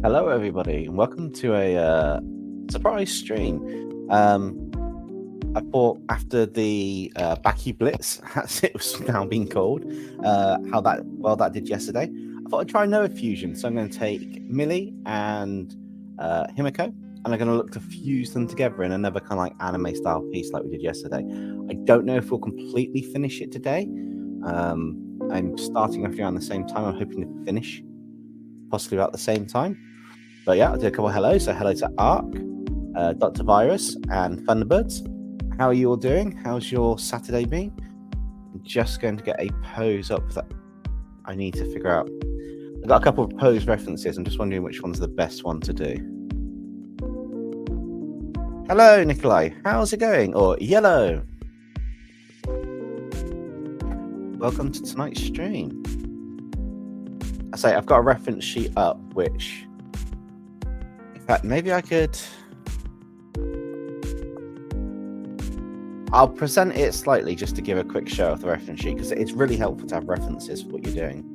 Hello, everybody, and welcome to a surprise stream. I thought after the Backy Blitz, as it was now being called, how that did yesterday. I thought I'd try Noah Fusion, so I'm going to take Millie and Himiko, and I'm going to look to fuse them together in another kind of like anime style piece like we did yesterday. I don't know if we'll completely finish it today. I'm starting roughly around the same time. I'm hoping to finish possibly about the same time. But yeah, I'll do a couple of hellos. So hello to Ark, Dr. Virus, and Thunderbirds. How are you all doing? How's your Saturday been? I'm just going to get a pose up that I need to figure out. I've got a couple of pose references. I'm just wondering which one's the best one to do. Hello, Nikolai. How's it going? Or yellow. Welcome to tonight's stream. I say I've got a reference sheet up, which, in fact, maybe I could. I'll present it slightly just to give a quick show of the reference sheet because it's really helpful to have references for what you're doing.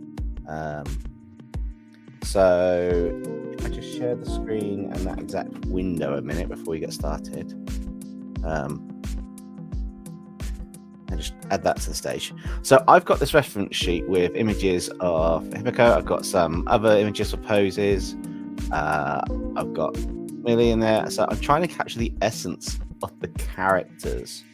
So if I just share the screen and that exact window a minute before we get started, and just add that to the stage. So I've got this reference sheet with images of Himiko. I've got some other images for poses. I've got Millie in there. So I'm trying to capture the essence of the characters.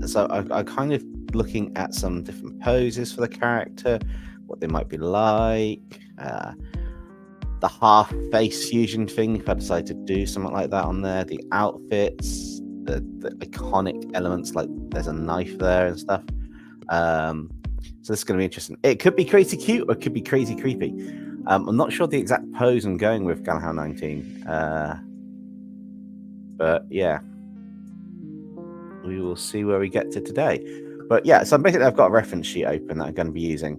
So I'm kind of looking at some different poses for the character, what they might be like, the half face fusion thing, if I decide to do something like that on there, the outfits, the iconic elements, like there's a knife there and stuff. So this is going to be interesting. It could be crazy cute or it could be crazy creepy. I'm not sure the exact pose I'm going with Galahad 19. But yeah, we will see where we get to today. But yeah, so basically I've got a reference sheet open that I'm going to be using.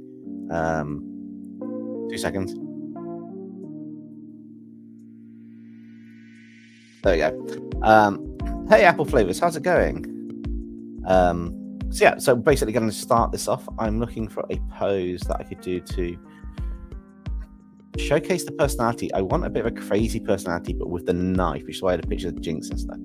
2 seconds. There we go. Hey, Apple Flavors, how's it going? So yeah, so basically going to start this off. I'm looking for a pose that I could do to showcase the personality. I want a bit of a crazy personality, but with the knife, which is why I had a picture of Jinx and stuff.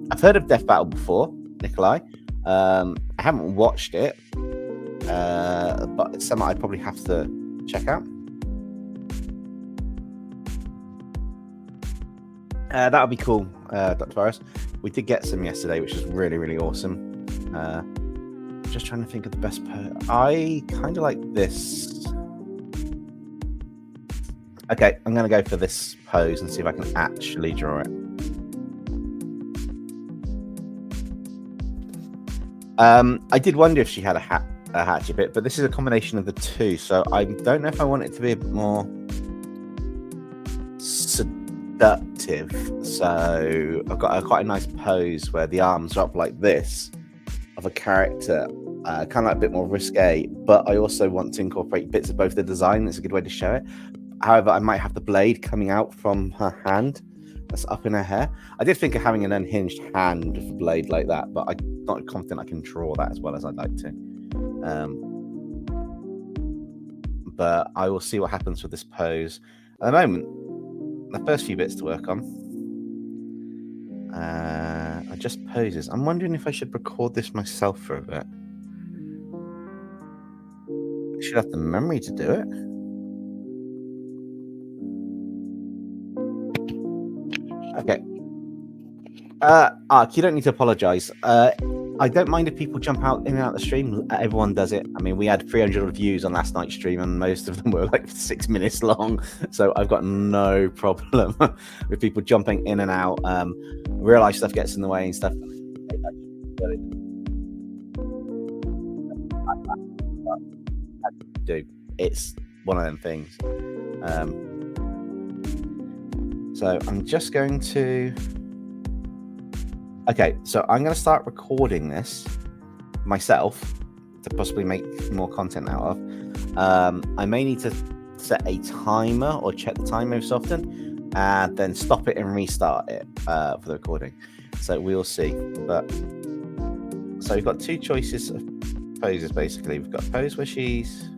I've heard of Death Battle before, Nikolai. I haven't watched it, but it's something I'd probably have to check out. That would be cool, Dr. Virus. We did get some yesterday, which was really, really awesome. Just trying to think of the best pose. I kind of like this. Okay, I'm going to go for this pose and see if I can actually draw it. I did wonder if she had a hatchet bit, but this is a combination of the two, so I don't know if I want it to be a bit more seductive. So I've got quite a nice pose where the arms are up like this of a character, kind of like a bit more risque, but I also want to incorporate bits of both the design. It's a good way to show it. However, I might have the blade coming out from her hand that's up in her hair. I did think of having an unhinged hand with a blade like that, but I'm not confident I can draw that as well as I'd like to. But I will see what happens with this pose. At the moment, the first few bits to work on are just poses. I'm wondering if I should record this myself for a bit. I should have the memory to do it. Okay. Ark, you don't need to apologize. I don't mind if people jump out in and out of the stream. Everyone does it. I mean, we had 300 views on last night's stream, and most of them were like 6 minutes long. So I've got no problem with people jumping in and out. Real life stuff gets in the way and stuff. It's one of them things. So I'm just going to Okay, so I'm going to start recording this myself to possibly make more content out of. I may need to set a timer or check the time most often, and then stop it and restart it for the recording. So we'll see. But so we've got two choices of poses basically. We've got a pose where she's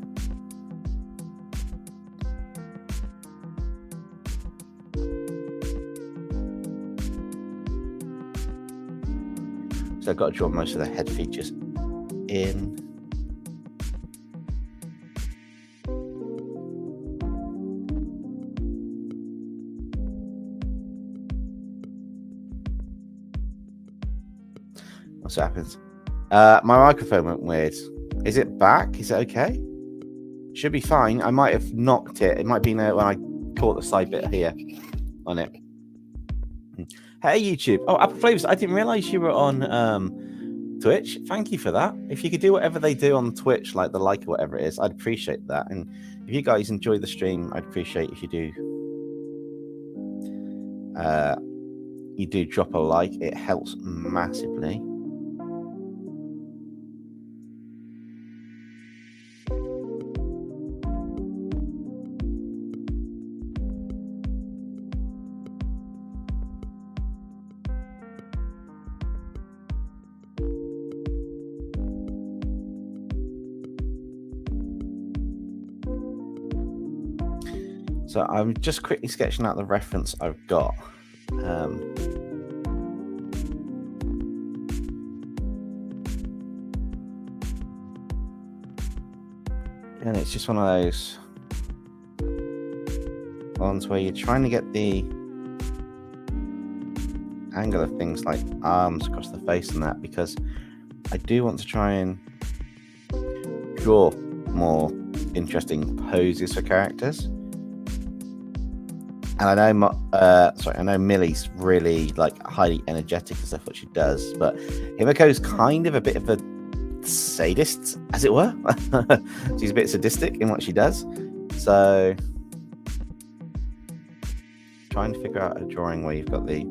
so I've got to draw most of the head features in. What's happens? My microphone went weird. Is it back? Is it okay? Should be fine. I might have knocked it. It might be when I caught the side bit here on it. Hey YouTube. Oh, Apple Flavors. I didn't realize you were on Twitch. Thank you for that. If you could do whatever they do on Twitch, like the like or whatever it is, I'd appreciate that. And if you guys enjoy the stream, I'd appreciate if you do drop a like. It helps massively. So I'm just quickly sketching out the reference I've got. And it's just one of those ones where you're trying to get the angle of things like arms across the face and that, because I do want to try and draw more interesting poses for characters. And I know Millie's really like highly energetic and stuff what she does, but Himiko's kind of a bit of a sadist, as it were. She's a bit sadistic in what she does. So trying to figure out a drawing where you've got the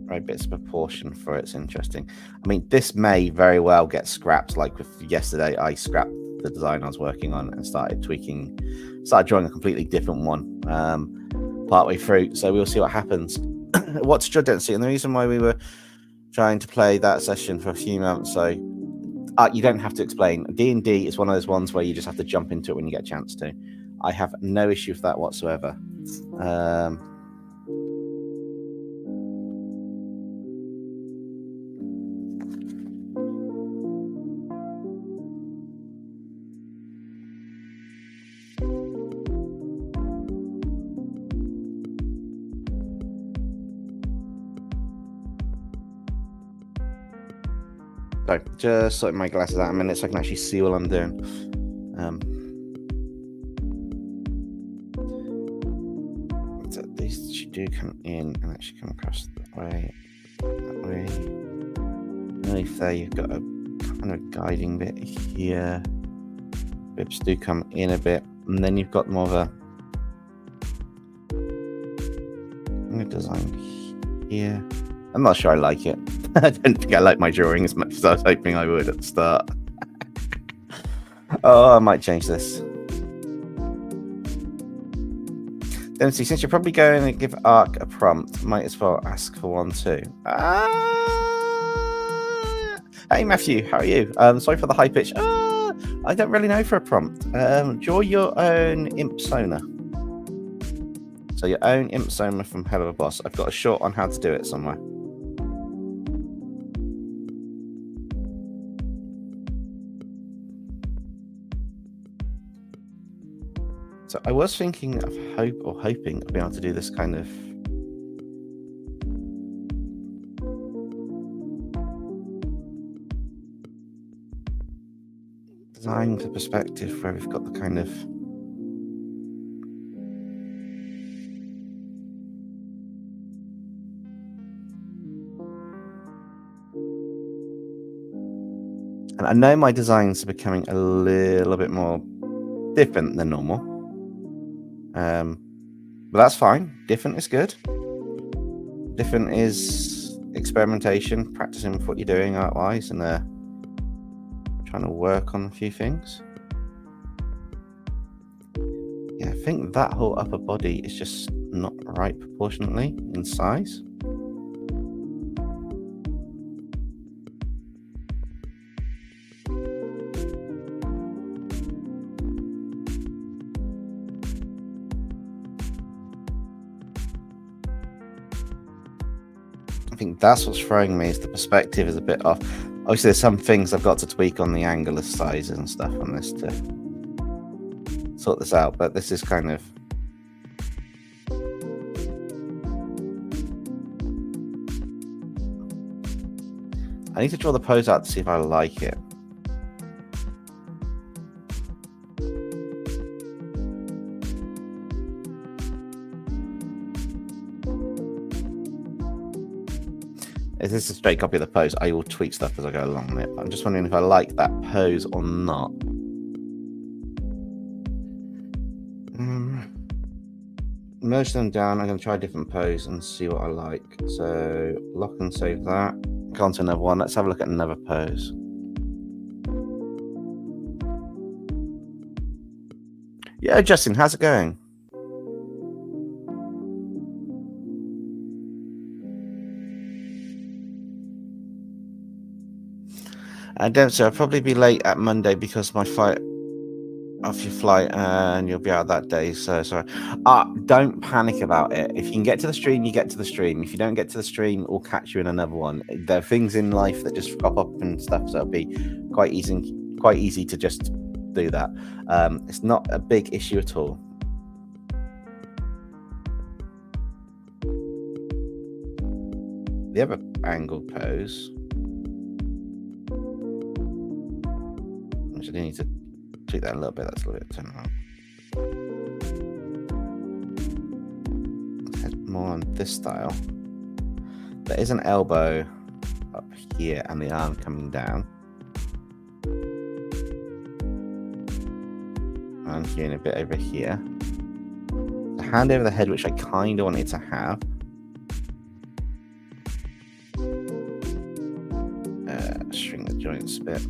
right bits of proportion for it's interesting. I mean, this may very well get scrapped. Like with yesterday, I scrapped the design I was working on and started drawing a completely different one partway through. So we'll see what happens. What's your density? And the reason why we were trying to play that session for a few months, so you don't have to explain. D&D is one of those ones where you just have to jump into it when you get a chance to. I have no issue with that whatsoever. So just sorting my glasses out a minute so I can actually see what I'm doing. So these should do come in and actually come across that way. Underneath there, you've got a kind of guiding bit here. Bibs do come in a bit, and then you've got more of a design here. I'm not sure I like it. I don't think I like my drawing as much as I was hoping I would at the start. Oh, I might change this. Then see, since you're probably going to give Arc a prompt, might as well ask for one too. Hey Matthew, how are you? Sorry for the high pitch. I don't really know for a prompt. Draw your own imp sona. So your own imp sona from Helluva Boss. I've got a short on how to do it somewhere. So I was thinking of hoping of being able to do this kind of design to perspective where we've got the kind of and I know my designs are becoming a little bit more different than normal. But that's fine. Different is good. different is experimentation, practicing with what you're doing art-wise, and trying to work on a few things. Yeah, I think that whole upper body is just not right proportionately in size. I think that's what's throwing me, is the perspective is a bit off. Obviously, there's some things I've got to tweak on the angular sizes and stuff on this to sort this out, but this is kind of... I need to draw the pose out to see if I like it. If this is a straight copy of the pose, I will tweak stuff as I go along with it. I'm just wondering if I like that pose or not. Merge them down. I'm going to try a different pose and see what I like. So lock and save that. Go on to another one. Let's have a look at another pose. Yeah, Justin, how's it going? Dempsey, I'll probably be late at Monday because my flight off your flight and you'll be out that day. So sorry. Don't panic about it. If you can get to the stream, you get to the stream. If you don't get to the stream, we'll catch you in another one. There are things in life that just pop up and stuff, so it'll be quite easy to just do that. It's not a big issue at all. The other angle pose, I do need to tweak that a little bit. That's a little bit turned around. Let's head more on this style. There is an elbow up here and the arm coming down. And here and a bit over here. The hand over the head, which I kind of wanted to have. String the joints a bit.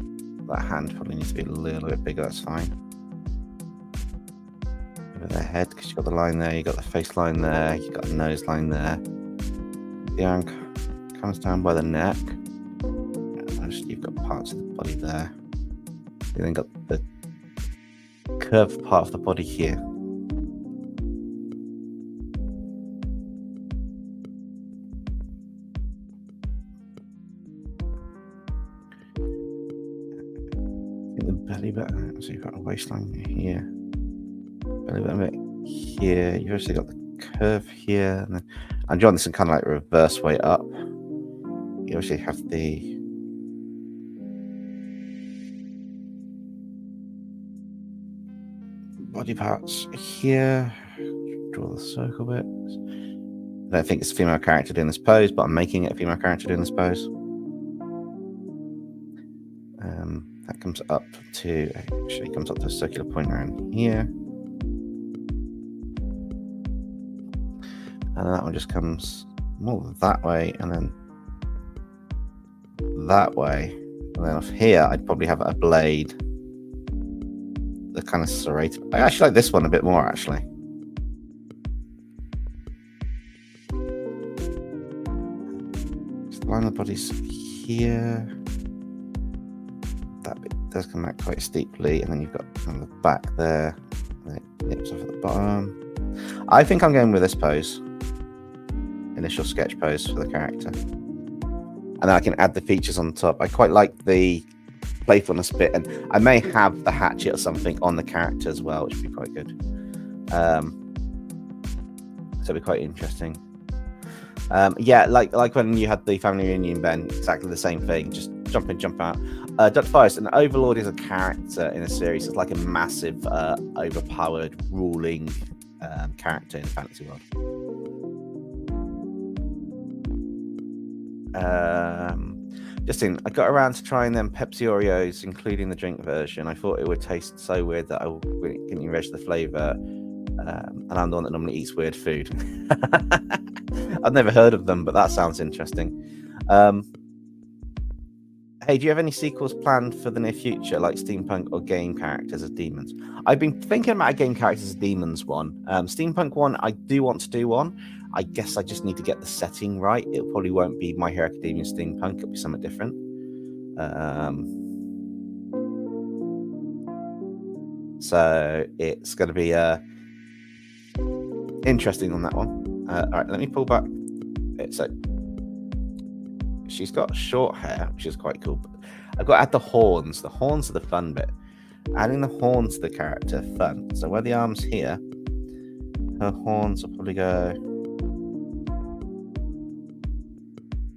That hand probably needs to be a little bit bigger, that's fine. Over the head, because you've got the line there, you've got the face line there, you've got the nose line there. The arm comes down by the neck. And you've got parts of the body there. You then got the curved part of the body here. So you've got a waistline here, belly button bit here. You've actually got the curve here, and then I'm drawing this in kind of like reverse way up. You actually have the body parts here. Draw the circle bit. I don't think it's a female character doing this pose, but I'm making it a female character doing this pose. That comes up to a circular point around here. And then that one just comes more that way and then that way. And then off here, I'd probably have a blade. The kind of serrated. I actually like this one a bit more, actually. Just the line of the body's here. That bit does come back quite steeply, and then you've got on the back there, and it nips off at the bottom. I think I'm going with this pose, initial sketch pose for the character, and then I can add the features on top. I quite like the playfulness bit, and I may have the hatchet or something on the character as well, which would be quite good. So it'd be quite interesting. Yeah, like when you had the family reunion, Ben, exactly the same thing. Just jump in, jump out. Dr. Forest, an overlord is a character in a series. It's like a massive, overpowered, ruling character in the fantasy world. Justin, I got around to trying them Pepsi Oreos, including the drink version. I thought it would taste so weird that I couldn't even register the flavour. And I'm the one that normally eats weird food. I've never heard of them, but that sounds interesting. Hey, do you have any sequels planned for the near future, like steampunk or game characters as demons? I've been thinking about a game characters as demons one. Steampunk one, I do want to do one. I guess I just need to get the setting right. It probably won't be My Hero Academia steampunk. It'll be something different. So it's going to be interesting on that one. All right, let me pull back. So she's got short hair, which is quite cool. But I've got to add the horns. The horns are the fun bit. Adding the horns to the character, fun. So where the arm's here, her horns will probably go.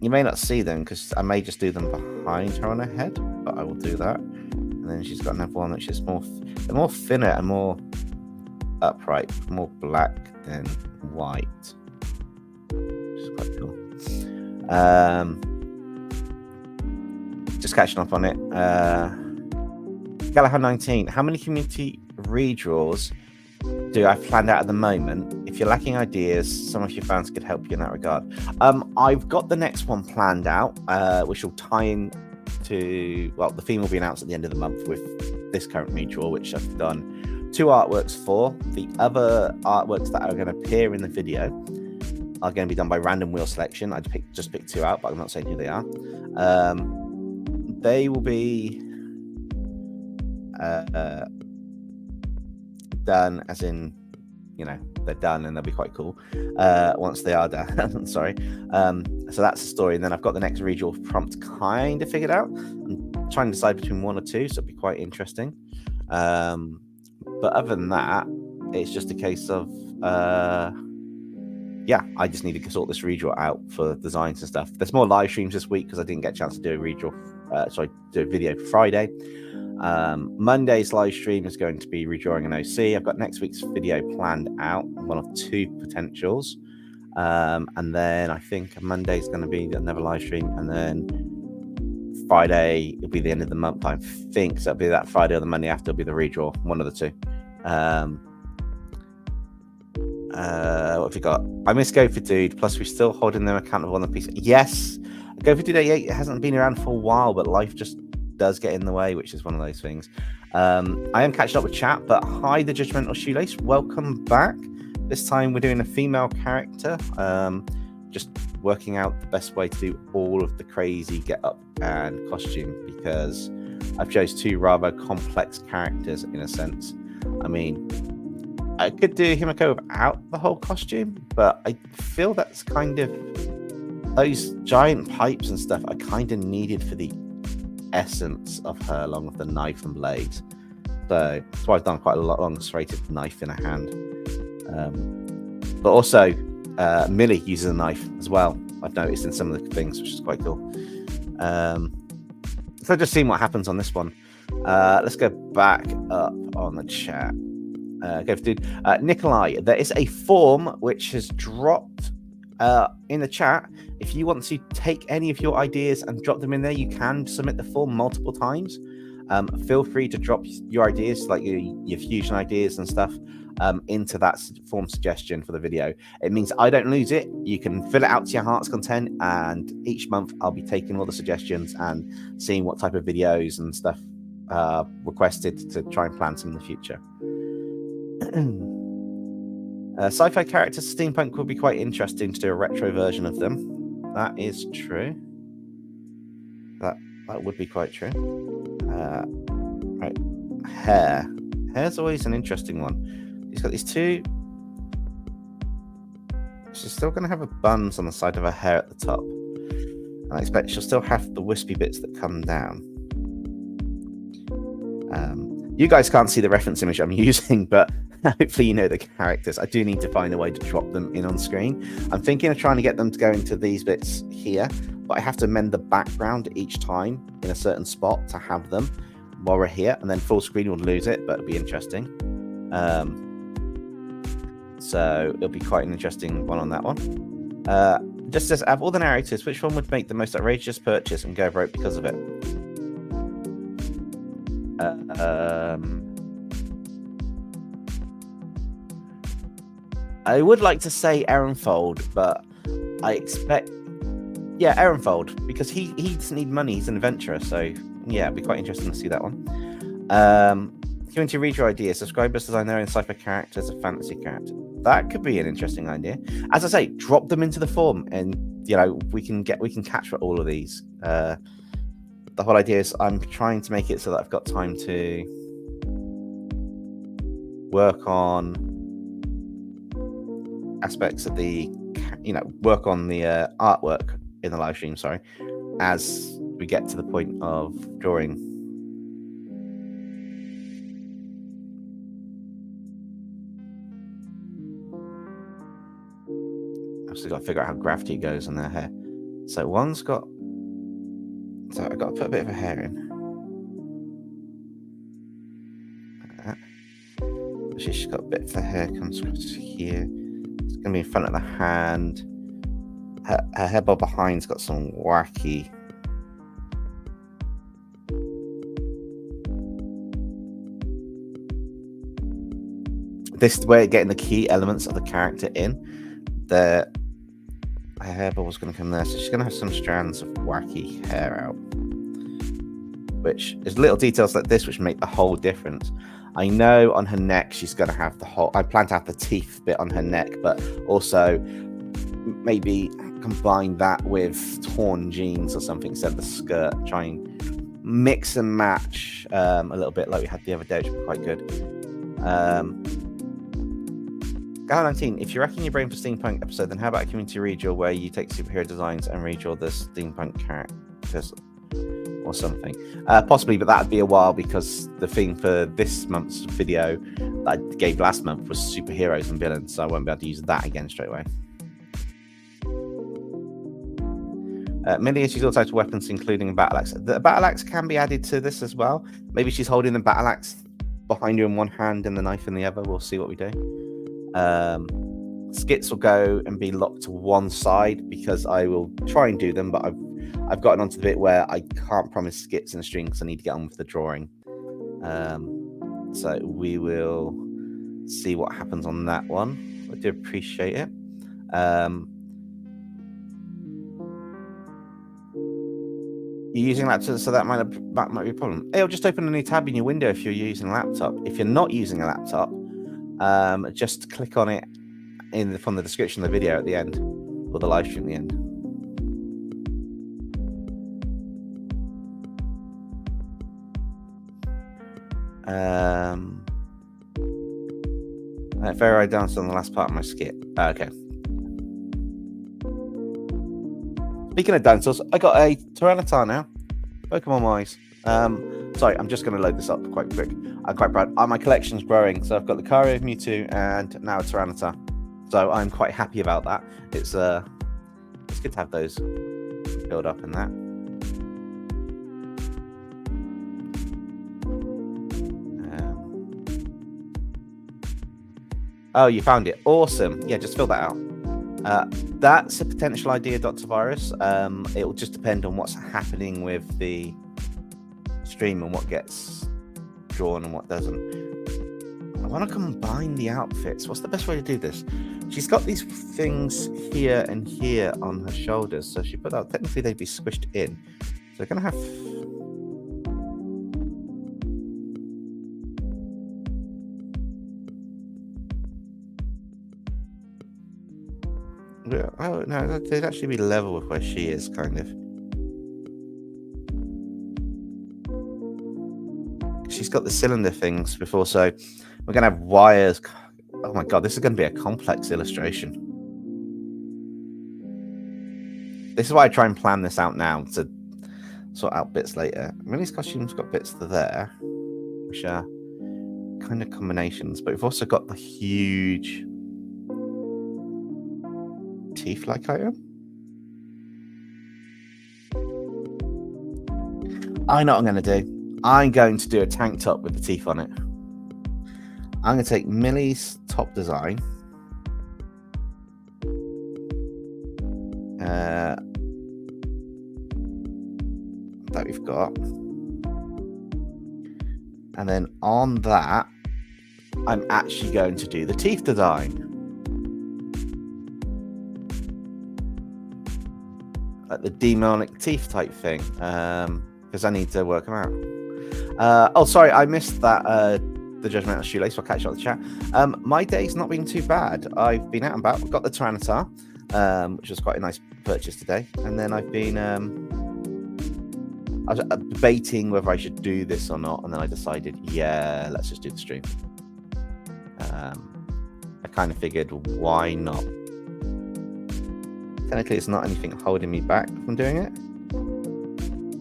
You may not see them because I may just do them behind her on her head, but I will do that. And then she's got another one which is more thinner and more upright, more black than white. Which is quite cool. Just catching up on it. Galahad 19. How many community redraws do I have planned out at the moment? If you're lacking ideas, some of your fans could help you in that regard. I've got the next one planned out, which will tie in to, well, the theme will be announced at the end of the month with this current redraw, which I've done 2 artworks for. The other artworks that are going to appear in the video are going to be done by random wheel selection. I just picked 2 out, but I'm not saying who they are. They will be done, as in, you know, they're done and they'll be quite cool once they are done. Sorry. So that's the story. And then I've got the next redraw prompt kind of figured out. I'm trying to decide between 1 or 2, so it'll be quite interesting. But other than that, it's just a case of yeah, I just need to sort this redraw out for designs and stuff. There's more live streams this week because I didn't get a chance to do a redraw. Do a video for Friday. Monday's live stream is going to be redrawing an OC. I've got next week's video planned out, 1 of 2 potentials. And then I think Monday's going to be another live stream. And then Friday will be the end of the month, I think. So it'll be that Friday or the Monday after will be the redraw, 1 of the 2. What have we got? I miss Go For Dude. Plus, we're still holding them accountable on the piece. Yes, Go For Dude 88 hasn't been around for a while, but life just does get in the way, which is one of those things. I am catching up with chat, but hi, the Judgmental Shoelace. Welcome back. This time we're doing a female character. Just working out the best way to do all of the crazy get up and costume, because I've chose 2 rather complex characters in a sense. I mean, I could do Himiko without the whole costume, but I feel that's kind of, those giant pipes and stuff are kind of needed for the essence of her, along with the knife and blades. So that's why I've done quite a lot long serrated knife in a hand. But also Millie uses a knife as well, I've noticed in some of the things, which is quite cool. So just seeing what happens on this one. Let's go back up on the chat. Go for dude. Nikolai, there is a form which has dropped in the chat. If you want to take any of your ideas and drop them in there, you can submit the form multiple times. Feel free to drop your ideas, like your fusion ideas and stuff, into that form suggestion for the video. It means I don't lose it. You can fill it out to your heart's content, and each month I'll be taking all the suggestions and seeing what type of videos and stuff requested to try and plan some in the future. Sci-fi characters, steampunk would be quite interesting to do a retro version of them. That is true. That would be quite true. Right, hair's always an interesting one. He's got these 2. She's still going to have a buns on the side of her hair at the top. I expect she'll still have the wispy bits that come down. You guys can't see the reference image I'm using, but hopefully you know the characters. I do need to find a way to drop them in on screen. I'm thinking of trying to get them to go into these bits here, but I have to amend the background each time in a certain spot to have them while we're here, and then full screen will lose it, but it'll be interesting. So it'll be quite an interesting one on that one. Just says, out of all the narrators, which one would make the most outrageous purchase and go broke because of it? I would like to say Ehrenfold, but I expect, yeah, Ehrenfold, because he doesn't need money. He's an adventurer, so yeah, it'd be quite interesting to see that one. Community read your ideas. Subscribers design their own cipher characters, a fantasy character. That could be an interesting idea. As I say, drop them into the forum, and you know we can catch for all of these. The whole idea is I'm trying to make it so that I've got time to work on aspects of the, work on the artwork in the live stream. Sorry, as we get to the point of drawing. I've still got to figure out how gravity goes on their hair. So one's got. So I've got to put a bit of a hair in. She's got a bit of the hair comes across here. It's going to be in front of the hand. Her hairball behind's got some wacky. This is where getting the key elements of the character in. Her hairball was going to come there, so she's going to have some strands of wacky hair out. Which is little details like this which make the whole difference. I know on her neck she's going to have the whole. I plan to have the teeth bit on her neck, but also maybe combine that with torn jeans or something instead of the skirt. Try and mix and match a little bit like we had the other day, which would be quite good. Gal19, if you're racking your brain for steampunk episode, then how about a community redraw where you take superhero designs and redraw the steampunk characters or something? Possibly, but that'd be a while because the theme for this month's video that I gave last month was superheroes and villains, so I won't be able to use that again straight away. Millie issues all types of weapons, including a battle axe. The battle axe can be added to this as well. Maybe she's holding the battle axe behind her in one hand and the knife in the other. We'll see what we do. Skits will go and be locked to one side because I will try and do them, but I've gotten onto the bit where I can't promise skits in a stream because I need to get on with the drawing. So we will see what happens on that one. I do appreciate it. You're using laptop, so that might be a problem. It'll just open a new tab in your window if you're using a laptop. If you're not using a laptop, just click on it from the description of the video at the end, or the live stream at the end. Very I danced on the last part of my skit. Okay. Speaking of dinosaurs, I got a Tyranitar now. Pokemon wise. Sorry, I'm just going to load this up quite quick. I'm quite proud. My collection's growing, so I've got the Lucario, Mewtwo, and now a Tyranitar. So I'm quite happy about that. It's good to have those build up in that. Oh, you found it. Awesome. Yeah, just fill that out. That's a potential idea, Dr. Virus. It will just depend on what's happening with the stream and what gets drawn and what doesn't. I want to combine the outfits. What's the best way to do this? She's got these things here and here on her shoulders, so she put out. Technically, they'd be squished in. So they're going to have. Oh no, they'd actually be level with where she is, kind of. She's got the cylinder things before, so we're gonna have wires. Oh my god, this is gonna be a complex illustration. This is why I try and plan this out now to sort out bits later. Millie's costume's got bits there, which are kind of combinations, but we've also got the huge teeth-like item. I know what I'm going to do. I'm going to do a tank top with the teeth on it. I'm going to take Millie's top design. That we've got. And then on that, I'm actually going to do the teeth design. like the demonic teeth type thing, because I need to work them out. Oh, sorry, I missed that. The Judgmental Shoelace. I'll catch you on the chat. My day's not been too bad. I've been out and about. We've got the Tyranitar, which was quite a nice purchase today. And then I've been I was debating whether I should do this or not, and then I decided, yeah, let's just do the stream. I kind of figured, why not? Technically, it's not anything holding me back from doing it.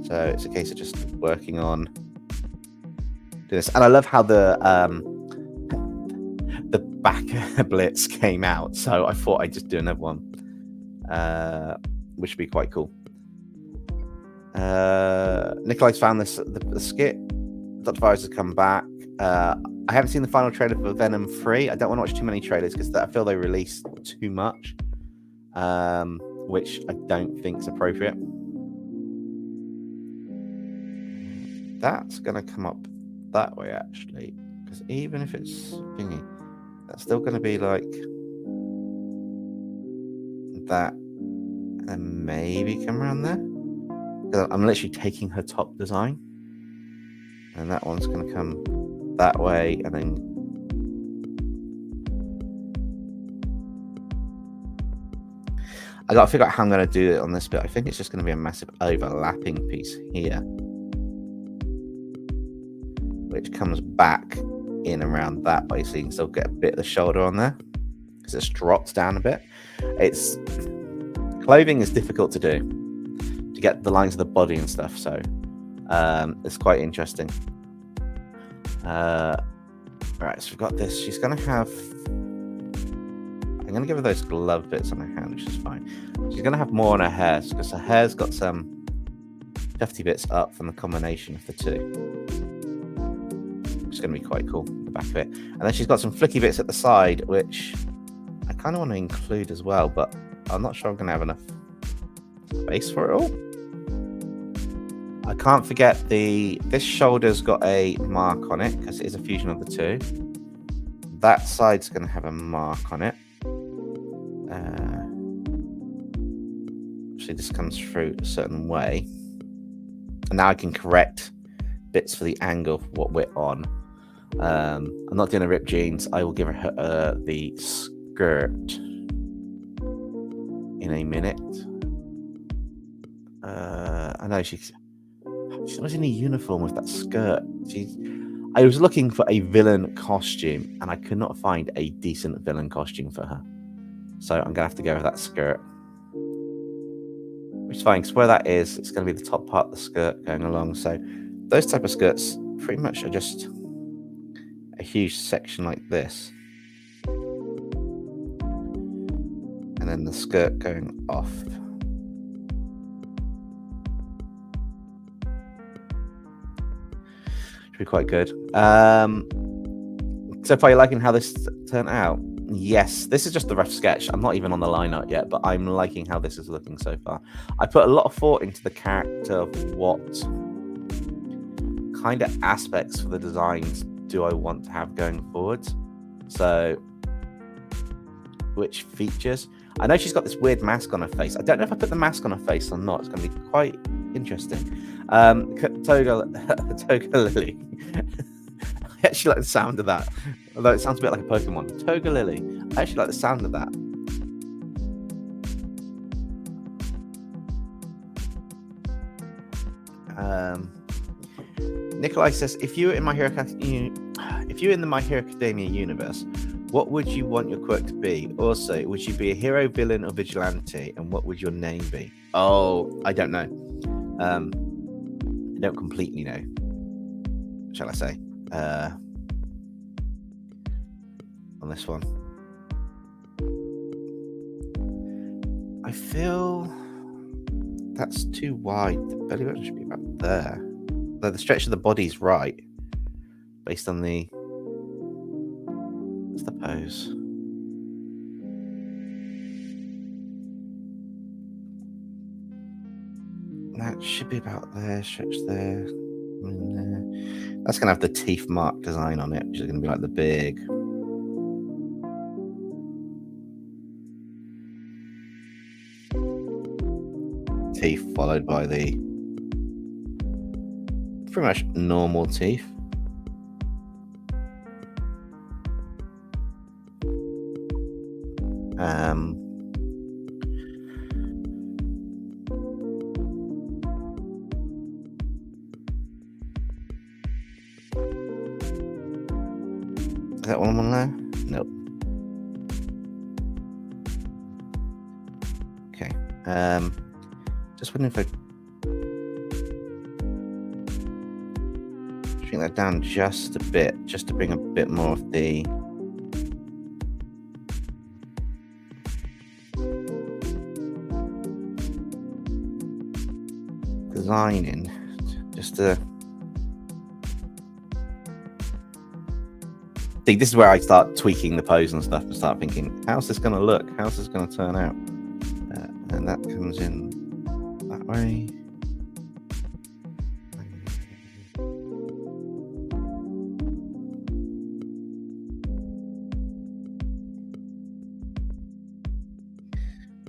So it's a case of just working on doing this. And I love how the back blitz came out. So I thought I'd just do another one, which would be quite cool. Nikolai's found this the skit. Dr. Virus has come back. I haven't seen the final trailer for Venom 3. I don't want to watch too many trailers because I feel they released too much, which I don't think is appropriate. That's going to come up that way, actually, because even if it's thingy, that's still going to be like that, and maybe come around there. Because I'm literally taking her top design, and that one's going to come that way, and then I got to figure out how I'm going to do it on this bit. I think it's just going to be a massive overlapping piece here, which comes back in around that way, so you can still get a bit of the shoulder on there because it's dropped down a bit. It's clothing is difficult to do, to get the lines of the body and stuff, so it's quite interesting. Right, so we've got this. She's gonna have, I'm gonna give her those glove bits on her hand, which is fine. She's gonna have more on her hair because her hair's got some hefty bits up from the combination of the two, which is gonna be quite cool, the back of it. And then she's got some flicky bits at the side, which I kind of want to include as well, but I'm not sure I'm gonna have enough space for it all. I can't forget this shoulder's got a mark on it because it is a fusion of the two. That side's going to have a mark on it. Actually, this comes through a certain way. And now I can correct bits for the angle of what we're on. I'm not doing a ripped jeans. I will give her the skirt in a minute. I know she's always in a uniform with that skirt. I was looking for a villain costume, and I could not find a decent villain costume for her. So I'm going to have to go with that skirt. Which is fine, because where that is, it's going to be the top part of the skirt going along. So those type of skirts pretty much are just a huge section like this. And then the skirt going off. Be quite good. So far, you liking how this turned out? Yes, this is just the rough sketch. I'm not even on the line art yet, but I'm liking how this is looking so far. I put a lot of thought into the character of what kind of aspects for the designs do I want to have going forward. So, which features? I know she's got this weird mask on her face. I don't know if I put the mask on her face or not. It's going to be quite interesting. Toga Lily. I actually like the sound of that, although it sounds a bit like a Pokemon. Toga Lily. I actually like the sound of that. Nikolai says, if you were in the My Hero Academia universe, what would you want your quirk to be? Also, would you be a hero, villain, or vigilante? And what would your name be? Oh, I don't know. I don't completely know, shall I say, on this one. I feel that's too wide. The belly button should be about there. Though the stretch of the body's right, based on the... What's the pose? That should be about there, stretch there. That's going to have the teeth mark design on it, which is going to be like the big... teeth, followed by the pretty much normal teeth. Is that one on there? Nope. Okay. Just wondering if I shrink that down just a bit, just to bring a bit more of the design in, just to think. This is where I start tweaking the pose and stuff and start thinking, how's this going to look? How's this going to turn out? And that comes in that way.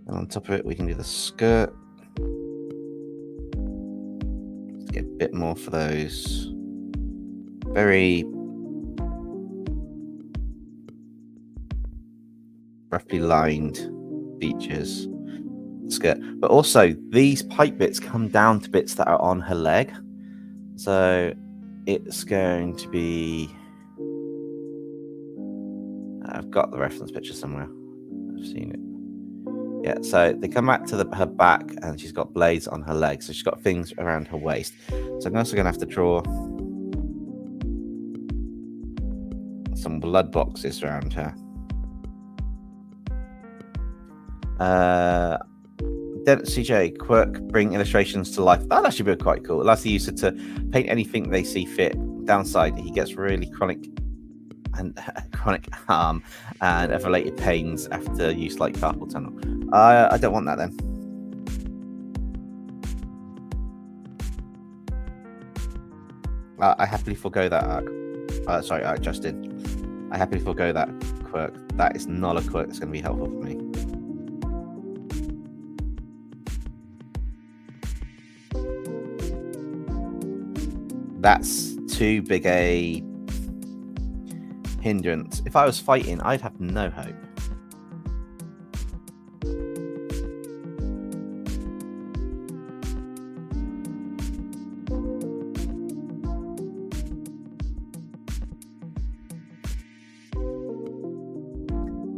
And on top of it, we can do the skirt. Let's get a bit more for those very roughly lined features. Skirt, but also these pipe bits come down to bits that are on her leg, so it's going to be, I've got the reference picture somewhere, I've seen it, yeah, so they come back to her back and she's got blades on her legs, so she's got things around her waist. So I'm also going to have to draw some blood boxes around her. CJ, quirk, bring illustrations to life. That'd actually be quite cool. Allows the user to paint anything they see fit. Downside, he gets really chronic harm and related pains after use, like carpal tunnel. I don't want that then. I happily forego that arc. Sorry, Justin. I happily forego that quirk. That is not a quirk that's going to be helpful for me. That's too big a hindrance. If I was fighting, I'd have no hope.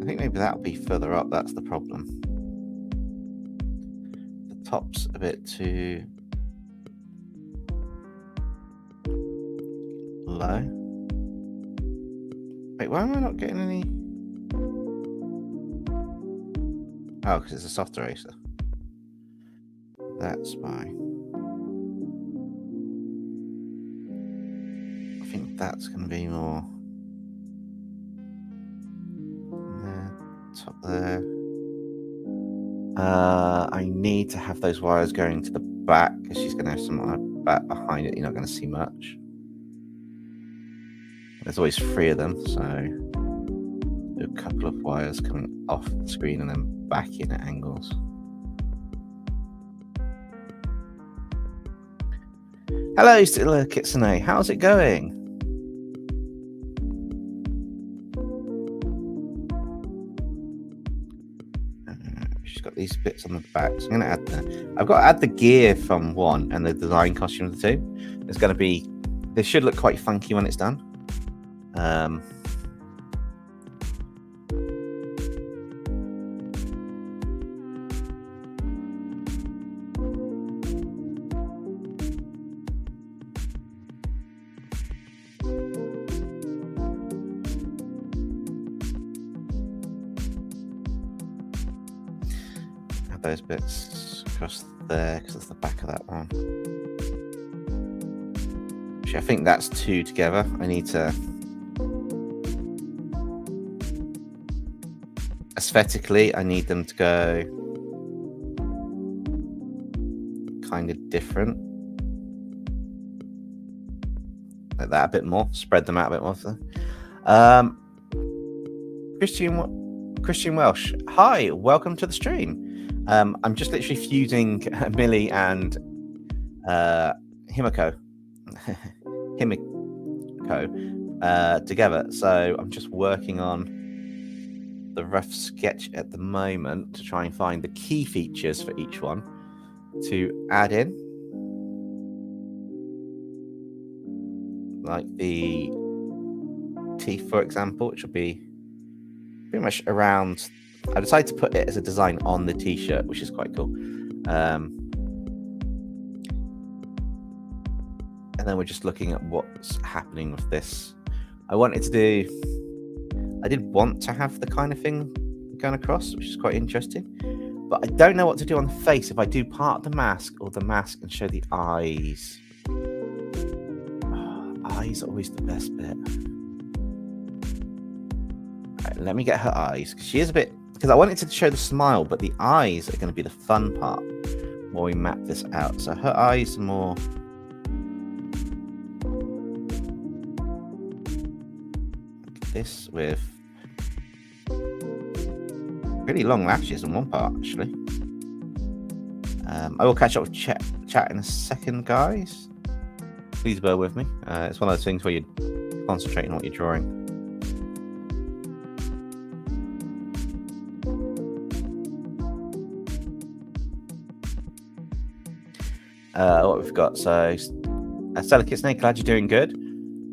I think maybe that'll be further up. That's the problem. The top's a bit too low. Wait, why am I not getting any? Oh, because it's a soft eraser. That's why. I think that's going to be more there, top there. I need to have those wires going to the back because she's going to have some on her back behind it. You're not going to see much. There's always 3 of them, so do a couple of wires coming off the screen and then back in at angles. Hello, Stilla Kitsune. How's it going? She's got these bits on the back, so I'm going to add I've got to add the gear from one and the design costume of the 2. It's going to be. They should look quite funky when it's done. Add those bits across there because it's the back of that one. I think that's 2 together. I need to aesthetically, I need them to go kind of different, like that a bit more. Spread them out a bit more. Christian Welsh, hi, welcome to the stream. I'm just literally fusing Millie and Himiko together. So I'm just working on the rough sketch at the moment to try and find the key features for each one to add in. Like the teeth, for example, which will be pretty much around. I decided to put it as a design on the t-shirt, which is quite cool. And then we're just looking at what's happening with this. I did want to have the kind of thing going across, which is quite interesting. But I don't know what to do on the face. If I do part of the mask or the mask and show the eyes. Eyes are always the best bit. Right, let me get her eyes. She is a bit... Because I wanted to show the smile, but the eyes are going to be the fun part while we map this out. So her eyes are more... like this with really long lashes on one part, actually. I will catch up with chat in a second, guys. Please bear with me. It's one of those things where you're concentrating on what you're drawing. What we've got, so Delicate Snake, glad you're doing good.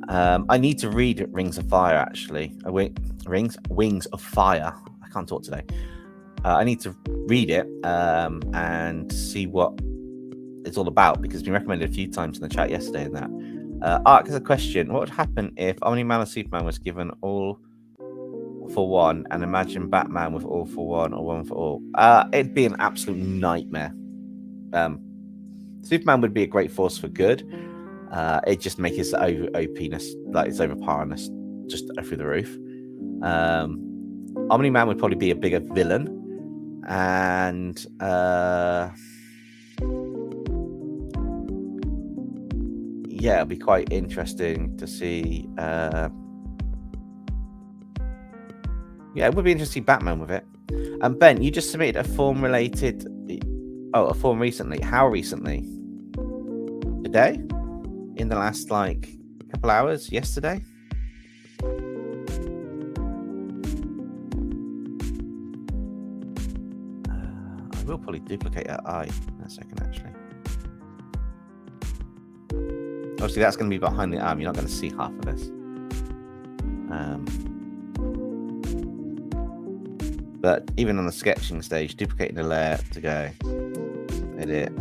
I need to read Rings of Fire, actually. Wings of Fire. I can't talk today. I need to read it and see what it's all about, because it's been recommended a few times in the chat yesterday and that. Ark has a question. What would happen if Omni-Man or Superman was given all for one, and imagine Batman with all for one or one for all? It'd be an absolute nightmare. Superman would be a great force for good. It just makes his OPness, like its overpowerness, just through the roof. Omni-Man would probably be a bigger villain, and yeah, it'll be quite interesting to see. Yeah, it would be interesting to see Batman with it. And Ben, you just submitted a form related. Oh, a form recently. How recently? Today? In the last couple hours? Yesterday? I will probably duplicate her eye in a second, actually. Obviously, that's going to be behind the arm. You're not going to see half of this. But even on the sketching stage, duplicating the layer to go edit,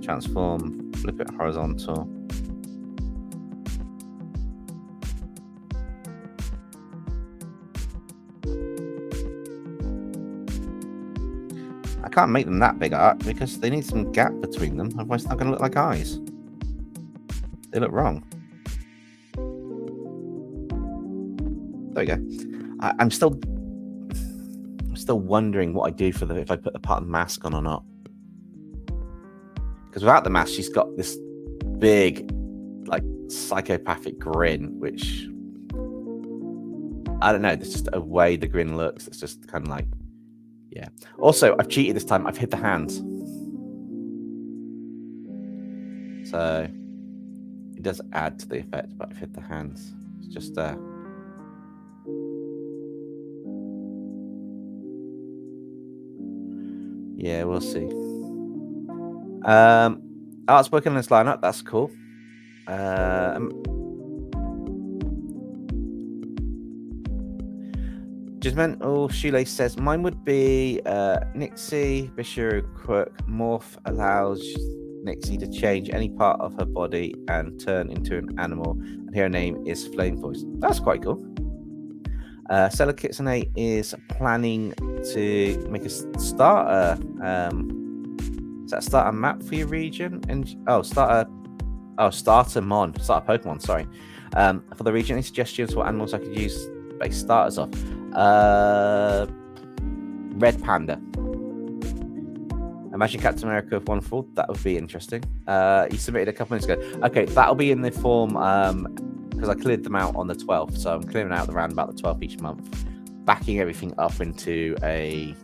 transform, flip it horizontal. I can't make them that big, Art, because they need some gap between them. Otherwise, it's not going to look like eyes. They look wrong. There we go. I'm still wondering what I do for if I put the part of the mask on or not. Because without the mask, she's got this big, psychopathic grin, which I don't know. There's just a way the grin looks. It's just kind of yeah. Also, I've cheated this time. I've hid the hands, so it does add to the effect. But I've hid the hands. It's just yeah, we'll see. Art's working on this lineup. That's cool. Judgmental Shoelace says mine would be Nixie, Bishuru Quirk. Morph allows Nixie to change any part of her body and turn into an animal. And her name is Flame Voice. That's quite cool. Stella Kitsune is planning to make a starter. Is that a starter map for your region? And starter Pokemon. Sorry. For the region, any suggestions for animals I could use base starters off? Red Panda. Imagine Captain America with one full. That would be interesting. You submitted a couple minutes ago. Okay, that'll be in the form because I cleared them out on the 12th, so I'm clearing out around about the 12th each month, backing everything up into a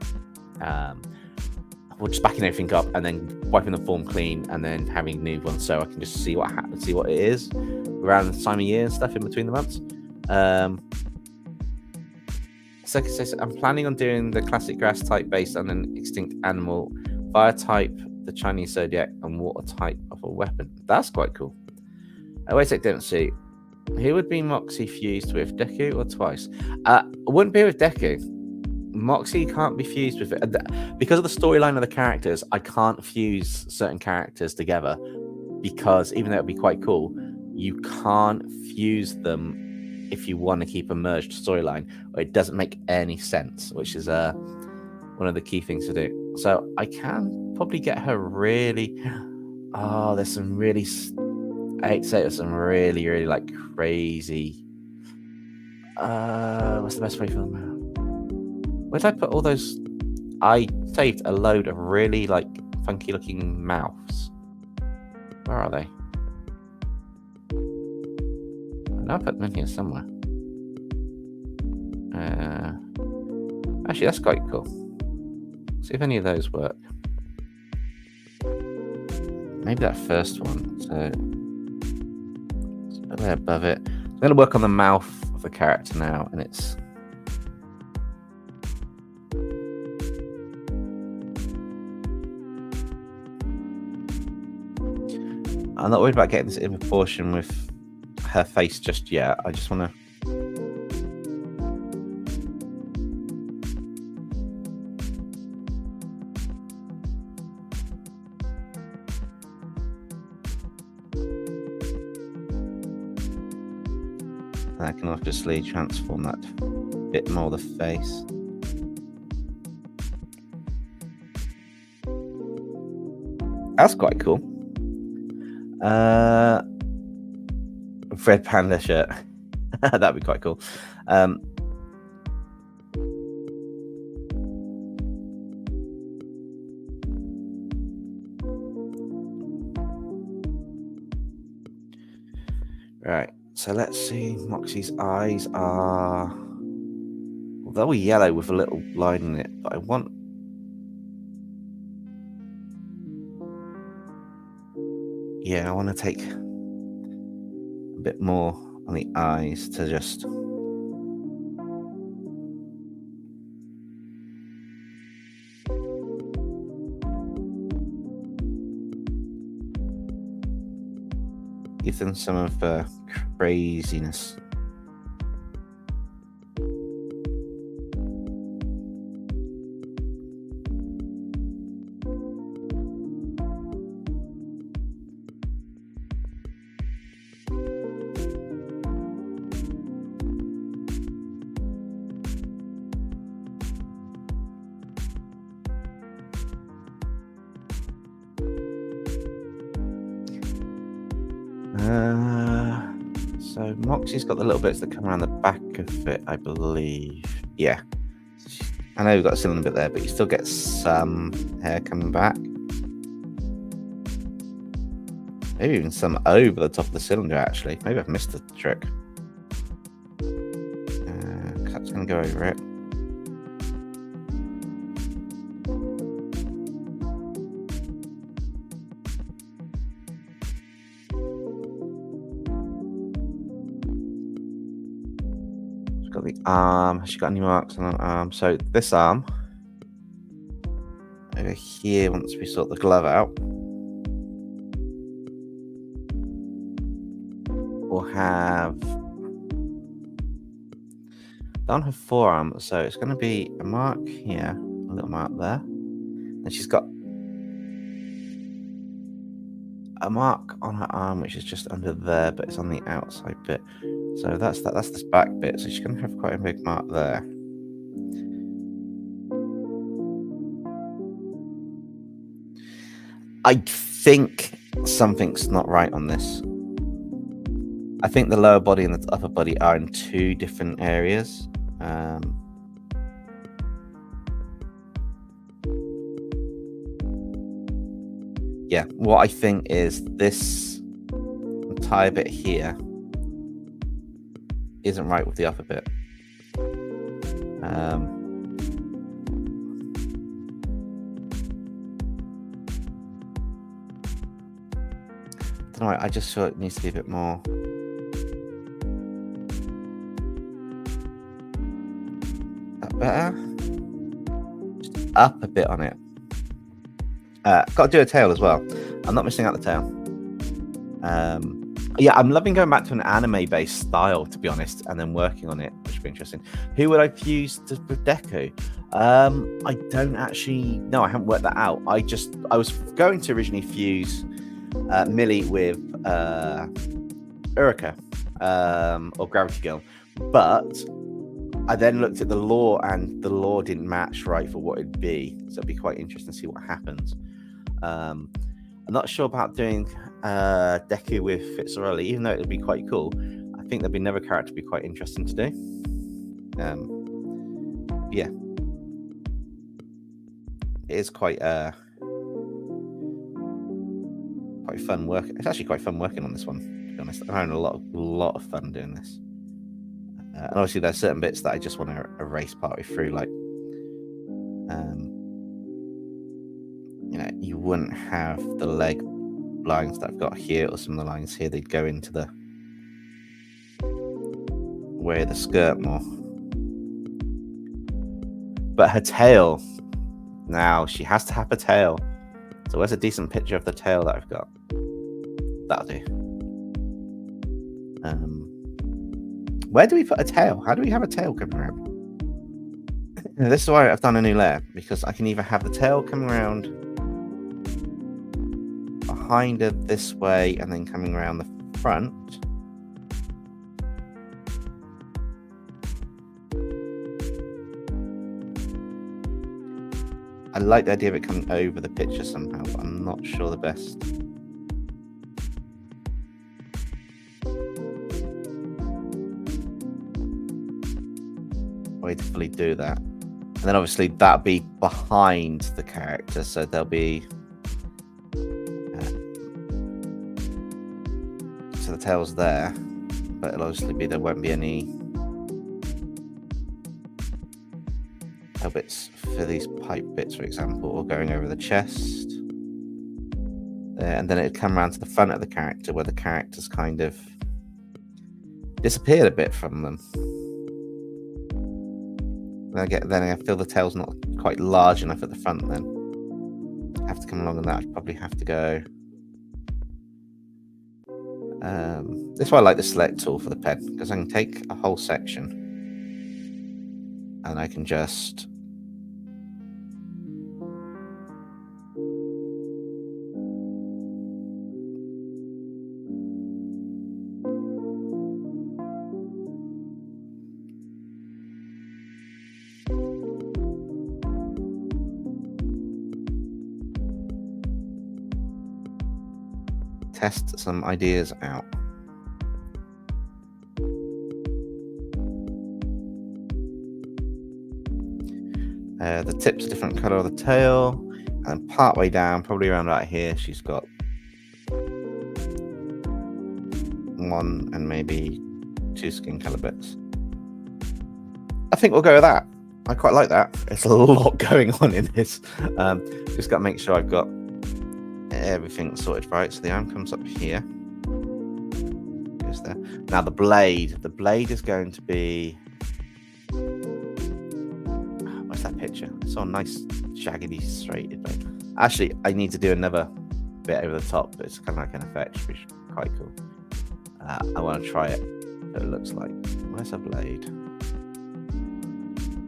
Or just backing everything up and then wiping the form clean and then having new ones, so I can just see what happens, see what it is around the time of year and stuff in between the months. Second says, I'm planning on doing the classic grass type based on an extinct animal, fire type, the Chinese zodiac, and water type of a weapon. That's quite cool. Wait a sec, don't see. Who would be Moxie fused with, Deku or Twice? Wouldn't be with Deku. Moxie can't be fused with it. Because of the storyline of the characters, I can't fuse certain characters together, because even though it would be quite cool, you can't fuse them if you want to keep a merged storyline, or it doesn't make any sense, which is one of the key things to do. So I can probably get her really... Oh, there's some really... I hate to say it, there's some really, really like crazy... what's the best way for them out? Where did I put all those? I saved a load of really like funky looking mouths. Where are they? I know I put them in here somewhere. Actually, that's quite cool. See if any of those work. Maybe that first one. So there above it. I'm going to work on the mouth of the character now, and it's... I'm not worried about getting this in proportion with her face just yet. I just want to... I can obviously transform that bit more the face. That's quite cool. Red panda shirt. That'd be quite cool. Right. So let's see. Moxie's eyes are... Well, they'll be yellow with a little line in it, but I want... Yeah, I want to take a bit more on the eyes to just... give them some of the craziness. So Moxie's got the little bits that come around the back of it, I believe. Yeah. I know we've got a cylinder bit there, but you still get some hair coming back. Maybe even some over the top of the cylinder, actually. Maybe I've missed the trick. That's going to go over it. Got the arm. Has she got any marks on her arm? So this arm over here, once we sort the glove out, we'll have on her forearm. So it's going to be a mark here, a little mark there, and she's got a mark on her arm which is just under there, but it's on the outside bit. So that's this back bit. So she's going to have quite a big mark there. I think something's not right on this. I think the lower body and the upper body are in two different areas. Yeah, what I think is this entire bit here isn't right with the upper bit. All right, I just feel it needs to be a bit more. That better? Just up a bit on it. Got to do a tail as well. I'm not missing out the tail. Yeah, I'm loving going back to an anime-based style, to be honest, and then working on it, which would be interesting. Who would I fuse with Deku? I don't actually. No, I haven't worked that out. I was going to originally fuse Millie with Urika or Gravity Girl, but I then looked at the lore, and the lore didn't match right for what it'd be. So it'd be quite interesting to see what happens. I'm not sure about doing Deku with Fitzroy, even though it'd be quite cool. I think there'd be another character be quite interesting to do. Yeah, it is quite fun work. It's actually quite fun working on this one, to be honest. I'm having a lot of fun doing this. And obviously there's certain bits that I just want to erase partway through, like you know, you wouldn't have the leg lines that I've got here, or some of the lines here, they'd go into the way of the skirt more. But her tail, now she has to have a tail. So where's a decent picture of the tail that I've got? That'll do. Where do we put a tail? How do we have a tail coming around? This is why I've done a new layer, because I can either have the tail coming around behind her this way and then coming around the front, I like the idea of it coming over the picture somehow, but I'm not sure the best way to fully do that. And then obviously that'll be behind the character, so there'll be so the tail's there, but it'll obviously be, there won't be any tail bits for these pipe bits, for example, or going over the chest there, and then it'd come around to the front of the character where the character's kind of disappeared a bit from them. Then I feel the tail's not quite large enough at the front. Then I have to come along, and that I'd probably have to go. This is why I like the select tool for the pen, because I can take a whole section and I can just test some ideas out. The tip's a different color of the tail, and part way down, probably around right here, she's got one and maybe two skin color bits. I think we'll go with that. I quite like that. It's a lot going on in this. Just got to make sure I've got everything sorted right. So the arm comes up here, goes there. Now the blade is going to be, what's that picture? I saw a nice jaggedy straight blade. Actually, I need to do another bit over the top, but it's kind of like an effect, which is quite cool. I want to try it, what it looks like. Where's a blade?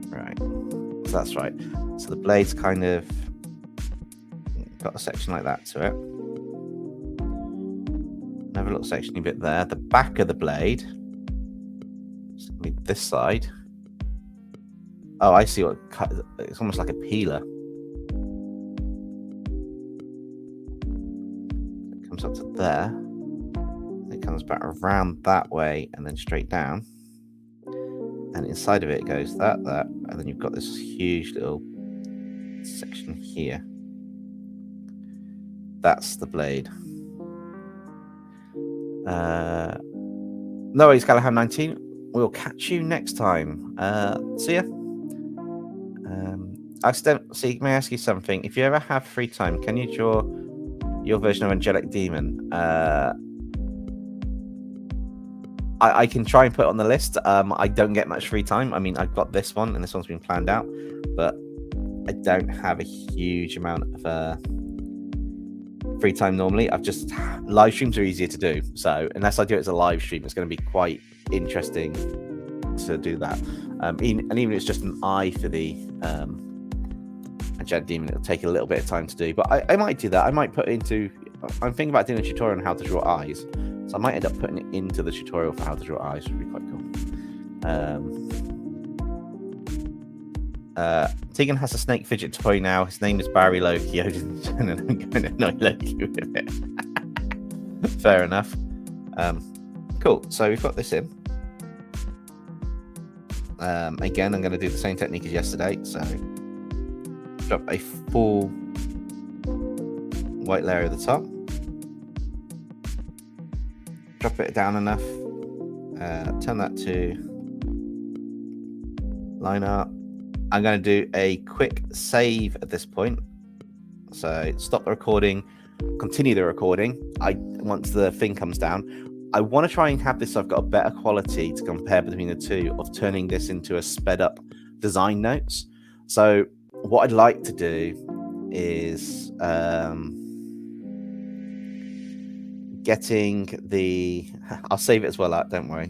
Right, so that's right. So the blade's kind of got a section like that to it. Another little sectiony bit there. The back of the blade, it's gonna be this side. Oh, I see what it's almost like a peeler. It comes up to there. It comes back around that way and then straight down. And inside of it goes that, and then you've got this huge little section here. That's the blade. No worries, Callahan 19. We'll catch you next time. See ya. May I ask you something? If you ever have free time, can you draw Your version of Angelic Demon. I can try and put it on the list. I don't get much free time. I mean, I've got this one, and this one's been planned out, but I don't have a huge amount of free time normally. Live streams are easier to do, so unless I do it as a live stream, it's going to be quite interesting to do that. And even if it's just an eye for the Angelic Demon, it'll take a little bit of time to do. But I might do that. I might put it into. I'm thinking about doing a tutorial on how to draw eyes. So I might end up putting it into the tutorial for how to draw eyes, which would be quite cool. Tegan has a snake fidget toy now. His name is Barry Loki. I'm going to annoy Loki with it. Fair enough. Cool. So we've got this in. Again, I'm going to do the same technique as yesterday. So drop a full white layer at the top. Drop it down enough, turn that to line art. I'm going to do a quick save at this point. So stop the recording, continue the recording. Once the thing comes down, I want to try and have this so I've got a better quality to compare between the two of turning this into a sped up design notes. So what I'd like to do is getting the, I'll save it as well, don't worry.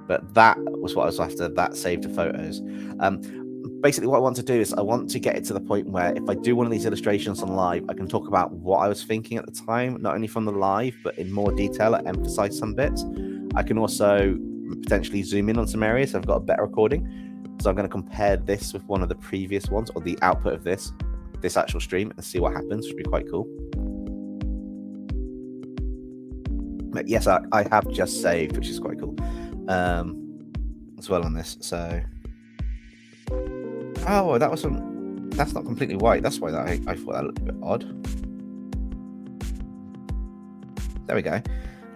But that was what I was after, that saved the photos. Basically what I want to do is I want to get it to the point where if I do one of these illustrations on live, I can talk about what I was thinking at the time, not only from the live, but in more detail, I emphasize some bits. I can also potentially zoom in on some areas, so I've got a better recording. So I'm going to compare this with one of the previous ones, or the output of this actual stream, and see what happens, which would be quite cool. But yes, I have just saved, which is quite cool, as well on this. So, oh, that's not completely white. That's why I thought that looked a bit odd. There we go. Had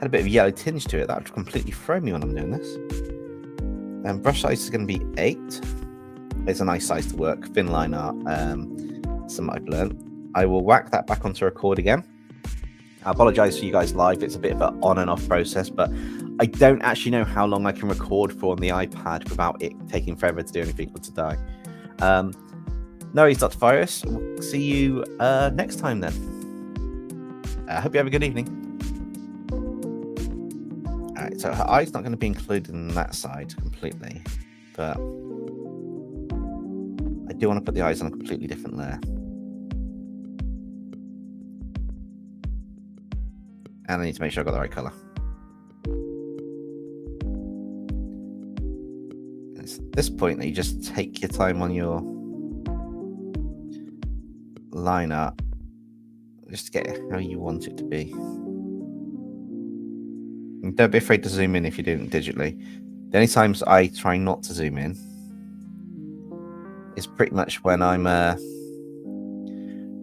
a bit of yellow tinge to it. That would completely throw me when I'm doing this. And brush size is going to be 8. It's a nice size to work. Thin line art. Some I've learned. I will whack that back onto record again. I apologize for you guys live. It's a bit of an on and off process, but I don't actually know how long I can record for on the iPad without it taking forever to do anything but to die. No, he's Dr. Virus. We'll see you next time then. I hope you have a good evening. All right, so her eye's not going to be included in that side completely, but I do want to put the eyes on a completely different layer. And I need to make sure I've got the right color. It's at this point that you just take your time on your line art, just to get it how you want it to be. And don't be afraid to zoom in if you're doing it digitally. The only times I try not to zoom in is pretty much when I'm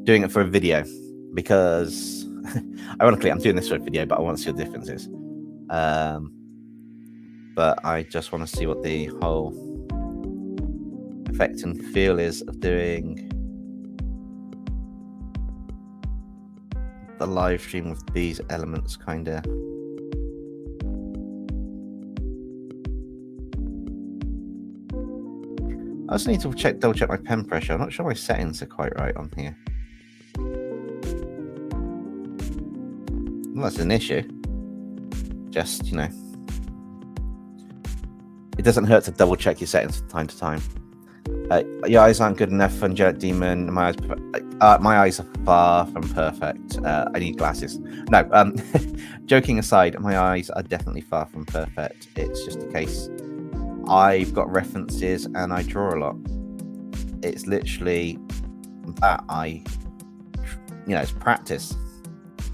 doing it for a video, because ironically, I'm doing this for a video, but I want to see what the difference is. But I just want to see what the whole effect and feel is of doing the live stream with these elements, kind of. I also need to double check my pen pressure. I'm not sure my settings are quite right on here. Well, that's an issue. Just, you know, it doesn't hurt to double check your settings from time to time. Your eyes aren't good enough for Angelic Demon. My eyes are far from perfect. I need glasses. No, joking aside, my eyes are definitely far from perfect. It's just a case I've got references and I draw a lot. It's literally that it's practice.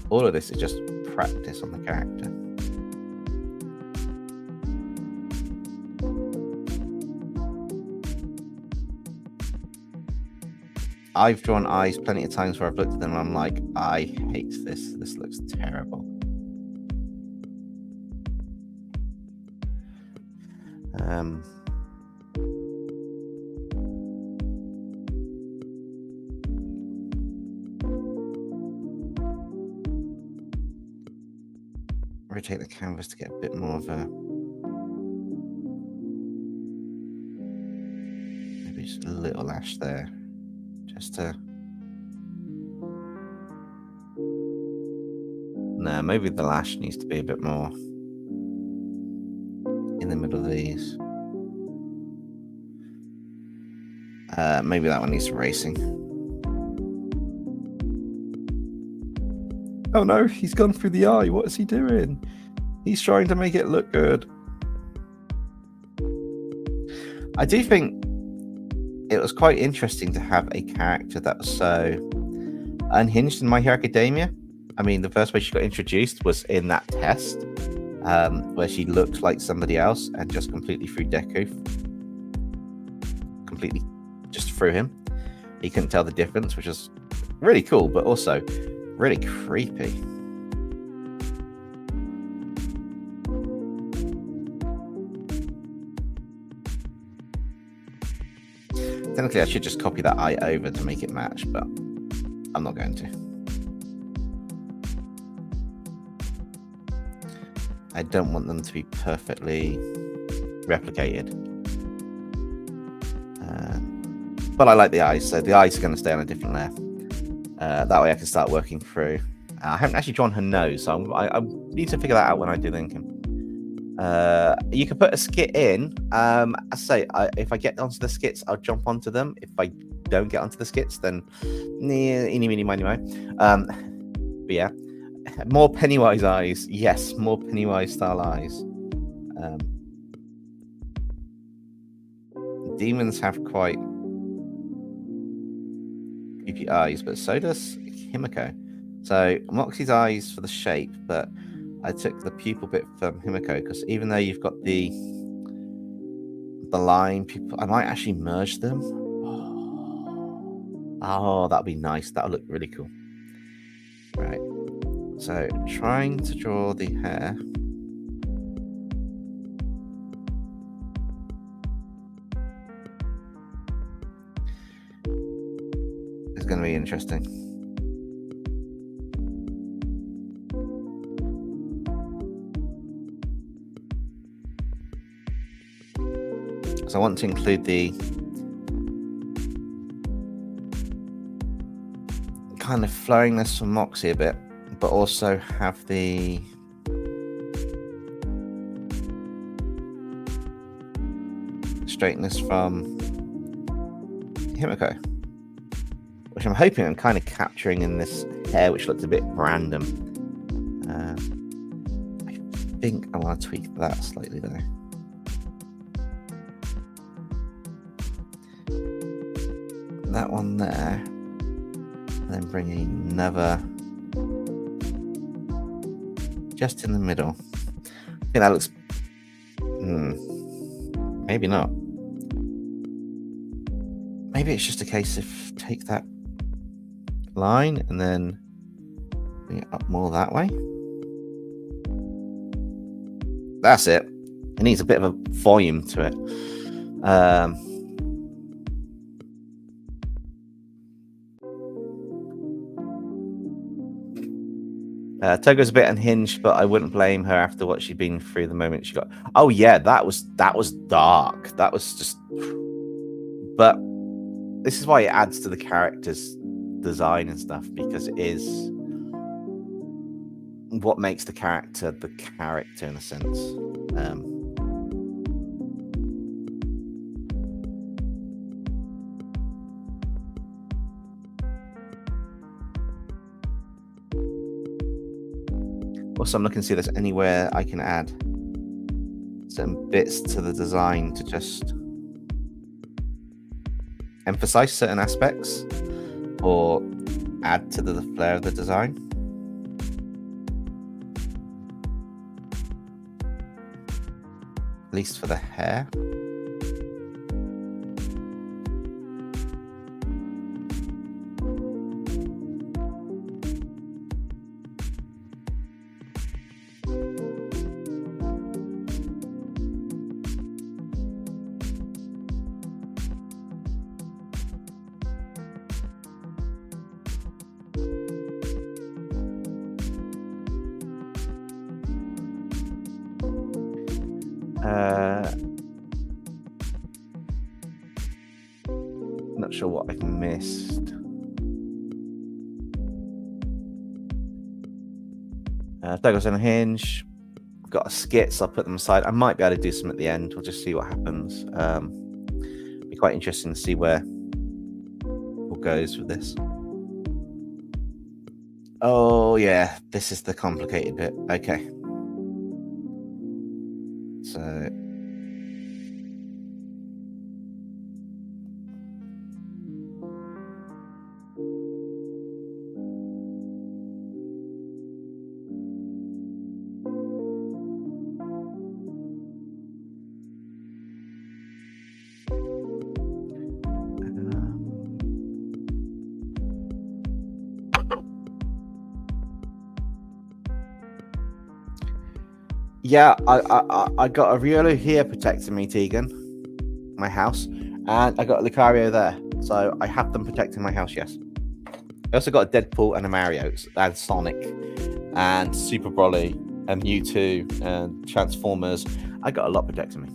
All of this is just practice on the character. I've drawn eyes plenty of times where I've looked at them and I'm like, I hate this. This looks terrible. rotate the canvas to get a bit more of a... Maybe just a little lash there. Just to... No, maybe the lash needs to be a bit more in the middle of these. Maybe that one needs erasing. Oh no, he's gone through the eye. What is he doing? He's trying to make it look good. I do think it was quite interesting to have a character that was so unhinged in My Hero Academia. I mean, the first way she got introduced was in that test, where she looked like somebody else and just completely threw Deku. Completely just threw him. He couldn't tell the difference, which was really cool, but also really creepy. Technically, I should just copy that eye over to make it match, but I'm not going to. I don't want them to be perfectly replicated. But I like the eyes, so the eyes are going to stay on a different layer. That way I can start working through. I haven't actually drawn her nose, so I need to figure that out when I do the inking. You can put a skit in. I say, if I get onto the skits, I'll jump onto them. If I don't get onto the skits, then eeny, meeny, miny, mo. But yeah, more Pennywise eyes. Yes, more Pennywise style eyes. Demons have quite creepy eyes, but so does Himiko. So Moxie's eyes for the shape, but I took the pupil bit from Himiko because even though you've got the line pupil, I might actually merge them. Oh, that'd be nice. That'll look really cool. Right. So trying to draw the hair. It's going to be interesting. So I want to include the kind of flowingness from Moxie a bit, but also have the straightness from Himiko, which I'm hoping I'm kind of capturing in this hair, which looks a bit random. I think I want to tweak that slightly though. That one there, and then bring another just in the middle. I think that looks maybe not. Maybe it's just a case of take that line and then bring it up more that way. That's it. It needs a bit of a volume to it. Toga's a bit unhinged, but I wouldn't blame her after what she'd been through the moment she got. Oh yeah, that was dark. That was just. But this is why it adds to the character's design and stuff, because it is what makes the character in a sense. Also, I'm looking to see if there's anywhere I can add some bits to the design to just emphasize certain aspects or add to the flair of the design. At least for the hair. Not sure what I've missed. Toga's on a hinge. Got a skit, so I'll put them aside. I might be able to do some at the end. We'll just see what happens. Be quite interesting to see where it goes with this. Oh yeah, this is the complicated bit. Okay. So yeah, I got a Riolo here protecting me, Tegan, my house, and I got a Lucario there, so I have them protecting my house. Yes, I also got a Deadpool and a Mario and Sonic and Super Broly and Mewtwo and Transformers. I got a lot protecting me.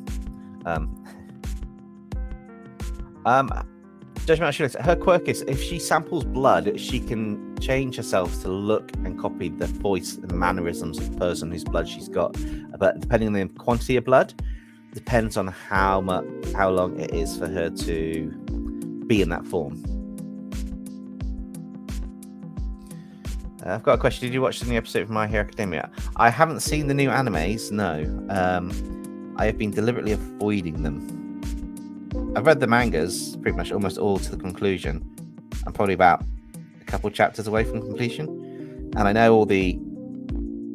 Judgment, her quirk is if she samples blood, she can change herself to look and copy the voice and mannerisms of the person whose blood she's got. But depending on the quantity of blood, depends on how long it is for her to be in that form. I've got a question. Did you watch the new episode of My Hero Academia? I haven't seen the new animes. No, I have been deliberately avoiding them. I've read the mangas pretty much almost all to the conclusion. I'm probably about a couple chapters away from completion, and I know all the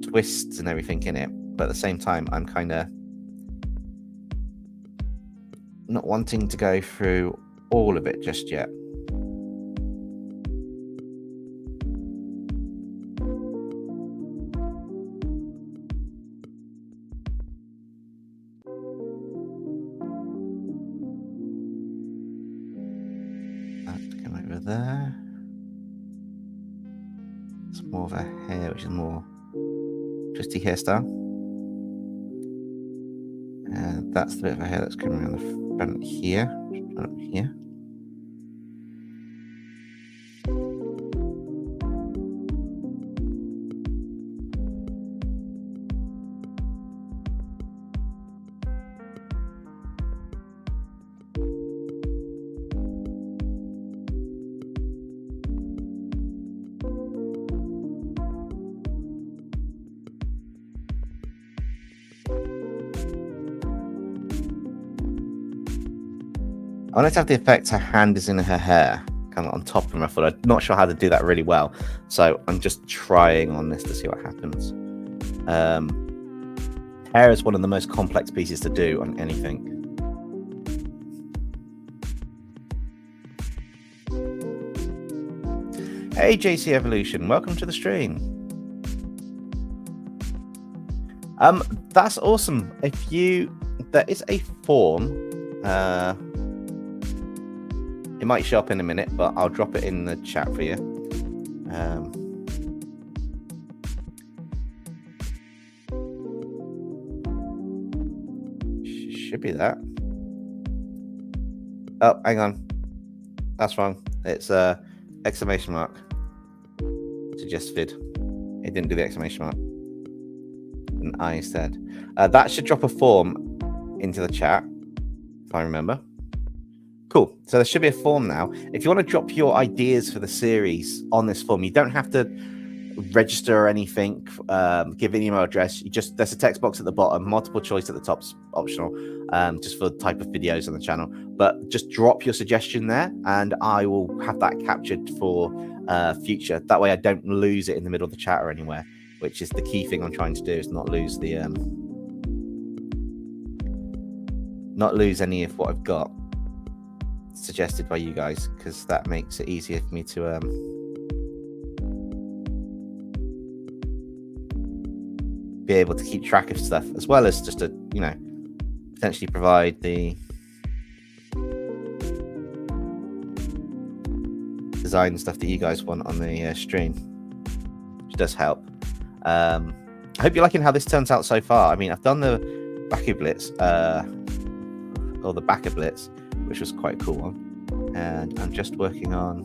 twists and everything in it, but at the same time I'm kind of not wanting to go through all of it just yet. There. It's more of a hair, which is more twisty hairstyle. And that's the bit of a hair that's coming around the front here. Here. I wanted to have the effect her hand is in her hair, kind of on top of my foot. I'm not sure how to do that really well, so I'm just trying on this to see what happens. Hair is one of the most complex pieces to do on anything. Hey JC Evolution, welcome to the stream. That's awesome. There is a form. It might show up in a minute, but I'll drop it in the chat for you. Should be that. Oh, hang on. That's wrong. It's exclamation mark. Suggested. It didn't do the exclamation mark. An I instead. That should drop a form into the chat, if I remember. Cool. So there should be a form now. If you want to drop your ideas for the series on this form, you don't have to register or anything. Give an email address. There's a text box at the bottom. Multiple choice at the top's optional, just for the type of videos on the channel. But just drop your suggestion there, and I will have that captured for future. That way, I don't lose it in the middle of the chat or anywhere. Which is the key thing I'm trying to do, is not lose the not lose any of what I've got suggested by you guys, because that makes it easier for me to be able to keep track of stuff, as well as just to, you know, potentially provide the design stuff that you guys want on the stream, which does help. I hope you're liking how this turns out so far. I mean, I've done the Baku Blitz, or the Backer Blitz, which was quite a cool one. And I'm just working on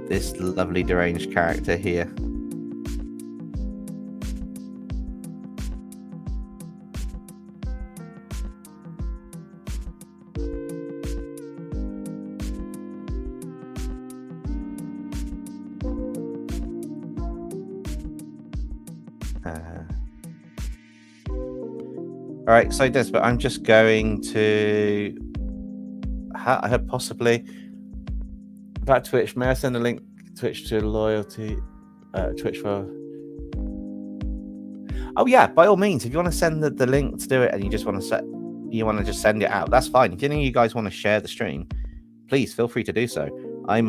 this lovely deranged character here. All right, so this, but I'm just going to. I heard possibly about Twitch. May I send a link Twitch to loyalty? Twitch for. Oh yeah, by all means, if you want to send the link to do it, and you just want to just send it out, that's fine. If any of you guys want to share the stream, please feel free to do so. I'm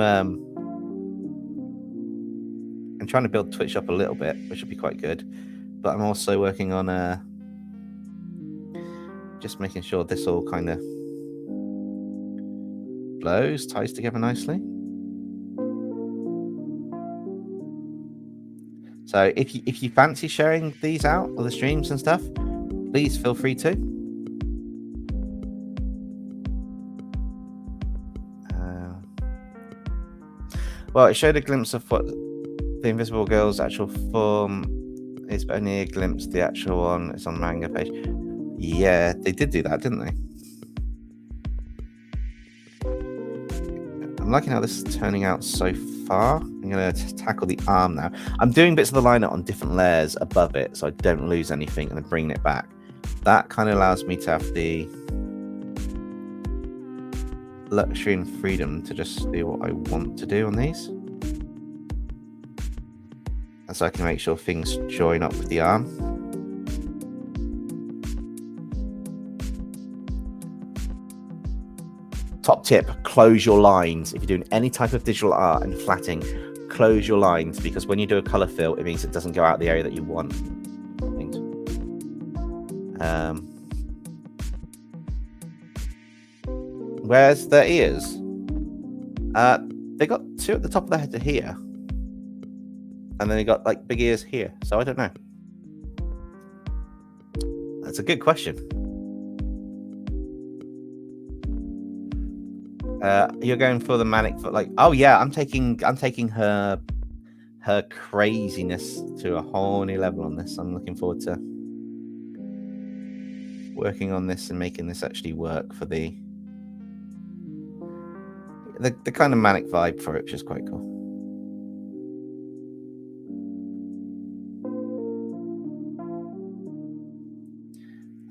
trying to build Twitch up a little bit, which will be quite good. But I'm also working on just making sure this all kind of flows, ties together nicely. So if you fancy sharing these out or the streams and stuff, please feel free to. Well, it showed a glimpse of what the Invisible Girl's actual form is, but only a glimpse. The actual one is on the manga page. Yeah, they did do that, didn't they? I'm liking how this is turning out so far. I'm going to tackle the arm now. I'm doing bits of the liner on different layers above it, so I don't lose anything, and then bringing it back. That kind of allows me to have the luxury and freedom to just do what I want to do on these. And so I can make sure things join up with the arm. Top tip, close your lines. If you're doing any type of digital art and flatting, close your lines, because when you do a color fill, it means it doesn't go out the area that you want. Where's their ears? They got two at the top of their head here. And then they got like big ears here. So I don't know. That's a good question. You're going for the manic foot, like, oh yeah, I'm taking her craziness to a whole new level on this. I'm looking forward to working on this and making this actually work for the kind of manic vibe for it, which is quite cool.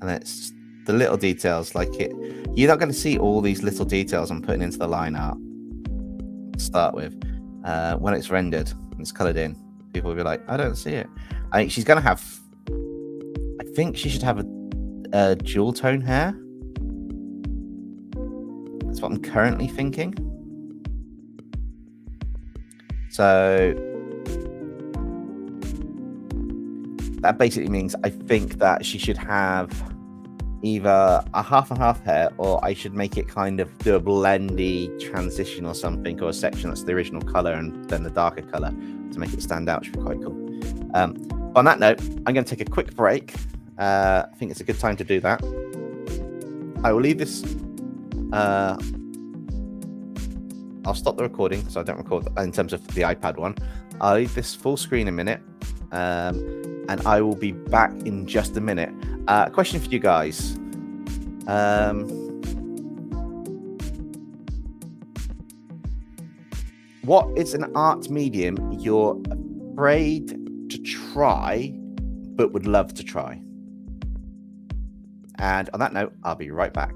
And it's the little details, like it. You're not going to see all these little details I'm putting into the line art to start with. When it's rendered and it's colored in, people will be like, I don't see it. I think she's going to have. I think she should have a dual tone hair. That's what I'm currently thinking. So that basically means I think that she should have either a half and half hair, or I should make it kind of do a blendy transition or something, or a section that's the original color and then the darker color to make it stand out, which would be quite cool. On that note, I'm going to take a quick break. I think it's a good time to do that. I will leave this. I'll stop the recording, so I don't record in terms of the iPad one. I'll leave this full screen a minute, and I will be back in just a minute. Question for you guys. What is an art medium you're afraid to try, but would love to try? And on that note, I'll be right back.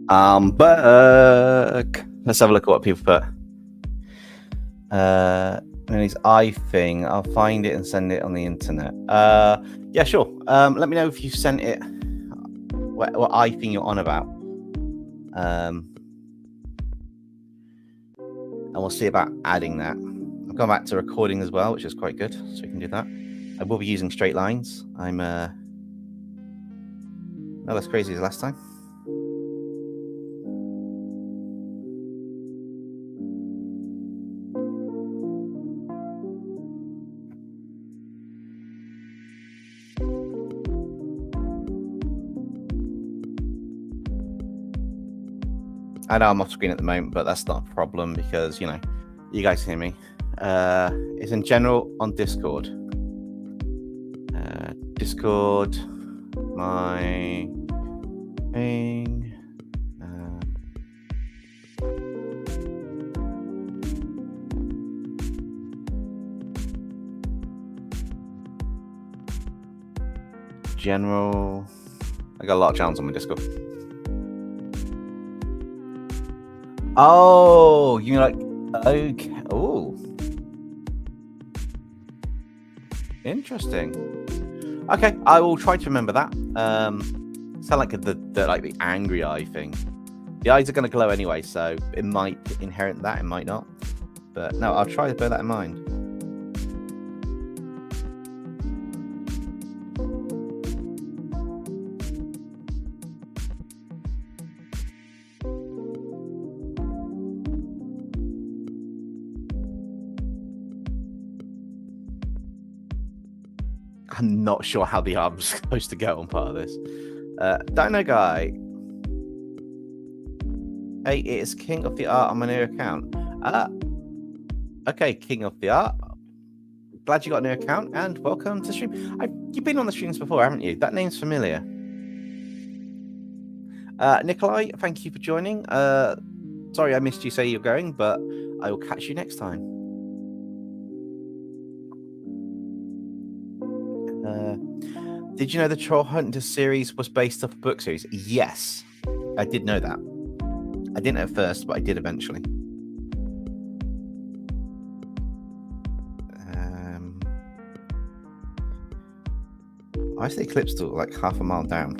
But let's have a look at what people put. Millie's eye thing. I'll find it and send it on the internet. Yeah, sure. Let me know if you sent it. What eye thing you're on about. And we'll see about adding that. I've gone back to recording as well, which is quite good, so we can do that. I will be using straight lines. I'm not as crazy as last time. I know I'm off screen at the moment, but that's not a problem because, you know, you guys hear me. It's in general on Discord. Discord, my thing. General. I got a lot of channels on my Discord. Oh, you like, okay. Oh, interesting. Okay, I will try to remember that. Sound like the angry eye thing. The eyes are going to glow anyway, so it might inherit that, it might not. But no, I'll try to bear that in mind. I'm not sure how the arm's supposed to go on part of this. Dino Guy. Hey, it is King of the Art on my new account. Okay, King of the Art. Glad you got a new account and welcome to the stream. You've been on the streams before, haven't you? That name's familiar. Nikolai, thank you for joining. Sorry I missed you say you're going, but I will catch you next time. Did you know the Troll Hunter series was based off a book series? Yes, I did know that. I didn't at first, but I did eventually. I see the clip's still like half a mile down.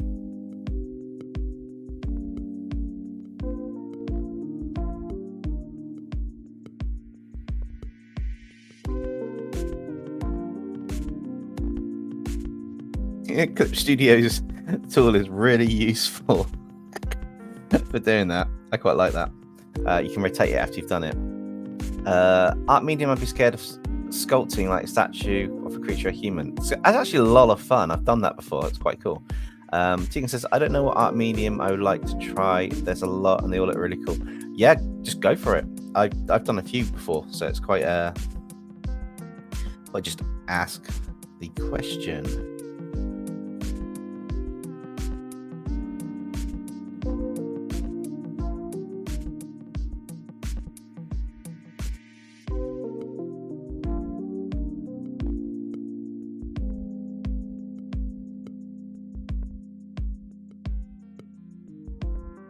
Clip Studios tool is really useful for doing that. I quite like that. You can rotate it after you've done it. Art medium, I'd be scared of sculpting like a statue of a creature or human. So that's actually a lot of fun. I've done that before. It's quite cool. Tegan says, I don't know what art medium I would like to try. There's a lot and they all look really cool. Yeah, just go for it. I've done a few before, so it's quite I'll just ask the question.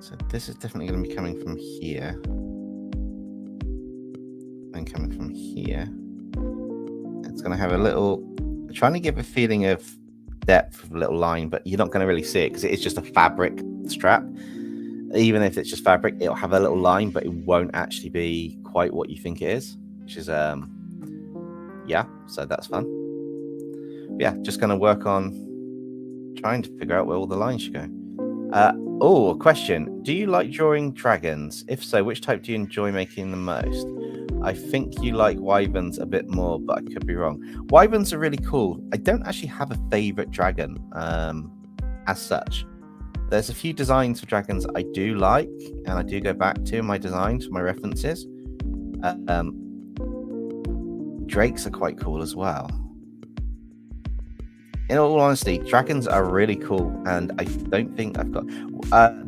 So this is definitely going to be coming from here. And coming from here. It's going to have a little... trying to give a feeling of depth of a little line, but you're not going to really see it because it is just a fabric strap. Even if it's just fabric, it'll have a little line, but it won't actually be quite what you think it is. Which is, yeah, so that's fun. But yeah, just going to work on trying to figure out where all the lines should go. Oh, a question. Do you like drawing dragons? If so, which type do you enjoy making the most? I think you like wyverns a bit more, but I could be wrong. Wyverns are really cool. I don't actually have a favorite dragon as such. There's a few designs for dragons I do like, and I do go back to my designs, my references. Drakes are quite cool as well. In all honesty, dragons are really cool, and I don't think I've got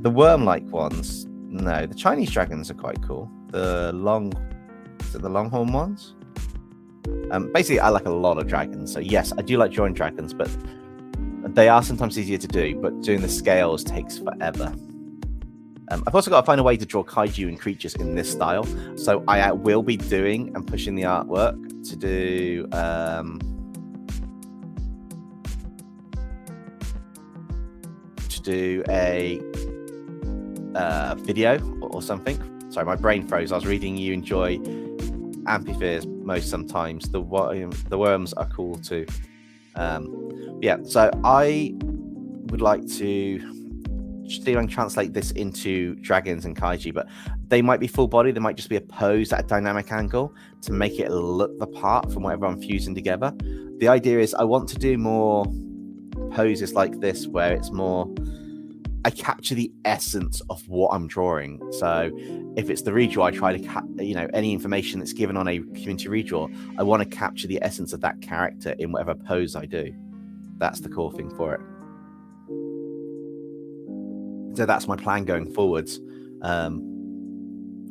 the worm-like ones. No, the Chinese dragons are quite cool. The longhorn ones. Basically, I like a lot of dragons. So yes, I do like drawing dragons, but they are sometimes easier to do. But doing the scales takes forever. I've also got to find a way to draw kaiju and creatures in this style. So I will be doing and pushing the artwork to do a video or something. Sorry, my brain froze. I was reading you enjoy amphitheaters most sometimes. The worms are cool too. Yeah, so I would like to see if I can translate this into dragons and kaiju, but they might be full body. They might just be a pose at a dynamic angle to make it look the part from whatever I'm fusing together. The idea is I want to do more poses like this where it's more I capture the essence of what I'm drawing. So if it's the redraw, I try to any information that's given on a community redraw, I want to capture the essence of that character in whatever pose I do. That's the core thing for it. So that's my plan going forwards. But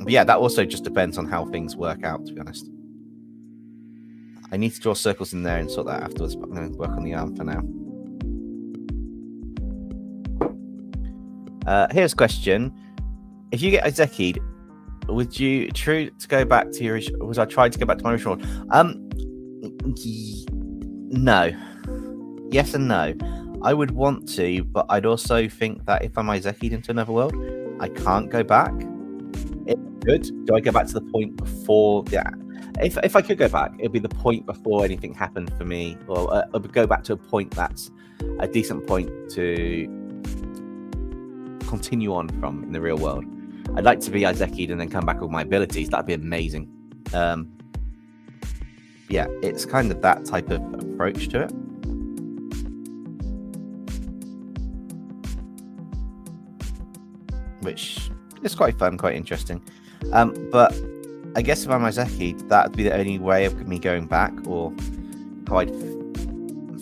yeah, that also just depends on how things work out, to be honest. I need to draw circles in there and sort that afterwards, but I'm going to work on the arm for now. Here's a question. If you get Izeki'd, would you try to go back to your original? Was I trying to go back to my original? No. Yes and no. I would want to, but I'd also think that if I'm Izeki'd into another world, I can't go back. If I could, do I go back to the point before? Yeah. If I could go back, it'd be the point before anything happened for me, or I would go back to a point that's a decent point to continue on from in the real world. I'd like to be Izeki'd and then come back with my abilities. That'd be amazing. Yeah, it's kind of that type of approach to it. Which is quite fun, quite interesting. But I guess if I'm Izeki'd, that'd be the only way of me going back, or how I'd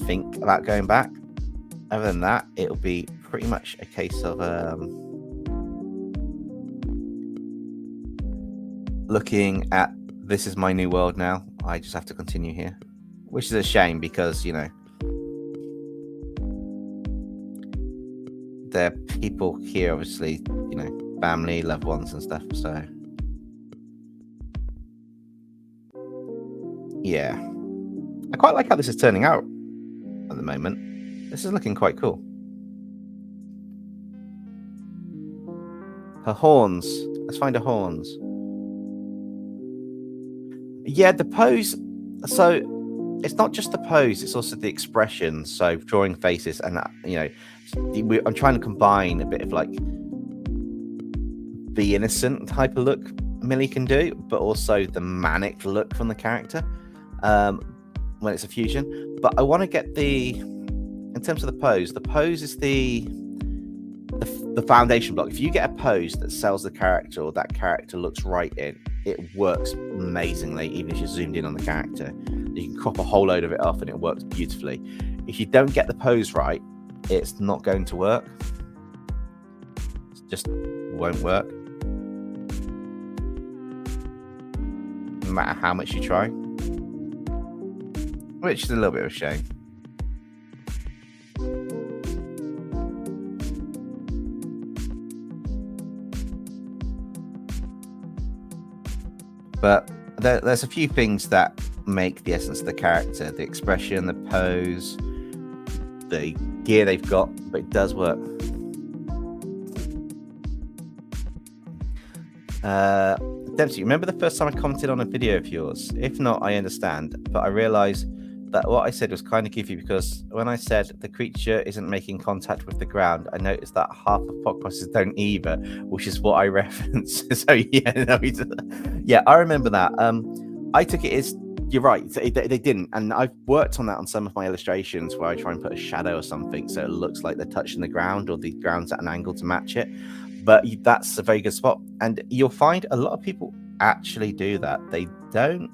think about going back. Other than that, it'll be pretty much a case of looking at this is my new world now. I just have to continue here, which is a shame because, there are people here, obviously, family, loved ones and stuff. So, yeah. I quite like how this is turning out at the moment. This is looking quite cool. Her horns. Let's find her horns. Yeah, the pose. So it's not just the pose; it's also the expression. So drawing faces, and I'm trying to combine a bit of like the innocent type of look Millie can do, but also the manic look from the character when it's a fusion. But I want to get in terms of the pose is the foundation block. If you get a pose that sells the character, or that character looks right in, it works amazingly. Even if you're zoomed in on the character, you can crop a whole load of it off and it works beautifully. If you don't get the pose right, it's not going to work. It just won't work, no matter how much you try, which is a little bit of a shame. But there's a few things that make the essence of the character: the expression, the pose, the gear they've got, but it does work. Dempsey, remember the first time I commented on a video of yours? If not, I understand, but I realised that what I said was kind of goofy, because when I said the creature isn't making contact with the ground, I noticed that half of podcasters don't either, which is what I referenced. So yeah, I remember that. I took it as, you're right, they didn't, and I've worked on that on some of my illustrations where I try and put a shadow or something so it looks like they're touching the ground, or the ground's at an angle to match it. But that's a very good spot, and you'll find a lot of people actually do that. They don't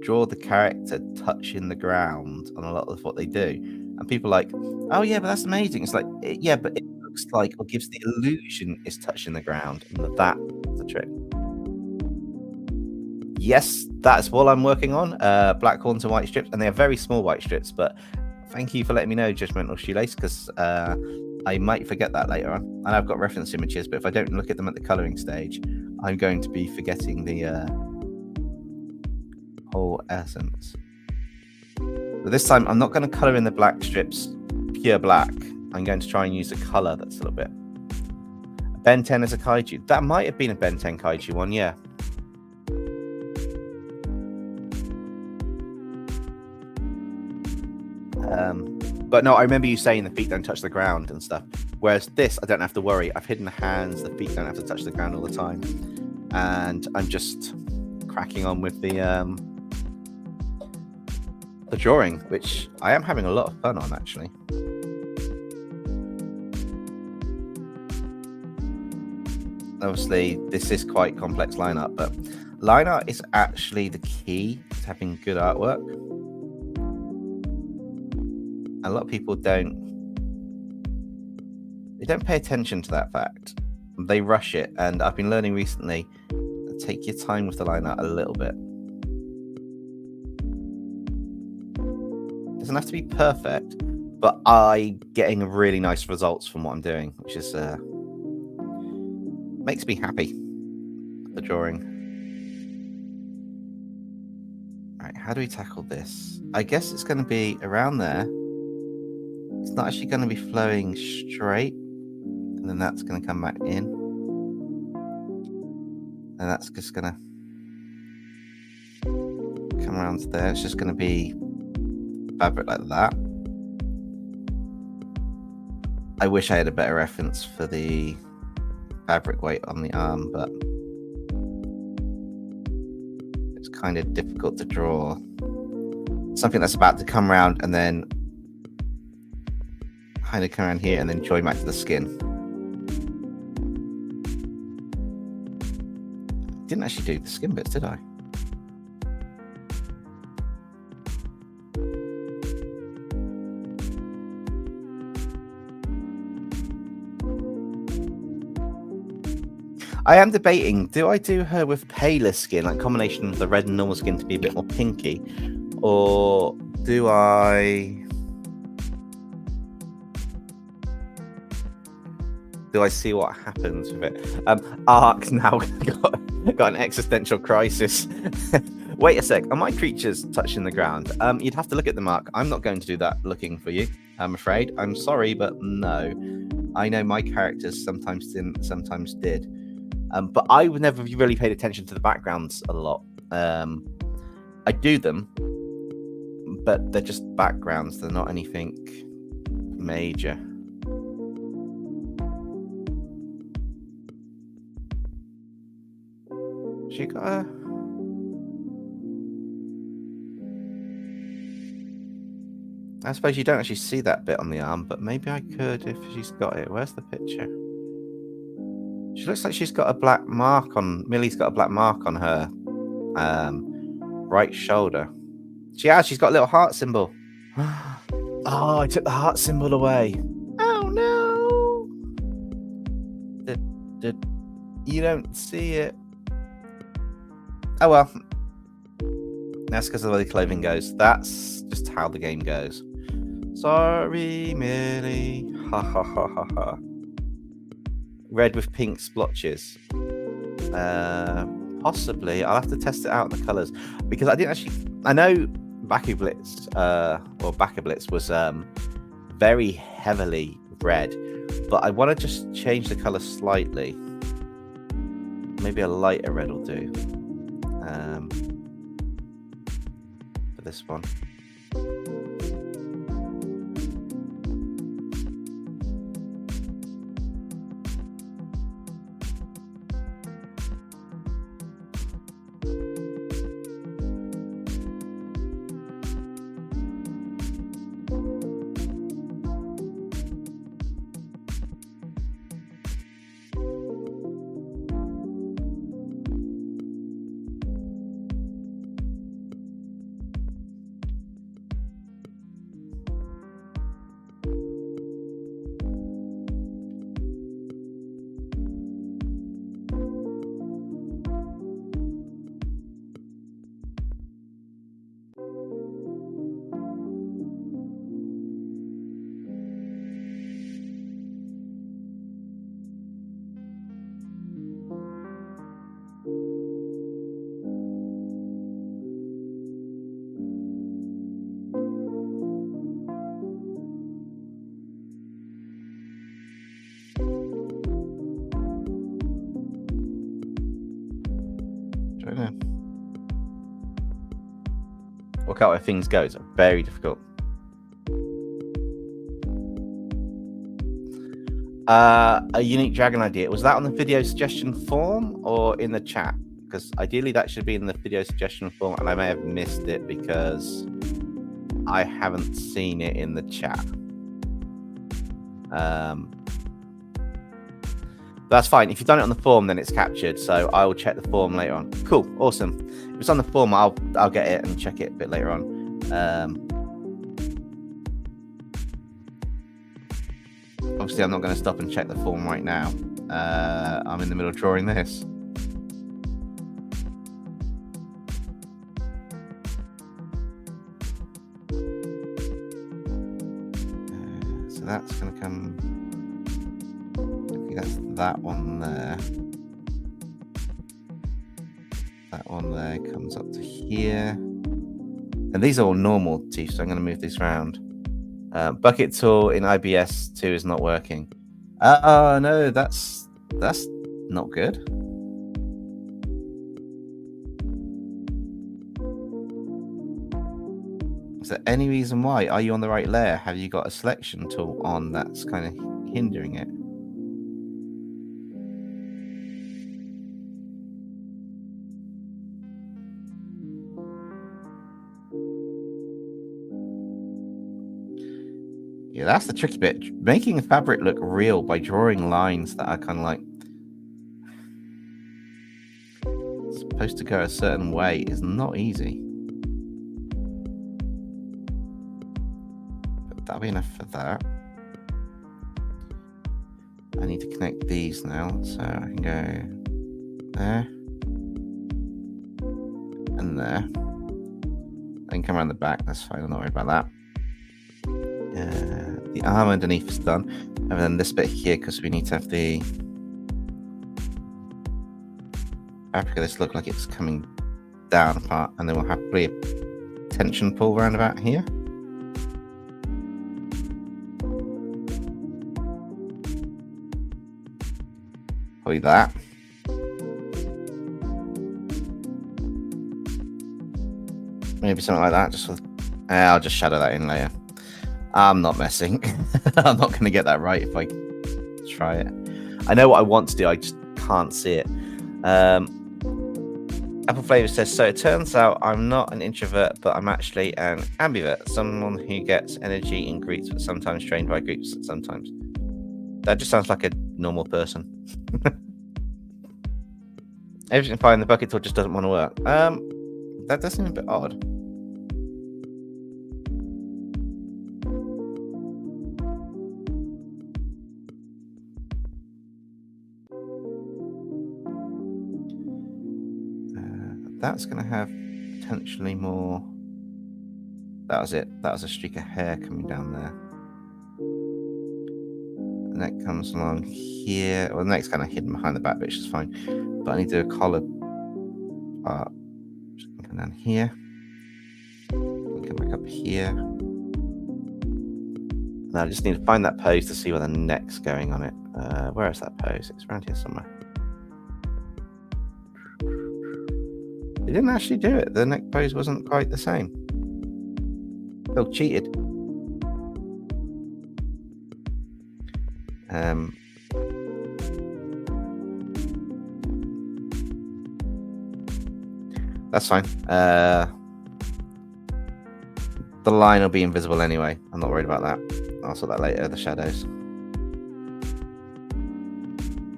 draw the character touching the ground on a lot of what they do, and people are like, oh yeah, but that's amazing. It's like, yeah, but it looks like, or gives the illusion it's touching the ground, and that's the trick. Yes, that's what I'm working on. Black horns and white strips, and they're very small white strips, but thank you for letting me know, Judgmental Shoelace, because I might forget that later on. And I've got reference images, but if I don't look at them at the colouring stage, I'm going to be forgetting the whole essence. But this time, I'm not going to colour in the black strips pure black. I'm going to try and use a colour that's a little bit... Ben 10 is a kaiju. That might have been a Ben 10 kaiju one, yeah. But no, I remember you saying the feet don't touch the ground and stuff. Whereas this, I don't have to worry. I've hidden the hands. The feet don't have to touch the ground all the time. And I'm just cracking on with the drawing, which I am having a lot of fun on, actually. Obviously, this is quite complex line art, but line art is actually the key to having good artwork. A lot of people don't pay attention to that fact. They rush it, and I've been learning recently, take your time with the line art a little bit. It doesn't have to be perfect, but I'm getting really nice results from what I'm doing, which is makes me happy, the drawing. All right, how do we tackle this? I guess it's going to be around there. It's not actually going to be flowing straight, and then that's going to come back in, and that's just going to come around to there. It's just going to be fabric like that. I wish I had a better reference for the fabric weight on the arm, but it's kind of difficult to draw something that's about to come around and then kind of come around here and then join back to the skin. Didn't actually do the skin bits, did I? I am debating, do I do her with paler skin, like combination of the red and normal skin to be a bit more pinky, or do I see what happens with it? Ark's now got an existential crisis. Wait a sec, are my creatures touching the ground? You'd have to look at them, Ark. I'm not going to do that looking for you, I'm afraid. I'm sorry, but no. I know my characters sometimes didn't, sometimes did. But I would never really paid attention to the backgrounds a lot. I do them, but they're just backgrounds. They're not anything major. She got a... I suppose you don't actually see that bit on the arm, but maybe I could if she's got it. Where's the picture? She looks like she's got a black mark on... Millie's got a black mark on her right shoulder. She has. She's got a little heart symbol. Oh, I took the heart symbol away. Oh, no. You don't see it. Oh, well. That's because of the way the clothing goes. That's just how the game goes. Sorry, Millie. Ha, ha, ha, ha, ha. Red with pink splotches. Possibly. I'll have to test it out in the colours. Because I didn't actually... I know Baku Blitz, Baku Blitz was very heavily red. But I want to just change the colour slightly. Maybe a lighter red will do. For this one. don't know. Work out where things go. It's very difficult. A unique dragon idea. Was that on the video suggestion form or in the chat? Because ideally that should be in the video suggestion form, and I may have missed it because I haven't seen it in the chat. That's fine. If you've done it on the form, then it's captured. So I will check the form later on. Cool, awesome. If it's on the form, I'll get it and check it a bit later on. Obviously, I'm not going to stop and check the form right now. I'm in the middle of drawing this. So that's going to come. That's that one there. That one there comes up to here. And these are all normal teeth, so I'm going to move this around. Bucket tool in IBS 2 is not working. Oh no, that's not good. Is there any reason why? Are you on the right layer? Have you got a selection tool on that's kind of hindering it? Yeah, that's the tricky bit. Making a fabric look real by drawing lines that are kind of like supposed to go a certain way is not easy. But that'll be enough for that. I need to connect these now, so I can go there and there. I can come around the back, that's fine, I'm not worried about that. The arm underneath is done, and then this bit here, because we need to have the fabric of this look like it's coming down apart, and then we'll have probably a tension pull round about here. Probably that. Maybe something like that. Just with, I'll just shadow that in later. I'm not messing. I'm not going to get that right if I try it. I know what I want to do. I just can't see it. Apple Flavor says, so it turns out I'm not an introvert, but I'm actually an ambivert. Someone who gets energy in groups, but sometimes trained by groups sometimes. That just sounds like a normal person. Everything fine. The bucket tool just doesn't want to work. That does seem a bit odd. That's going to have potentially more. That was it. That was a streak of hair coming down there. The neck comes along here. Well, the neck's kind of hidden behind the back, which is fine. But I need to do a collar part. Just come down here. Come back up here. Now I just need to find that pose to see where the neck's going on it. Where is that pose? It's around here somewhere. They didn't actually do it. The neck pose wasn't quite the same. Phil cheated. That's fine. The line will be invisible anyway. I'm not worried about that. I'll sort that later, the shadows.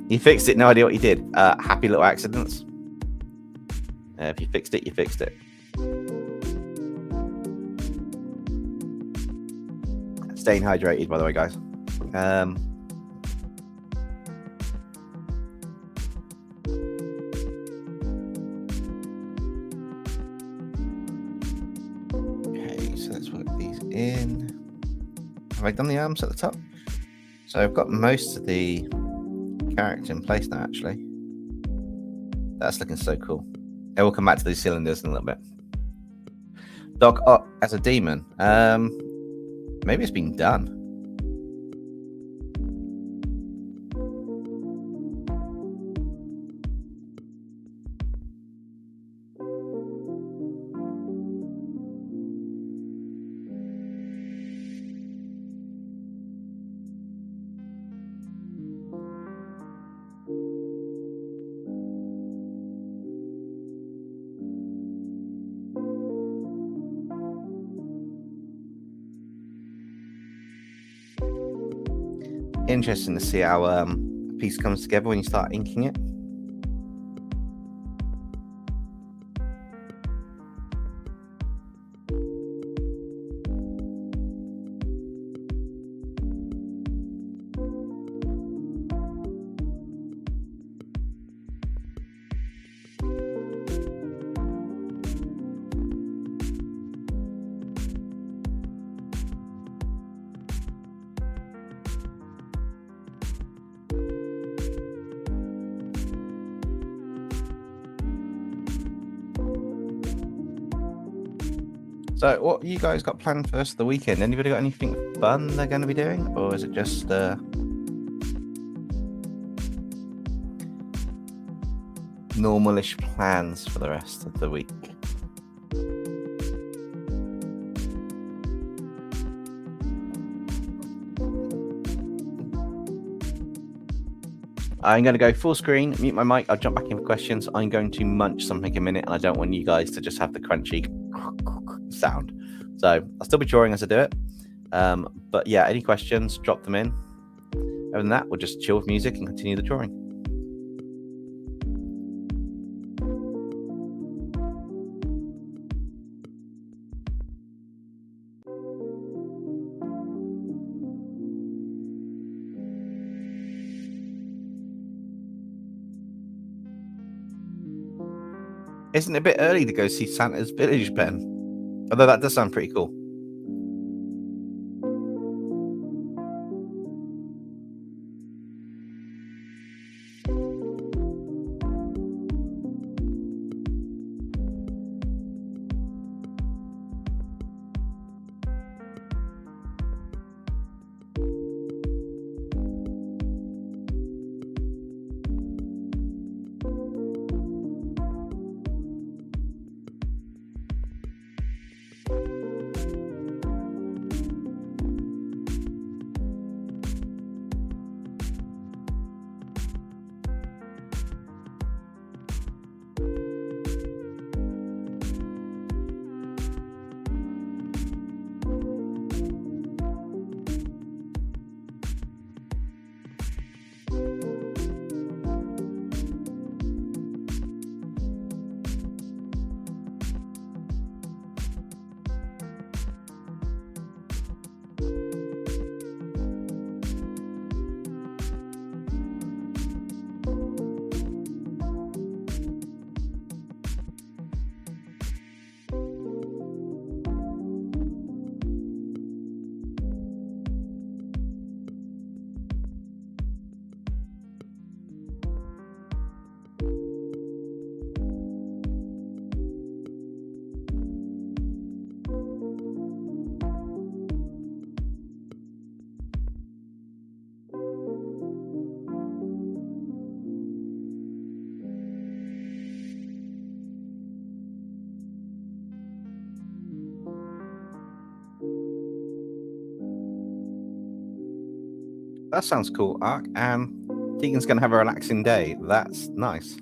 You fixed it, no idea what you did. Happy little accidents. If you fixed it, you fixed it. Staying hydrated, by the way, guys. Okay, so let's work these in. Have I done the arms at the top? So I've got most of the character in place now, actually. That's looking so cool. I will come back to these cylinders in a little bit. Doc Ock as a demon. Maybe it's been done. interesting to see how a piece comes together when you start inking it. So, what you guys got planned for the weekend? Anybody got anything fun they're going to be doing, or is it just normalish plans for the rest of the week? I'm going to go full screen, mute my mic. I'll jump back in for questions. I'm going to munch something in a minute, and I don't want you guys to just have the crunchy sound. So I'll still be drawing as I do it. But yeah, any questions, drop them in. Other than that, we'll just chill with music and continue the drawing. Isn't it a bit early to go see Santa's Village, Ben? Although that does sound pretty cool. That sounds cool, Ark. Keegan's going to have a relaxing day. That's nice.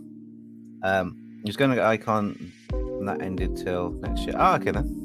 He's going to get icon, and that ended till next year. Oh, okay then.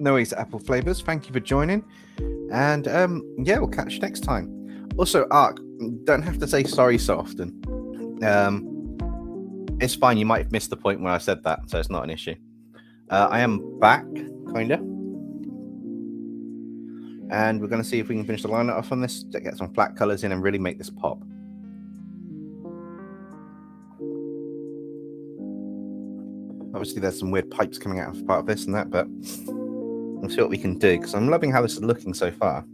No worries, Apple Flavors. Thank you for joining. And yeah, we'll catch you next time. Also, Ark, don't have to say sorry so often. It's fine. You might have missed the point when I said that, so it's not an issue. I am back, kind of. And we're going to see if we can finish the lineup off on this, get some flat colors in and really make this pop. Obviously, there's some weird pipes coming out of part of this and that, but we'll see what we can do, because I'm loving how this is looking so far.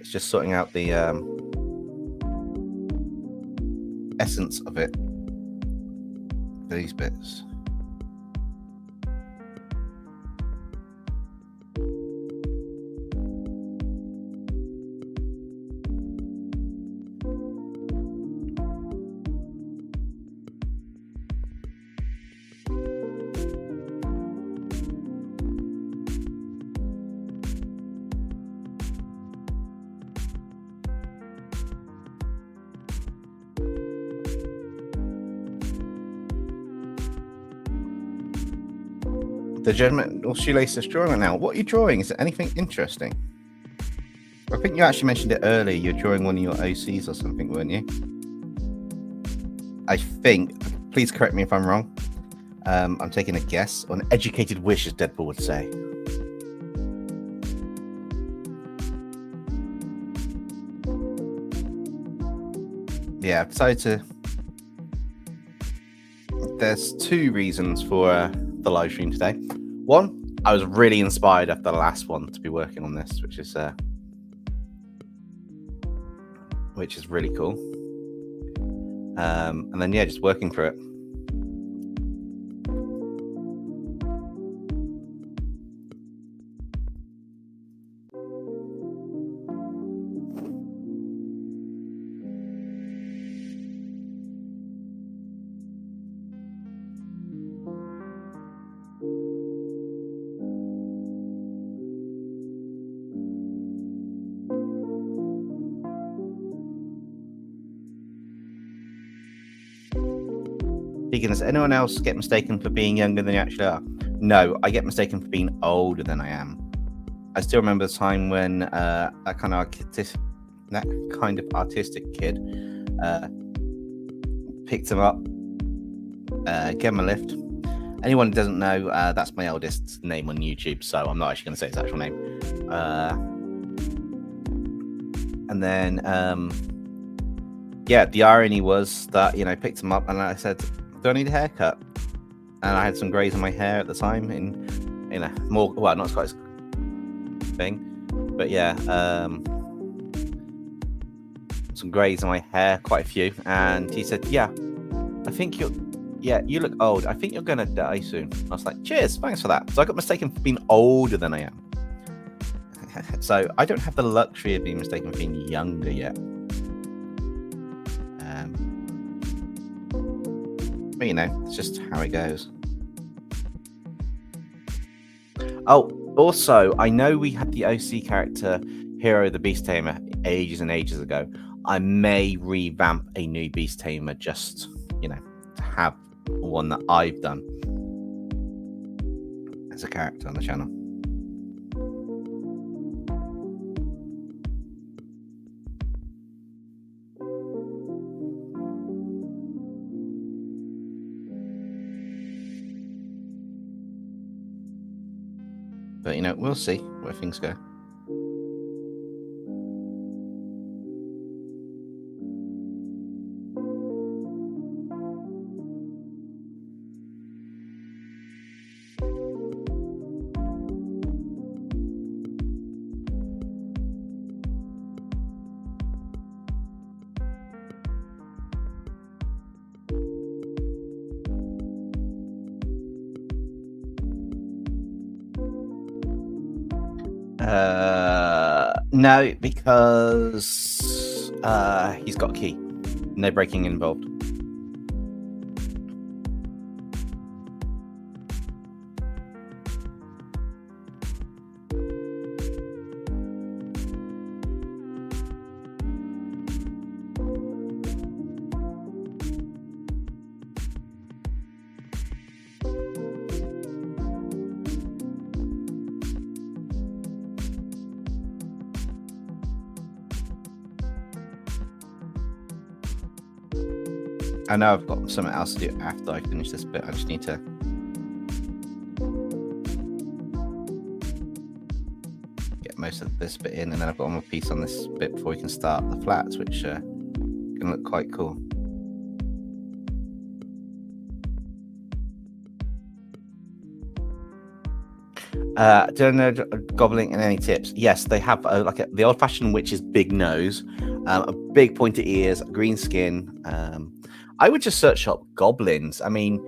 It's just sorting out the essence of it. These bits. The gentleman or shoelace is drawing right now. What are you drawing? Is it anything interesting? I think you actually mentioned it earlier. You're drawing one of your OCs or something, weren't you? I think. Please correct me if I'm wrong. I'm taking a guess. Or an educated wish, as Deadpool would say. Yeah, I've decided to. There's two reasons for the live stream today. One, I was really inspired after the last one to be working on this, which is really cool. And then yeah, just working through it. Does anyone else get mistaken for being younger than you actually are? No, I get mistaken for being older than I am. I still remember the time when that kind of artistic kid picked him up, gave him a lift. Anyone who doesn't know, that's my eldest's name on YouTube, so I'm not actually going to say his actual name. And then, yeah, the irony was that, picked him up and I said, do I need a haircut? And I had some greys in my hair at the time, in a more, well, not quite as thing, but yeah, some greys in my hair, quite a few. And he said, yeah, I think you look old. I think you're going to die soon. I was like, cheers, thanks for that. So I got mistaken for being older than I am. So I don't have the luxury of being mistaken for being younger yet. But it's just how it goes. Oh, also, I know we had the OC character Hero the Beast Tamer ages and ages ago. I may revamp a new Beast Tamer just, to have one that I've done as a character on the channel. But, we'll see where things go. No, because he's got a key. No breaking involved. I know I've got something else to do after I finish this bit. I just need to get most of this bit in, and then I've got one more piece on this bit before we can start the flats, which can look quite cool. Do I know gobbling and any tips? Yes, they have like the old-fashioned witch's big nose, a big pointed ears, green skin. I would just search up goblins. I mean,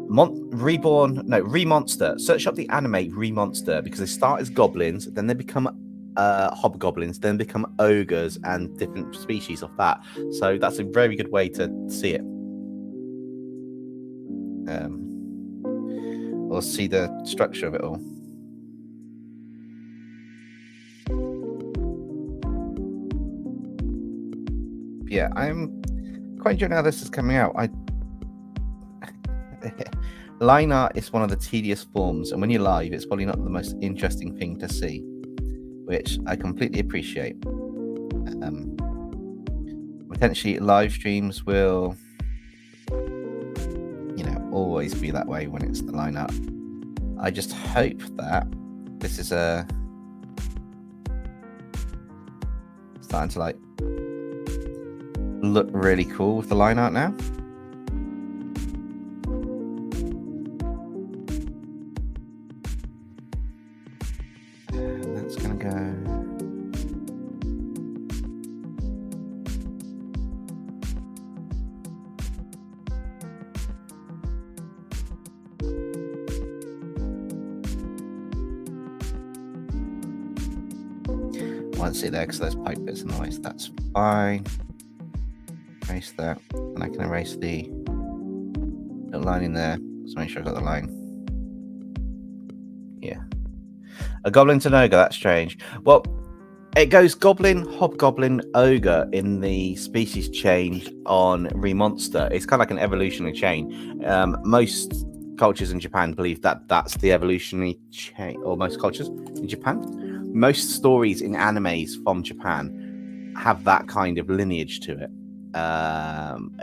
Remonster. Search up the anime Remonster, because they start as goblins, then they become hobgoblins, then become ogres and different species of that. So that's a very good way to see it. Or see the structure of it all. Yeah, I'm quite enjoying how this is coming out. Line art is one of the tedious forms, and when you're live, it's probably not the most interesting thing to see, which I completely appreciate. Potentially, live streams will, always be that way when it's the line art. I just hope that this is starting to look really cool with the line art now. And that's gonna go. Won't see there because those pipe bits in the way, so that's fine. Erase that, and I can erase the little line in there. Let's make sure I got the line. Yeah, a goblin to an ogre. That's strange. Well, it goes goblin, hobgoblin, ogre in the species change on Remonster. It's kind of like an evolutionary chain. Most cultures in Japan believe that that's the evolutionary chain, or most cultures in Japan. Most stories in animes from Japan have that kind of lineage to it.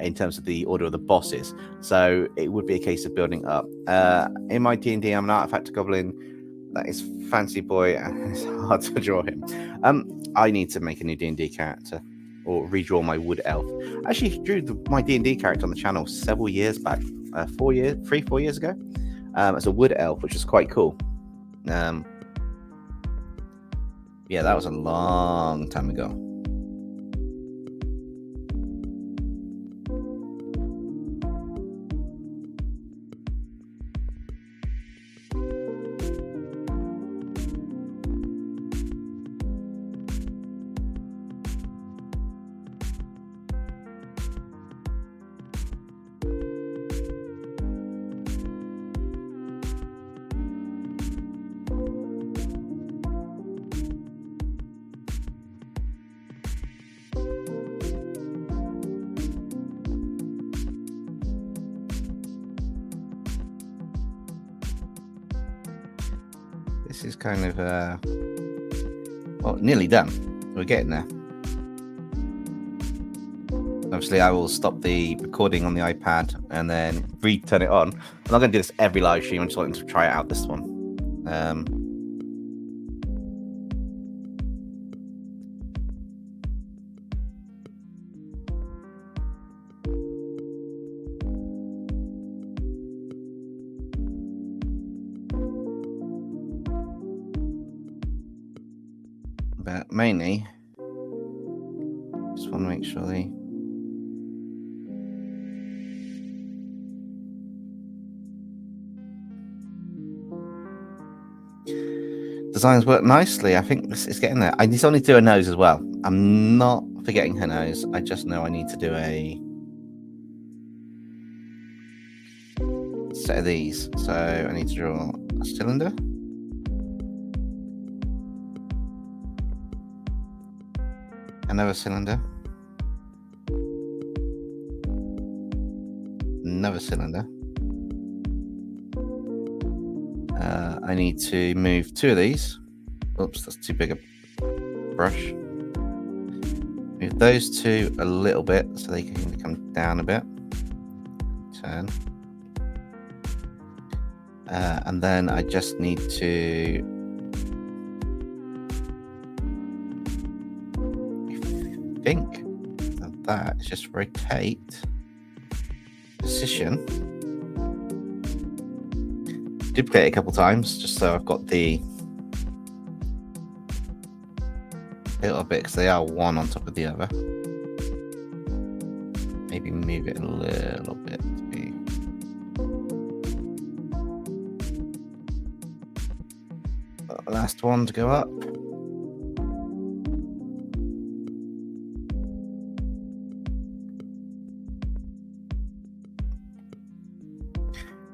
In terms of the order of the bosses, so it would be a case of building up. In my D&D, I'm an artifact goblin. That is fancy boy, and it's hard to draw him. I need to make a new D&D character, or redraw my wood elf. I actually drew my D&D character on the channel several years back, 4 years ago, as a wood elf, which is quite cool. Yeah, that was a long time ago. This is kind of, well, nearly done. We're getting there. Obviously, I will stop the recording on the iPad and then turn it on. I'm not going to do this every live stream. I'm just wanting to try it out this one. But mainly, just want to make sure the designs work nicely. I think this is getting there. I still need to do a nose as well. I'm not forgetting her nose. I just know I need to do a set of these. So I need to draw a cylinder. Another cylinder. Another cylinder. I need to move 2 of these. Oops, that's too big a brush. Move those 2 a little bit so they can come down a bit. turn. And then I just need to... I think that is just rotate position. Duplicate it a couple times just so I've got the little bit, because they are one on top of the other. Maybe move it a little bit to be... Last one to go up.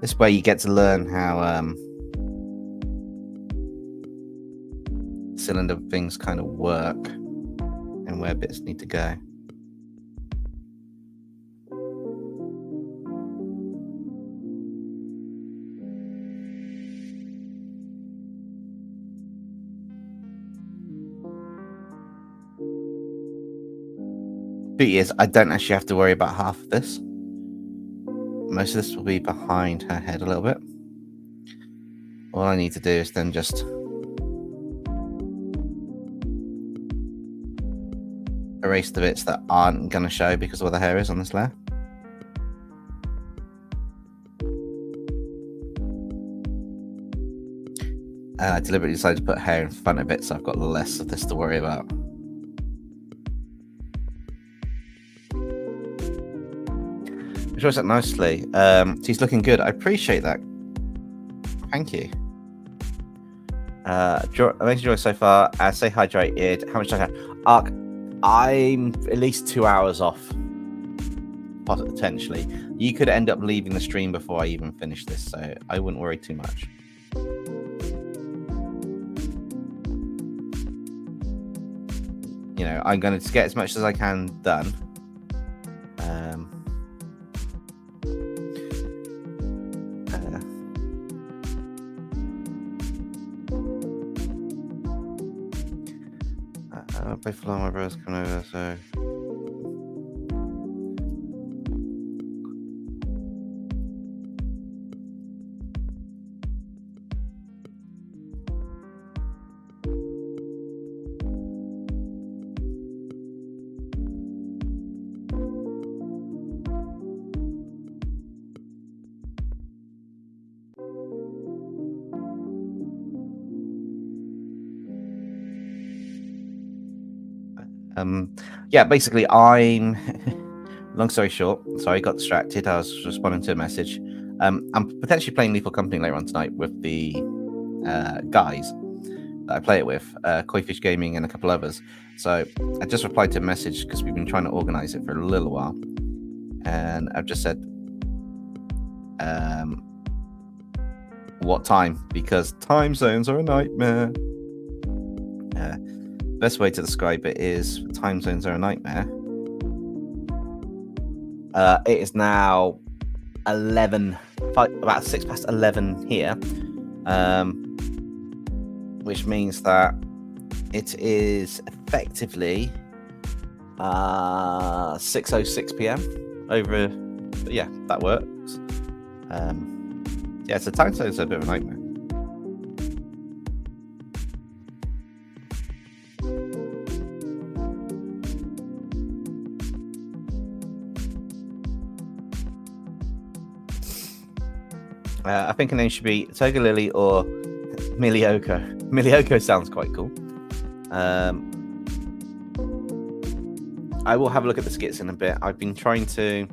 This way you get to learn how cylinder things kind of work and where bits need to go. Beauty is, I don't actually have to worry about half of this. Most of this will be behind her head a little bit. All I need to do is then just erase the bits that aren't going to show because of where the hair is on this layer. And I deliberately decided to put hair in front of it so I've got less of this to worry about. Draws that nicely. She's looking good. I appreciate that. Thank you. Amazing joy so far. Stay hydrated. How much do I have? Arc, I'm at least 2 hours off. Potentially. You could end up leaving the stream before I even finish this, so I wouldn't worry too much. You know, I'm going to get as much as I can done. Both of my brothers come over, so yeah, basically I'm long story short, sorry, got distracted. I was responding to a message. I'm potentially playing Lethal Company later on tonight with the guys that I play it with, Koifish Gaming and a couple others. So I just replied to a message because we've been trying to organize it for a little while, and I've just said what time, because time zones are a nightmare. Best way to describe it is time zones are a nightmare. It is now 11, about 6 past 11 here, which means that it is effectively 6:06 p.m. over. Yeah, that works. Yeah, so time zones are a bit of a nightmare. I think her name should be Toga Lily or Milioko. Milioko sounds quite cool. I will have a look at the skits in a bit. I've been trying to...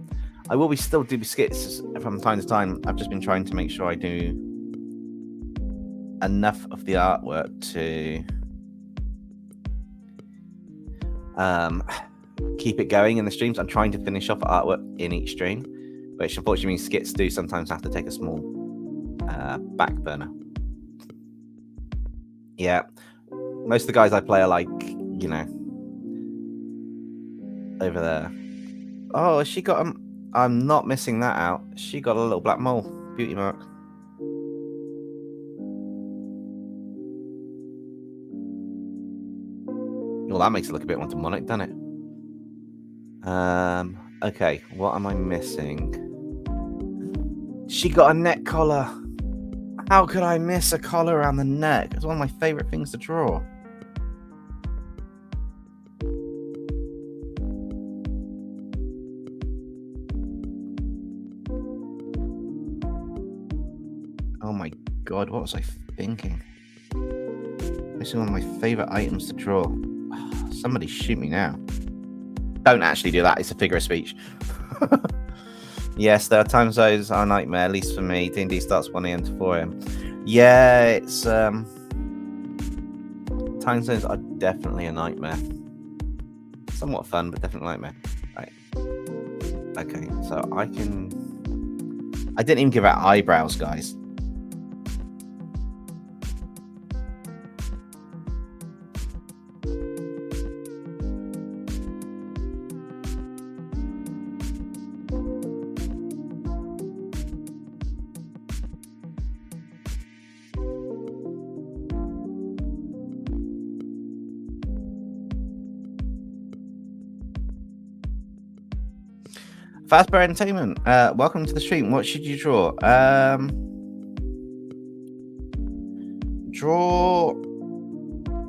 I will be still do skits from time to time. I've just been trying to make sure I do enough of the artwork to keep it going in the streams. I'm trying to finish off artwork in each stream, which unfortunately means skits do sometimes have to take a small back burner. Yeah, most of the guys I play are like, you know, over there. Oh, she got I'm not missing that out. She got a little black mole beauty mark. Well, that makes it look a bit more demonic, doesn't it? Okay, what am I missing? She got a neck collar. How could I miss a collar around the neck? It's one of my favorite things to draw. Oh my god, what was I thinking? Missing one of my favorite items to draw. Somebody shoot me now. Don't actually do that. It's a figure of speech. Yes, there are times those are a nightmare, at least for me. D&D starts 1 a.m. to 4 a.m. Yeah, it's time zones are definitely a nightmare. Somewhat fun, but definitely a nightmare. Right. Okay, so I didn't even give out eyebrows, guys. Fazbear Entertainment, welcome to the stream. What should you draw? Draw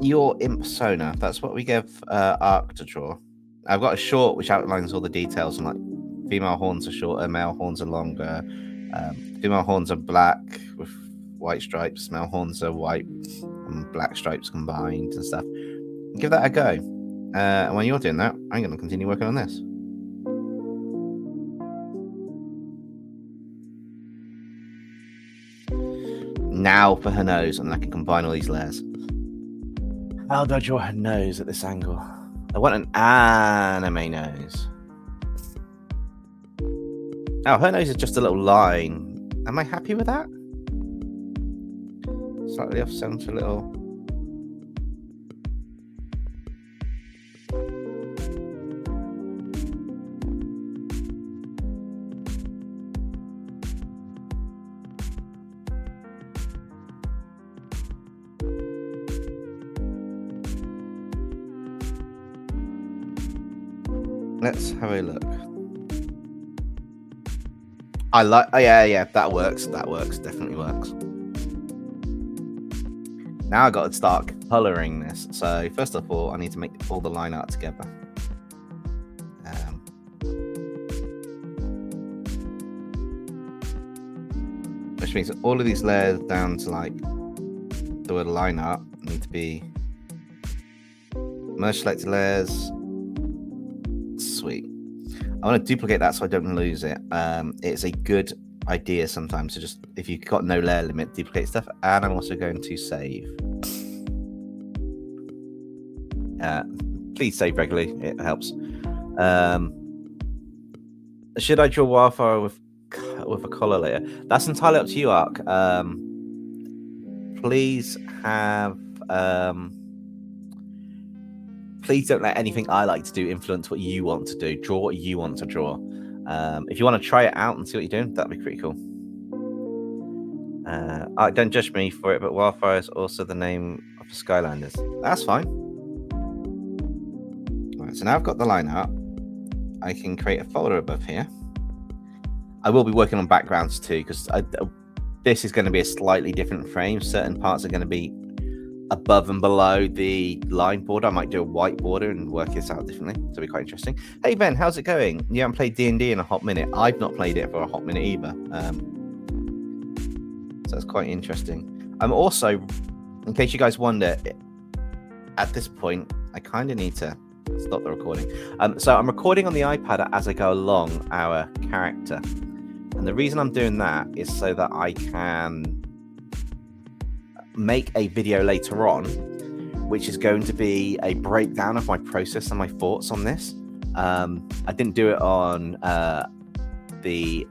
your imp persona. That's what we give Ark to draw. I've got a short which outlines all the details, and like female horns are shorter, male horns are longer. Female horns are black with white stripes, male horns are white and black stripes combined and stuff. Give that a go. And when you're doing that, I'm going to continue working on this. Now for her nose, and I can combine all these layers. How do I draw her nose at this angle? I want an anime nose. Oh, her nose is just a little line. Am I happy with that? Slightly off center, little. Let's have a look. I like. Oh, yeah, that works. That works. Definitely works. Now I got to start coloring this. So first of all, I need to make all the line art together. Which means that all of these layers down to like the word line art need to be merge selected layers. Sweet. I want to duplicate that so I don't lose it. It's a good idea sometimes to just, if you've got no layer limit, duplicate stuff. And I'm also going to save. Please save regularly, it helps. Should I draw wildfire with a collar layer? That's entirely up to you, Ark. Please have please don't let anything I like to do influence what you want to do. Draw what you want to draw. If you want to try it out and see what you're doing, that'd be pretty cool. Don't judge me for it, but wildfire is also the name of the Skylanders. That's fine. Right, so now I've got the line art. I can create a folder above here. I will be working on backgrounds too, because this is going to be a slightly different frame. Certain parts are going to be above and below the line border. I might do a white border and work this out differently. So it'll be quite interesting. Hey Ben, how's it going? You haven't played D&D in a hot minute. I've not played it for a hot minute either. So it's quite interesting. I'm also, in case you guys wonder, at this point, I kind of need to stop the recording. So I'm recording on the iPad as I go along our character. And the reason I'm doing that is so that I can make a video later on, which is going to be a breakdown of my process and my thoughts on this. I didn't do it on the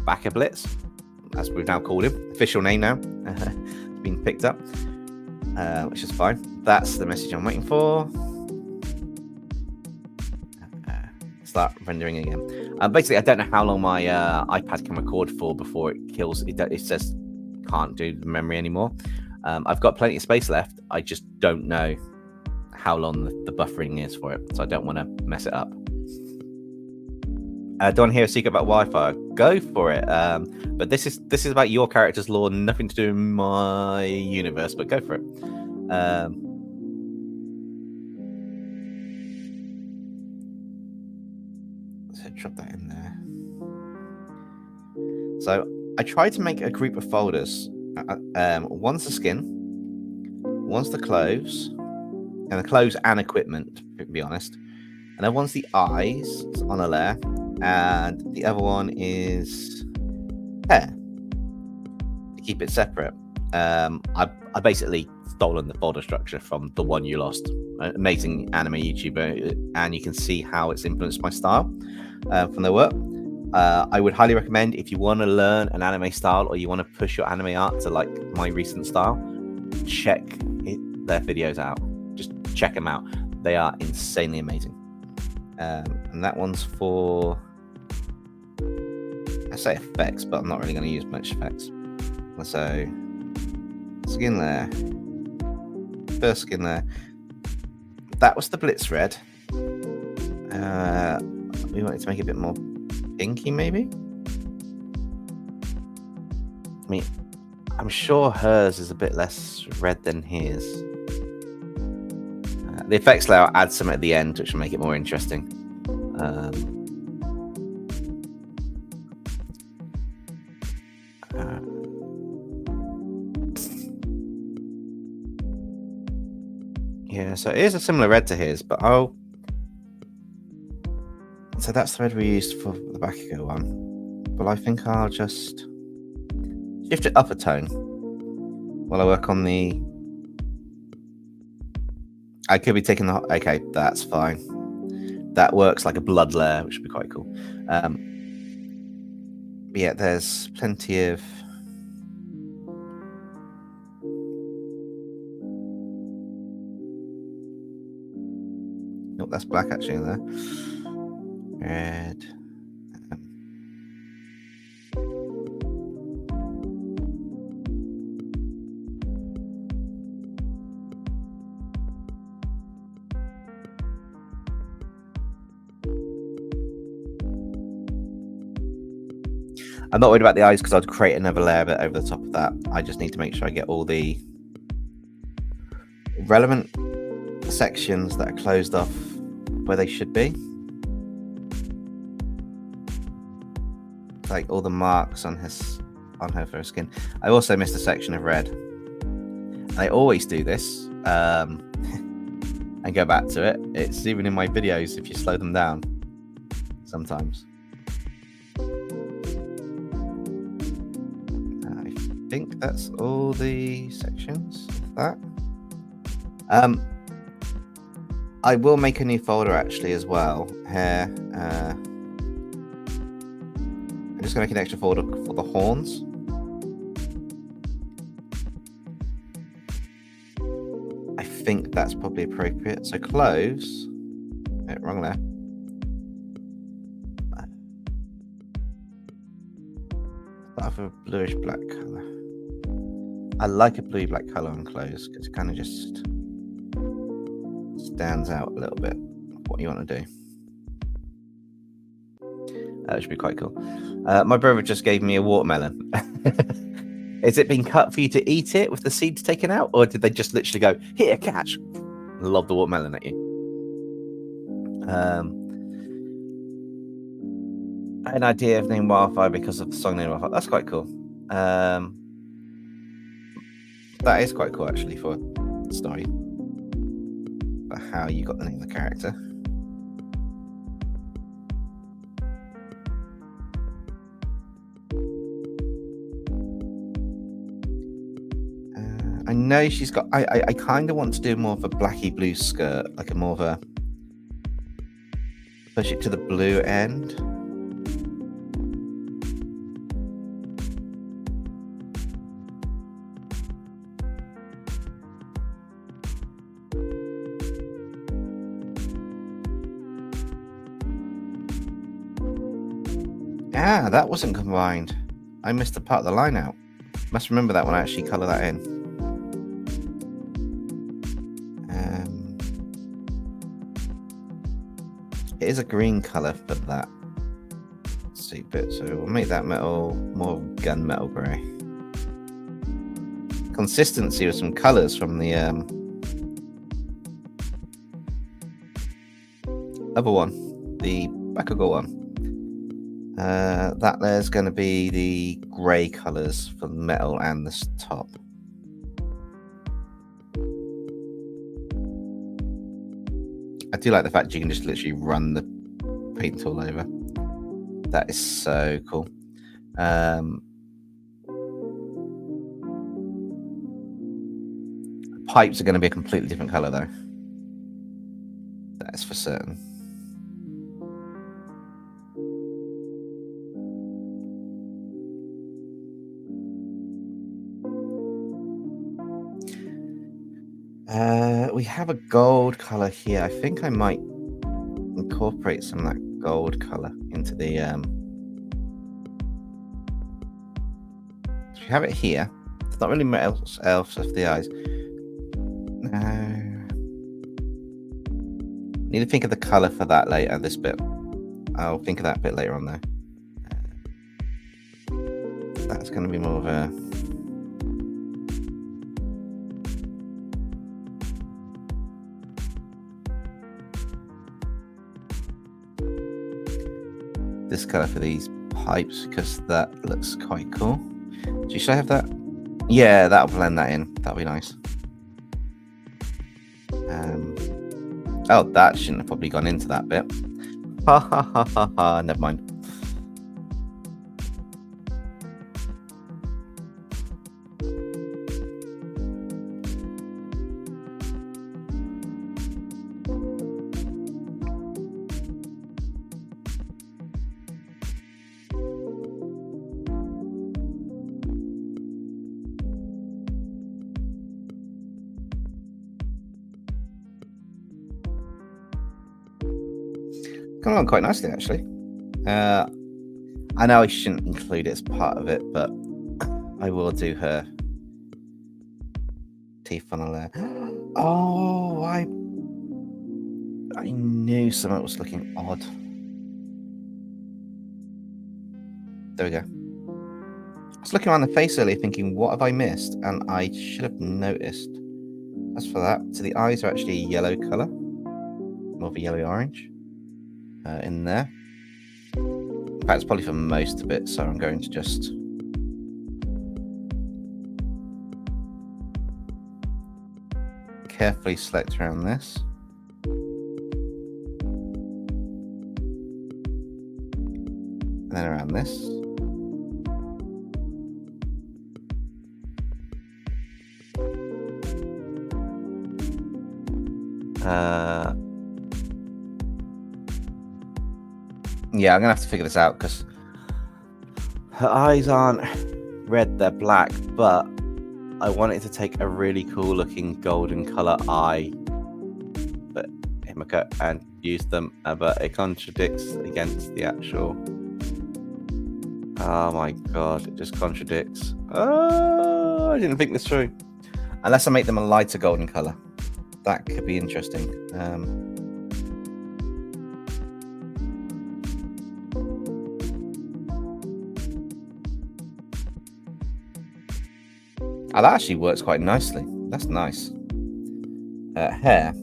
Backer Blitz, as we've now called him. Official name now. It's been picked up, which is fine. That's the message I'm waiting for. Start rendering again. Basically, I don't know how long my iPad can record for before it kills. It says can't do the memory anymore. I've got plenty of space left. I just don't know how long the buffering is for it, so I don't want to mess it up. Do you want to hear a secret about Wi-Fi? go for it. But this is about your character's lore, nothing to do with my universe. But go for it. So drop that in there. So I tried to make a group of folders. One's the skin, one's the clothes, and the clothes and equipment, to be honest. And then one's the eyes on a layer, and the other one is hair. To keep it separate. I basically stolen the folder structure from the one you lost. Amazing anime YouTuber, and you can see how it's influenced my style from their work. I would highly recommend, if you want to learn an anime style or you want to push your anime art to like my recent style, check their videos out. Just check them out. They are insanely amazing. And that one's for, I say effects, but I'm not really going to use much effects. So skin there, first skin there. That was the Blitz Red. We wanted to make it a bit more pinky, maybe. I mean, I'm sure hers is a bit less red than his. The effects layer adds some at the end, which will make it more interesting. Yeah, so it is a similar red to his, but so that's the red we used for the Bakugo one. But I think I'll just shift it up a tone while I work on the... I could be taking the... Okay, that's fine. That works like a blood layer, which would be quite cool. But yeah, there's plenty of... Oh, that's black actually in there. Red. I'm not worried about the eyes because I'd create another layer bit over the top of that. I just need to make sure I get all the relevant sections that are closed off where they should be. Like all the marks on her for her skin. I also missed a section of red. I always do this and go back to it. It's even in my videos if you slow them down sometimes. I think that's all the sections of that. I will make a new folder actually as well. Here, I'm just going to make an extra folder for the horns. I think that's probably appropriate. So clothes. Wrong there. Start with a bluish black colour. I like a blue black colour on clothes because it kind of just stands out a little bit of what you want to do. That should be quite cool. My brother just gave me a watermelon. Is it been cut for you to eat it with the seeds taken out, or did they just literally go, here, catch? Lob the watermelon at you. An idea of name Wildfire because of the song name Wildfire. That's quite cool. That is quite cool actually for the story. But how you got the name of the character. I know she's got... I kind of want to do more of a blacky blue skirt, like a more of a... push it to the blue end. Ah, that wasn't combined. I missed the part of the line out. Must remember that when I actually colour that in. It is a green colour for that seat bit, so we'll make that metal more gunmetal grey. Consistency with some colours from the other one, the Bakugo one. That there's going to be the grey colours for the metal and this top. I do like the fact you can just literally run the paint tool over. That is so cool. Pipes are going to be a completely different colour though. That is for certain. We have a gold colour here. I think I might incorporate some of that gold colour into the so we have it here. It's not really much else of the eyes. No. Need to think of the colour for that later, this bit. I'll think of that bit later on though. That's going to be more of a this colour for these pipes because that looks quite cool. Should I have that? Yeah, that'll blend that in. That'll be nice. Oh, that shouldn't have probably gone into that bit. Ha ha ha ha ha. Never mind. Come along quite nicely, actually. I know I shouldn't include it as part of it, but I will do her teeth funnel there. Oh, I knew something was looking odd. There we go. I was looking around the face earlier thinking, what have I missed? And I should have noticed. As for that, so the eyes are actually a yellow colour. More of a yellow-orange. In there. In fact, it's probably for most of it, so I'm going to just carefully select around this. And then around this. Yeah, I'm gonna have to figure this out because her eyes aren't red, they're black, but I want it to take a really cool looking golden colour eye, but Himiko, and use them, but it contradicts against the actual. Oh my god, it just contradicts. Oh, I didn't think this through. Unless I make them a lighter golden colour. That could be interesting. Oh, that actually works quite nicely. That's nice. Hair.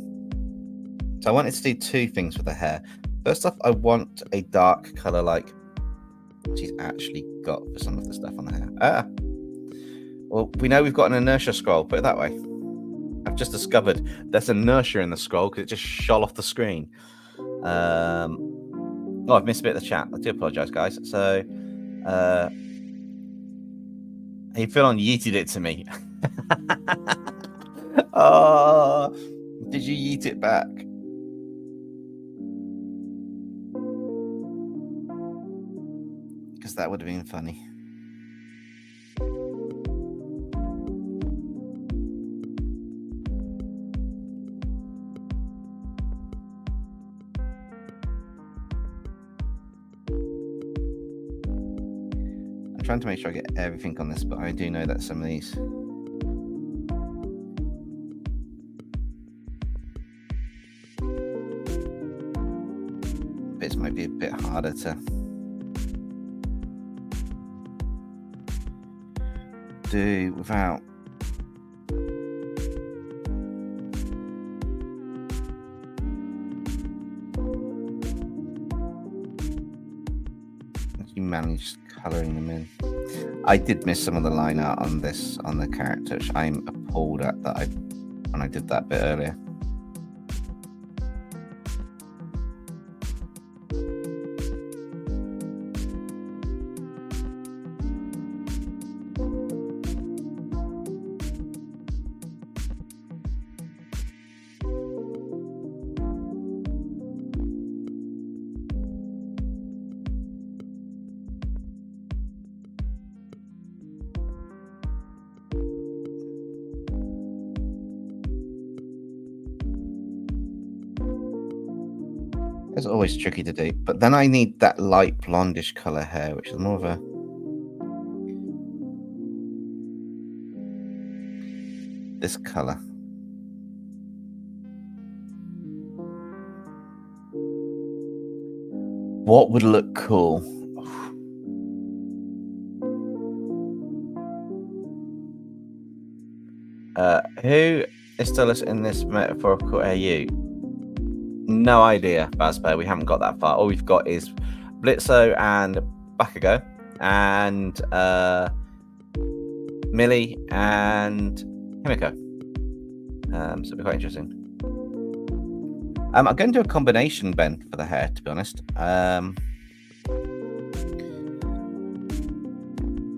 So I wanted to do two things with the hair. First off, I want a dark colour like she's actually got for some of the stuff on the hair. Well, we know we've got an inertia scroll, put it that way. I've just discovered there's inertia in the scroll because it just shot off the screen. Oh, I've missed a bit of the chat. I do apologise, guys. So, hey, Philon yeeted it to me. Oh, did you yeet it back? Because that would have been funny. I'm trying to make sure I get everything on this, but I do know that some of these bits might be a bit harder to do without. You managed colouring them in. I did miss some of the line art on the character, which I'm appalled at that when I did that bit earlier. It's always tricky to do, but then I need that light blondish colour hair, which is more of a this colour. What would look cool? Who is still in this metaphorical AU? No idea, Bazbear. We haven't got that far. All we've got is Blitzo and Bakugo and Millie and Himiko. So it'll be quite interesting. I'm going to do a combination, Ben, for the hair, to be honest. I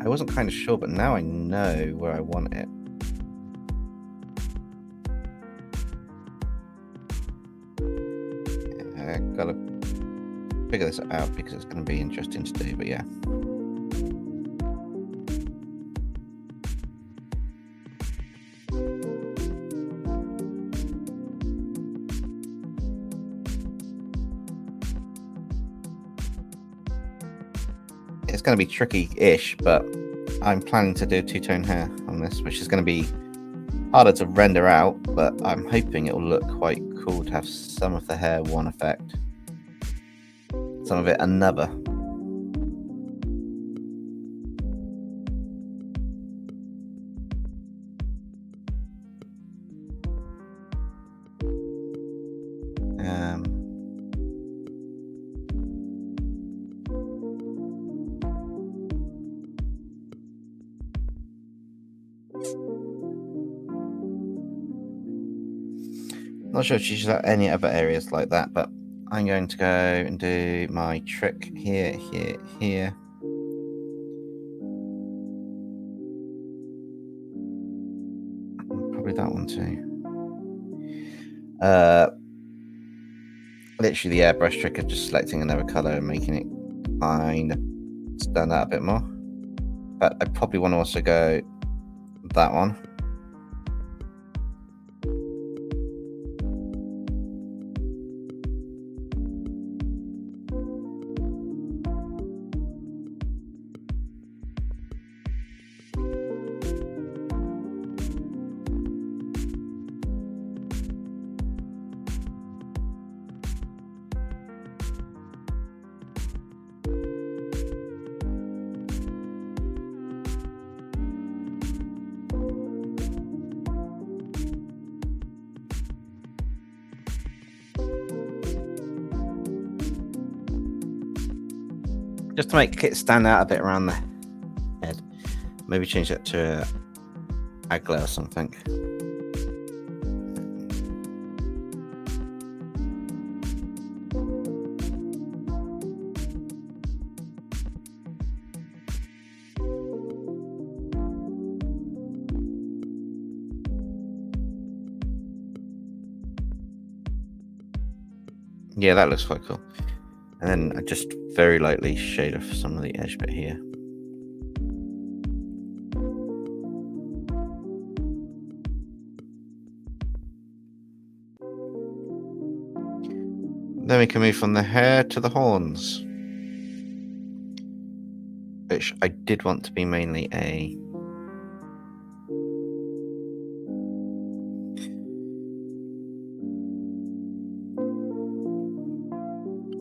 wasn't kind of sure, but now I know where I want it. I've got to figure this out because it's going to be interesting to do, but yeah. It's going to be tricky-ish, but I'm planning to do two-tone hair on this, which is going to be harder to render out, but I'm hoping it will look quite cool to have some of the hair one effect, some of it another. Not sure if she's got any other areas like that, but I'm going to go and do my trick here, here, here. Probably that one too. Literally the airbrush trick of just selecting another color and making it kind of stand out a bit more. But I probably want to also go that one. Just to make it stand out a bit around the head. Maybe change that to a agla or something. Yeah, that looks quite cool. And then I just very lightly shade off some of the edge bit here. Then we can move from the hair to the horns, which I did want to be mainly a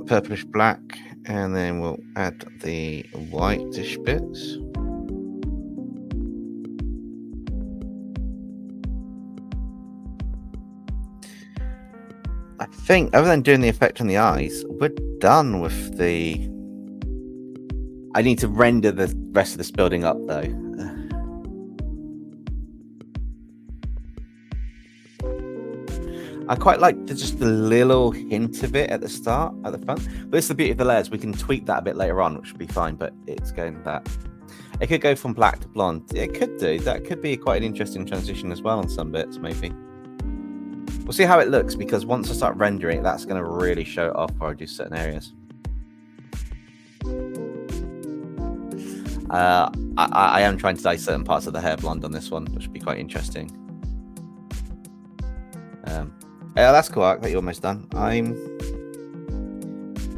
purplish black, and then we'll add the whitish bits. I think, other than doing the effect on the eyes, we're done with the... I need to render the rest of this building up, though. I quite like just a little hint of it at the start, at the front. But it's the beauty of the layers. We can tweak that a bit later on, which would be fine, but it's going that. It could go from black to blonde. It could do. That could be quite an interesting transition as well on some bits, maybe. We'll see how it looks, because once I start rendering it, that's going to really show it off where I do certain areas. I am trying to dye certain parts of the hair blonde on this one, which would be quite interesting. Yeah, that's cool, Ark, that you're almost done. I'm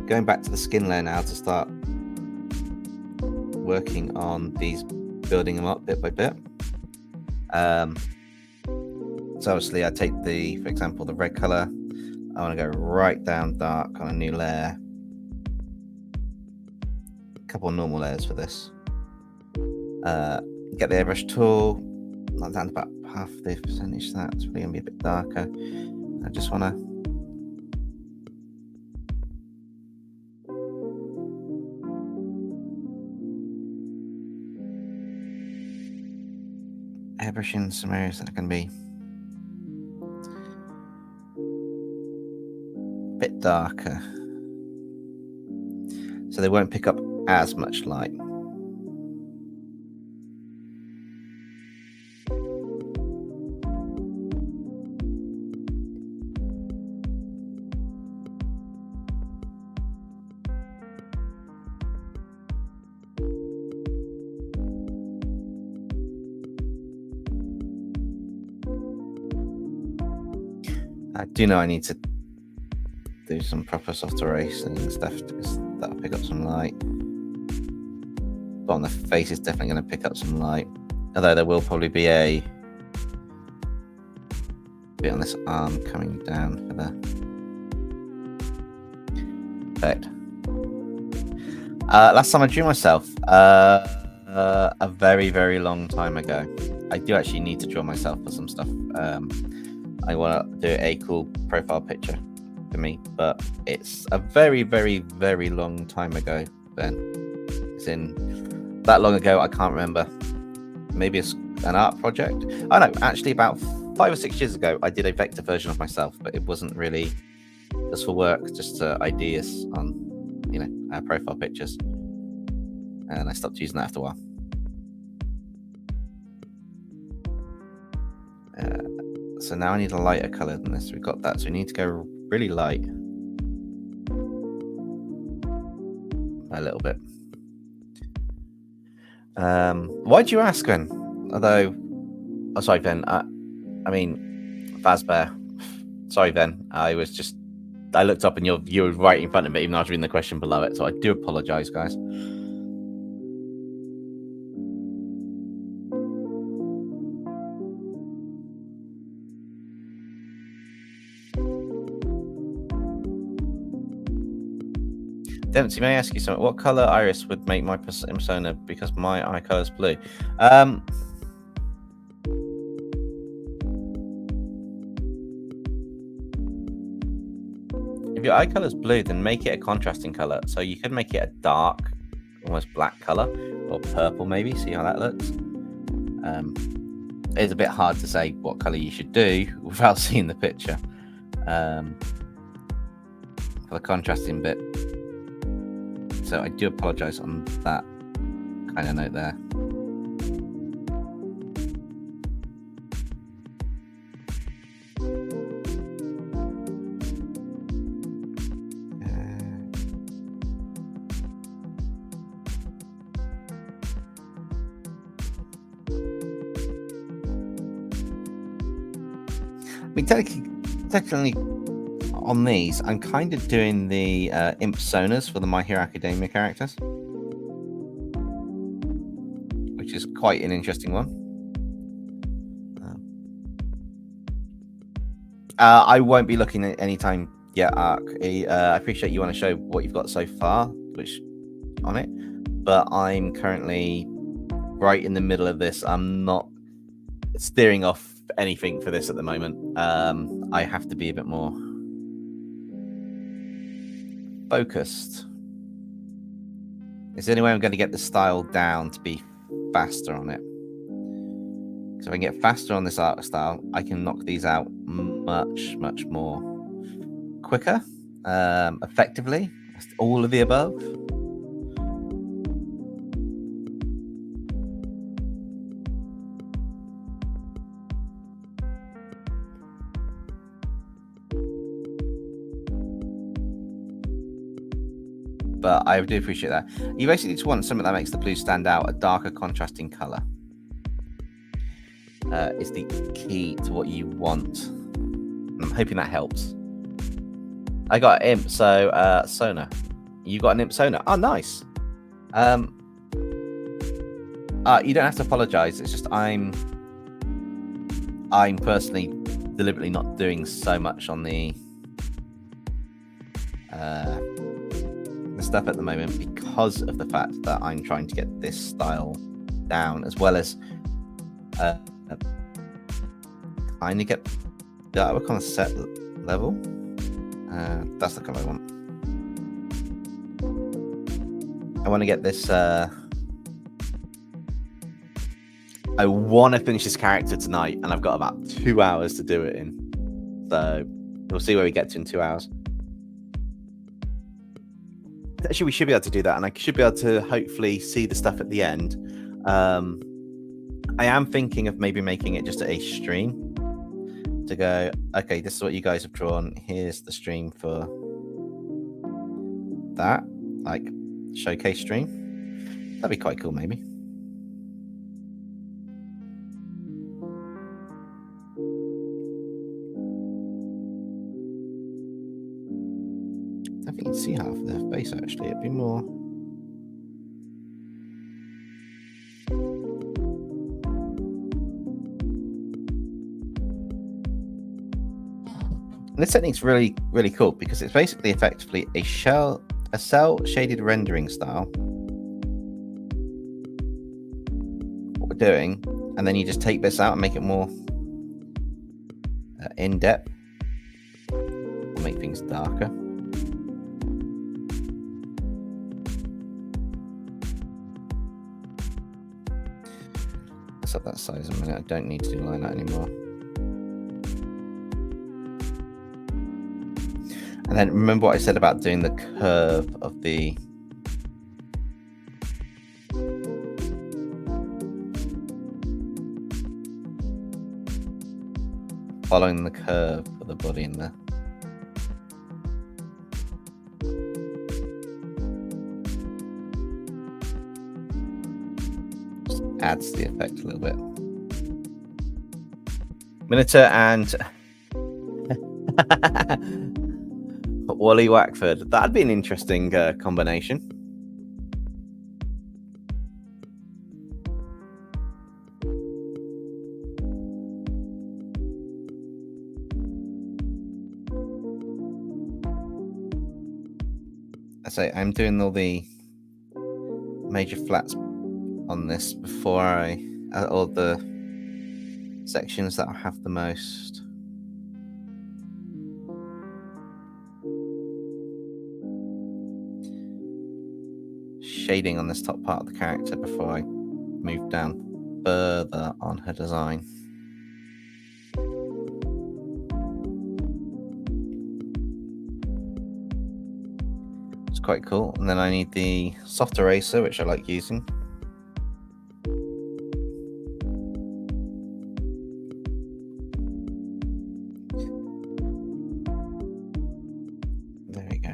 going back to the skin layer now to start working on these, building them up bit by bit. So obviously I take for example, the red color. I want to go right down dark on a new layer. A couple of normal layers for this. Get the airbrush tool, knock down to about half the percentage. That's really gonna be a bit darker. I just want to airbrush in some areas that can be a bit darker, so they won't pick up as much light. I do know I need to do some proper soft erasing and stuff, because that'll pick up some light. But on the face, it's definitely going to pick up some light. Although there will probably be a bit on this arm coming down for the effect. Last time I drew myself, a very, very long time ago. I do actually need to draw myself for some stuff. I want to do a cool profile picture for me, but it's a very, very, very long time ago. Then it's in that long ago, I can't remember. Maybe it's an art project. Oh no, actually about 5 or 6 years ago, I did a vector version of myself, but it wasn't really just for work, just ideas on, profile pictures. And I stopped using that after a while. So now I need a lighter color than this. We've got that, so we need to go really light. A little bit. Why'd you ask, then? Although, oh, sorry, Ben. I mean, Fazbear. Sorry, Ben. I looked up and you were right in front of me, even though I was reading the question below it. So I do apologize, guys. Dempsey, may I ask you something? What color iris would make my persona, because my eye color is blue? If your eye color is blue, then make it a contrasting color. So you could make it a dark, almost black color, or purple maybe. See how that looks? It's a bit hard to say what color you should do without seeing the picture. For the contrasting bit. So I do apologize on that kind of note there. I mean, technically on these, I'm kind of doing the imp personas for the My Hero Academia characters, which is quite an interesting one. I won't be looking at any time yet, Ark. I appreciate you want to show what you've got so far, which on it, but I'm currently right in the middle of this. I'm not steering off anything for this at the moment. I have to be a bit more focused. Is there any way I'm going to get the style down to be faster on it? So if I can get faster on this art style, I can knock these out much more quicker, effectively. All of the above. But I do appreciate that. You basically just want something that makes the blue stand out, a darker contrasting color. Is the key to what you want. I'm hoping that helps. I got imp, so Sona. You got an imp Sona. Oh, nice. You don't have to apologize. It's just I'm personally deliberately not doing so much on the stuff at the moment because of the fact that I'm trying to get this style down, as well as I need to get the artwork on a set level. That's the color I want. I want to get this. I want to finish this character tonight, and I've got about 2 hours to do it in. So we'll see where we get to in 2 hours. Actually, we should be able to do that, and I should be able to hopefully see the stuff at the end. I am thinking of maybe making it just a stream to go, okay, this is what you guys have drawn. Here's the stream for that, like showcase stream. That'd be quite cool, maybe. I think you can see half of the face actually. It'd be more. And this technique's really cool because it's basically effectively a cell shaded rendering style. What we're doing, and then you just take this out and make it more in depth. We'll make things darker. Let's up that size a minute. I don't need to do line that anymore. And then remember what I said about doing the curve of the following the curve of the body in there. Just adds to the effect a little bit. Minotaur and Wally Wackford. That'd be an interesting combination. I say I'm doing all the major flats on this before all the sections that have the most shading on this top part of the character before I move down further on her design. It's quite cool. And then I need the soft eraser, which I like using. There we go.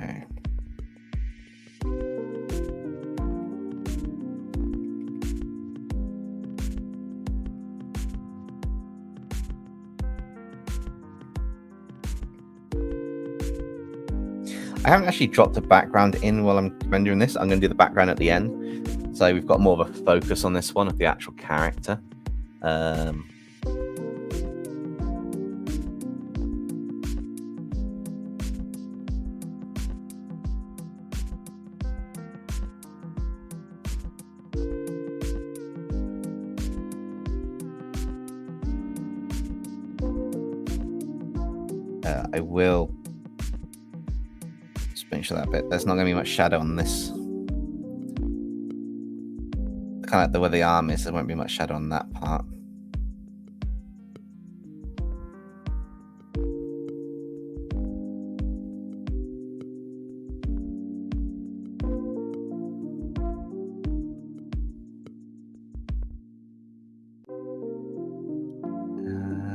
I haven't actually dropped a background in while I'm rendering this. I'm going to do the background at the end. So we've got more of a focus on this one of the actual character. I will finish that bit. There's not going to be much shadow on this. Kind of like where the arm is, there won't be much shadow on that part.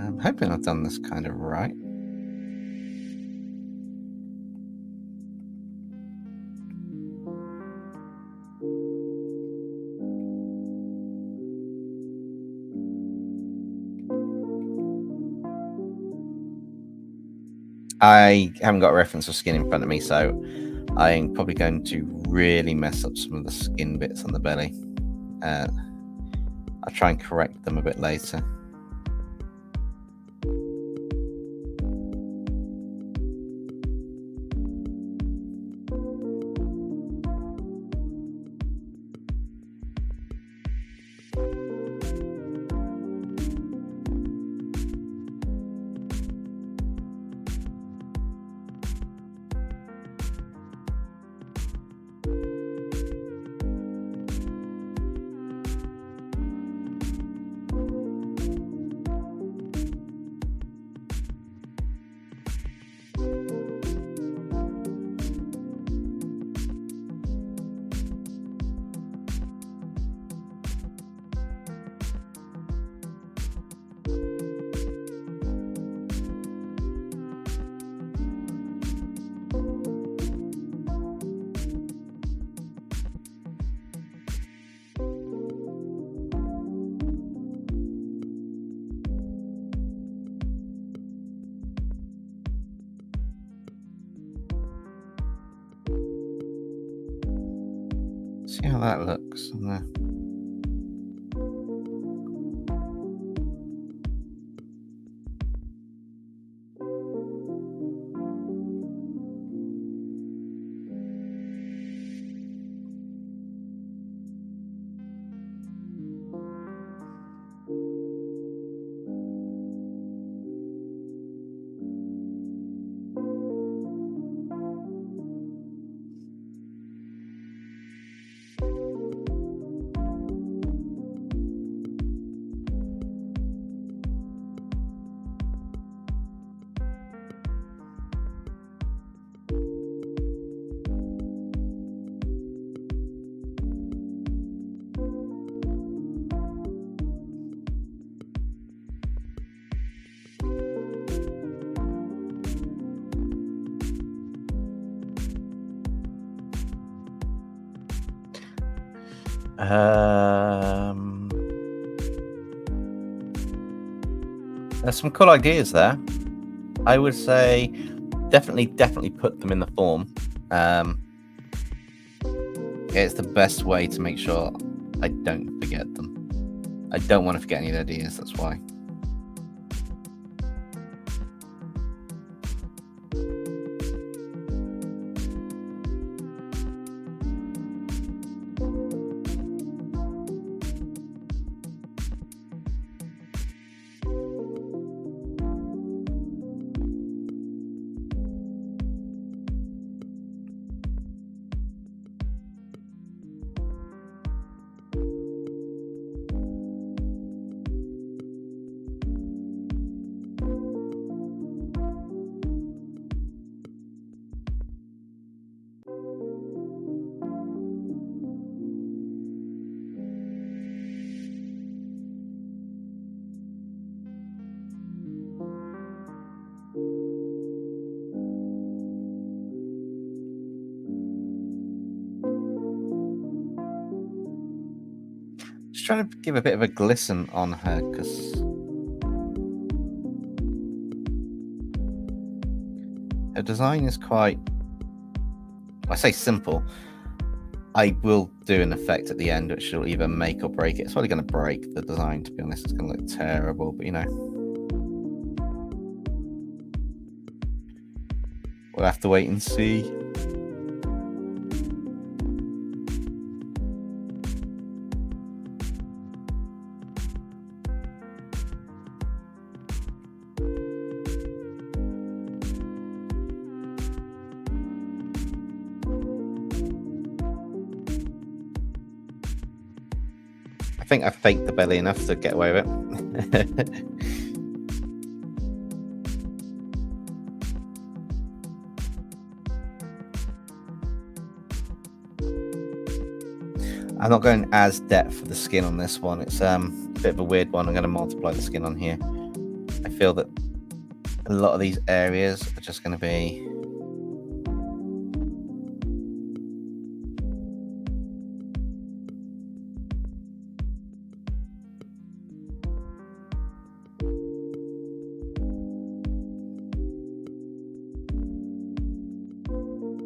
I'm hoping I've done this kind of right. I haven't got a reference of skin in front of me, so I'm probably going to really mess up some of the skin bits on the belly. I'll try and correct them a bit later. See how that looks on there. There's some cool ideas there. I would say definitely put them in the form. It's the best way to make sure I don't forget them. I don't want to forget any of the ideas, that's why. Just trying to give a bit of a glisten on her because her design is quite, I say simple. I will do an effect at the end which will either make or break it. It's probably going to break the design, to be honest. It's going to look terrible, but you know, we'll have to wait and see. I think I faked the belly enough to get away with it. I'm not going as depth for the skin on this one. It's a bit of a weird one. I'm going to multiply the skin on here. I feel that a lot of these areas are just going to be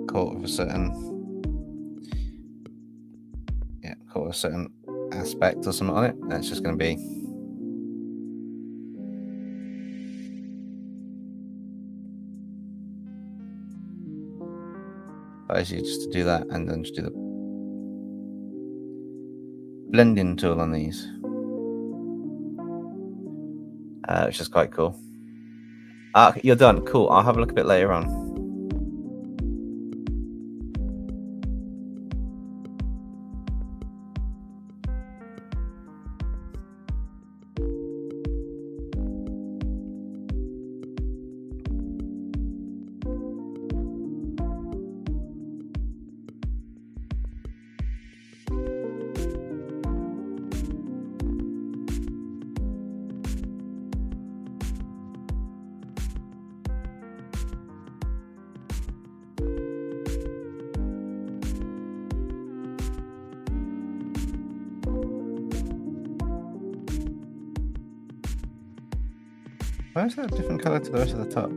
caught with a certain aspect or something on it. And it's just going to be basically just to do that, and then just do the blending tool on these, which is quite cool. You're done. Cool. I'll have a look a bit later on. Why is that a different color to the rest of the top?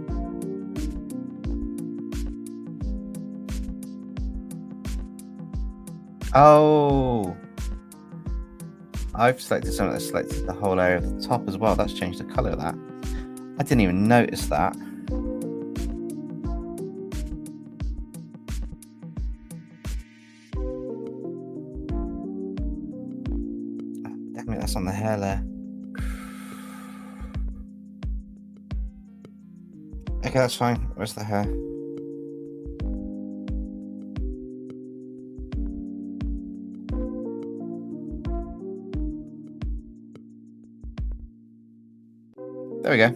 Oh, I've selected something that selected the whole area of the top as well. That's changed the color of that. I didn't even notice that. Oh, damn it, that's on the hair layer. Okay, that's fine. Where's the hair? There we go.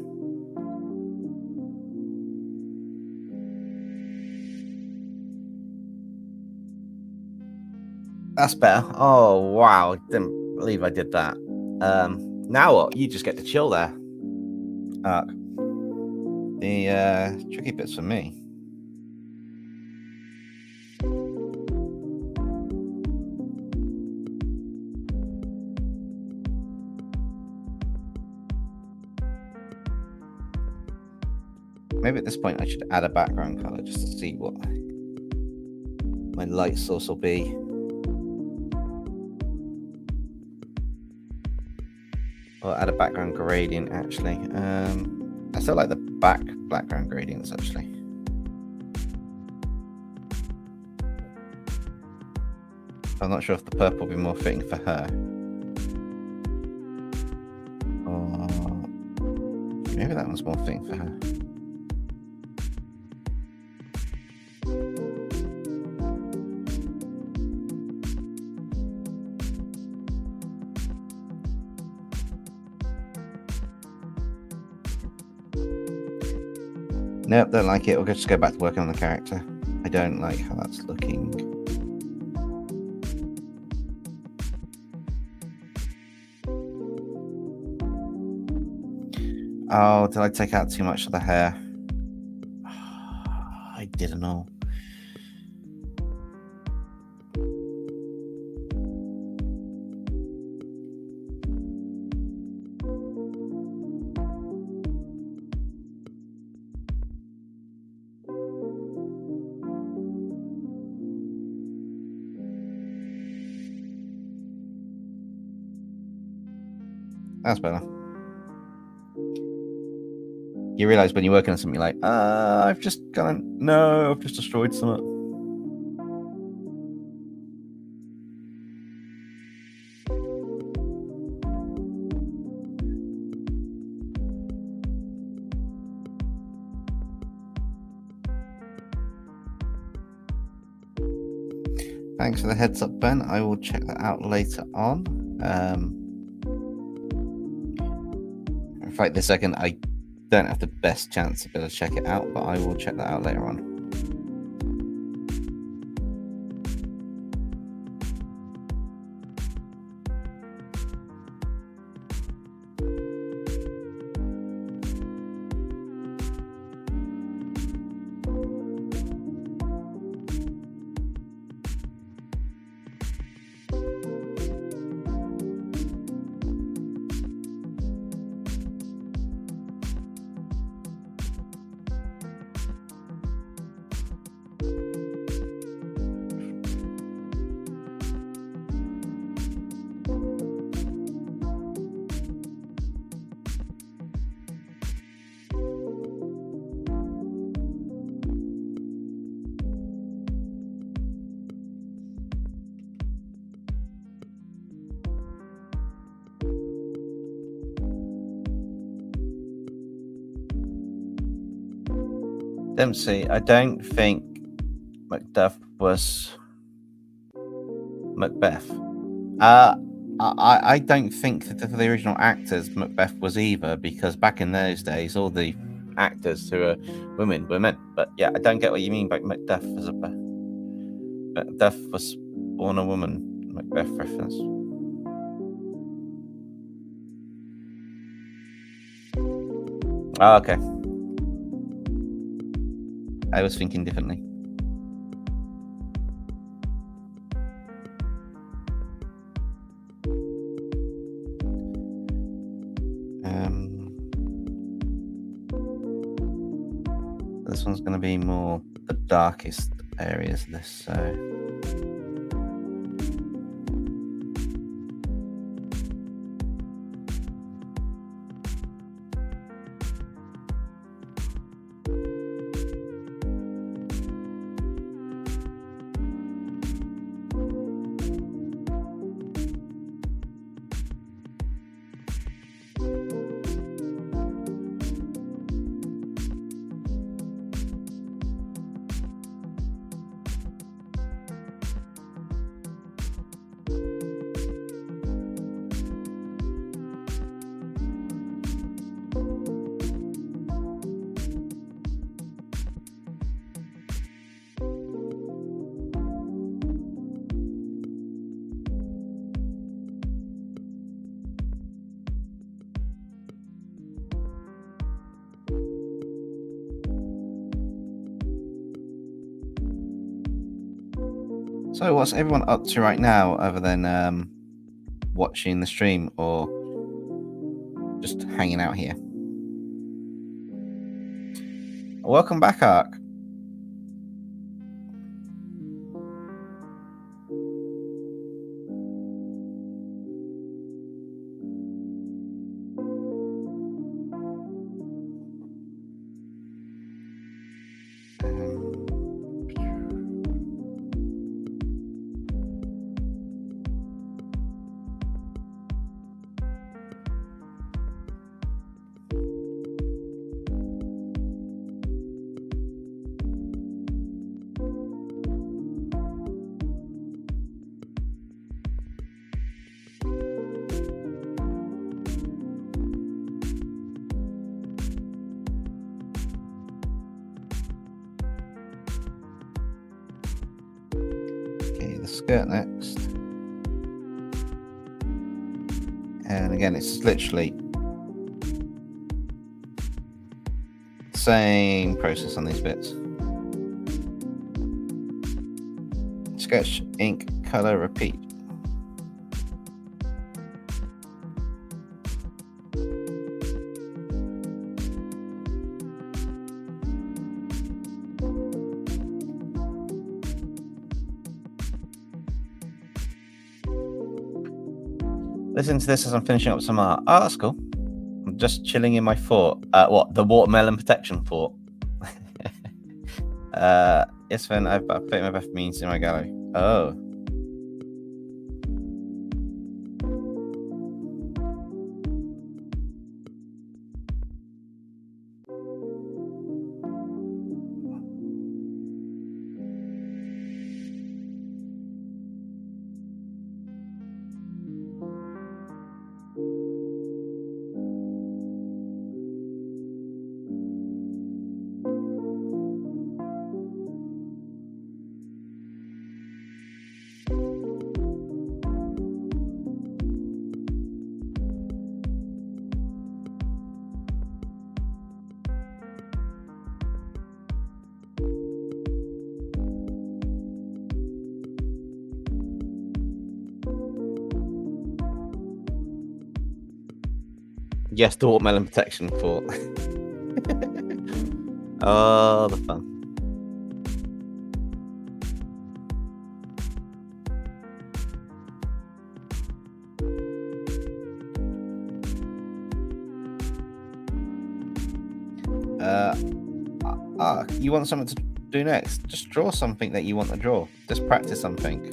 That's better. Oh, wow. Didn't believe I did that. Now what? You just get to chill there. The tricky bits for me. Maybe at this point I should add a background color just to see what my light source will be. Or add a background gradient actually. I still like the background gradients actually. I'm not sure if the purple will be more fitting for her. Or maybe that one's more fitting for her. Nope, don't like it. We'll just go back to working on the character. I don't like how that's looking. Oh, did I take out too much of the hair? I didn't know. That's better. You realize when you're working on something, you're like, I've just destroyed something. Thanks for the heads up, Ben. I will check that out later on. In fact, this second I don't have the best chance to be able to check it out, but I will check that out later on. Dempsey, I don't think Macduff was Macbeth. I don't think that the original actors Macbeth was either, because back in those days, all the actors who were women were men. But yeah, I don't get what you mean by Macduff as a Macduff was born a woman. Macbeth reference. Oh, okay. I was thinking differently. This one's going to be more the darkest areas of this, so... So what's everyone up to right now, other than watching the stream or just hanging out here? Welcome back, Ark. Skirt next, and again it's literally the same process on these bits. Sketch, ink, color, repeat. Listen to this as I'm finishing up some art. Oh, that's cool. I'm just chilling in my fort. What? The watermelon protection fort. Yes, then I've put my best means in my gallery. Oh. Yes, the watermelon protection for. Oh, the fun. You want something to do next? Just draw something that you want to draw. Just practice something.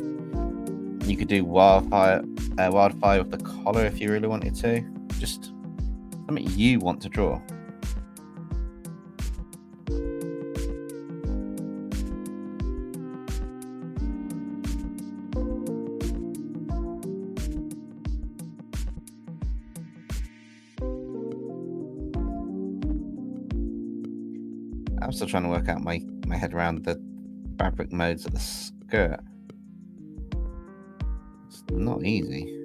You could do wildfire with the collar if you really wanted to. Just something you want to draw. I'm still trying to work out my head around the fabric modes of the skirt. It's not easy.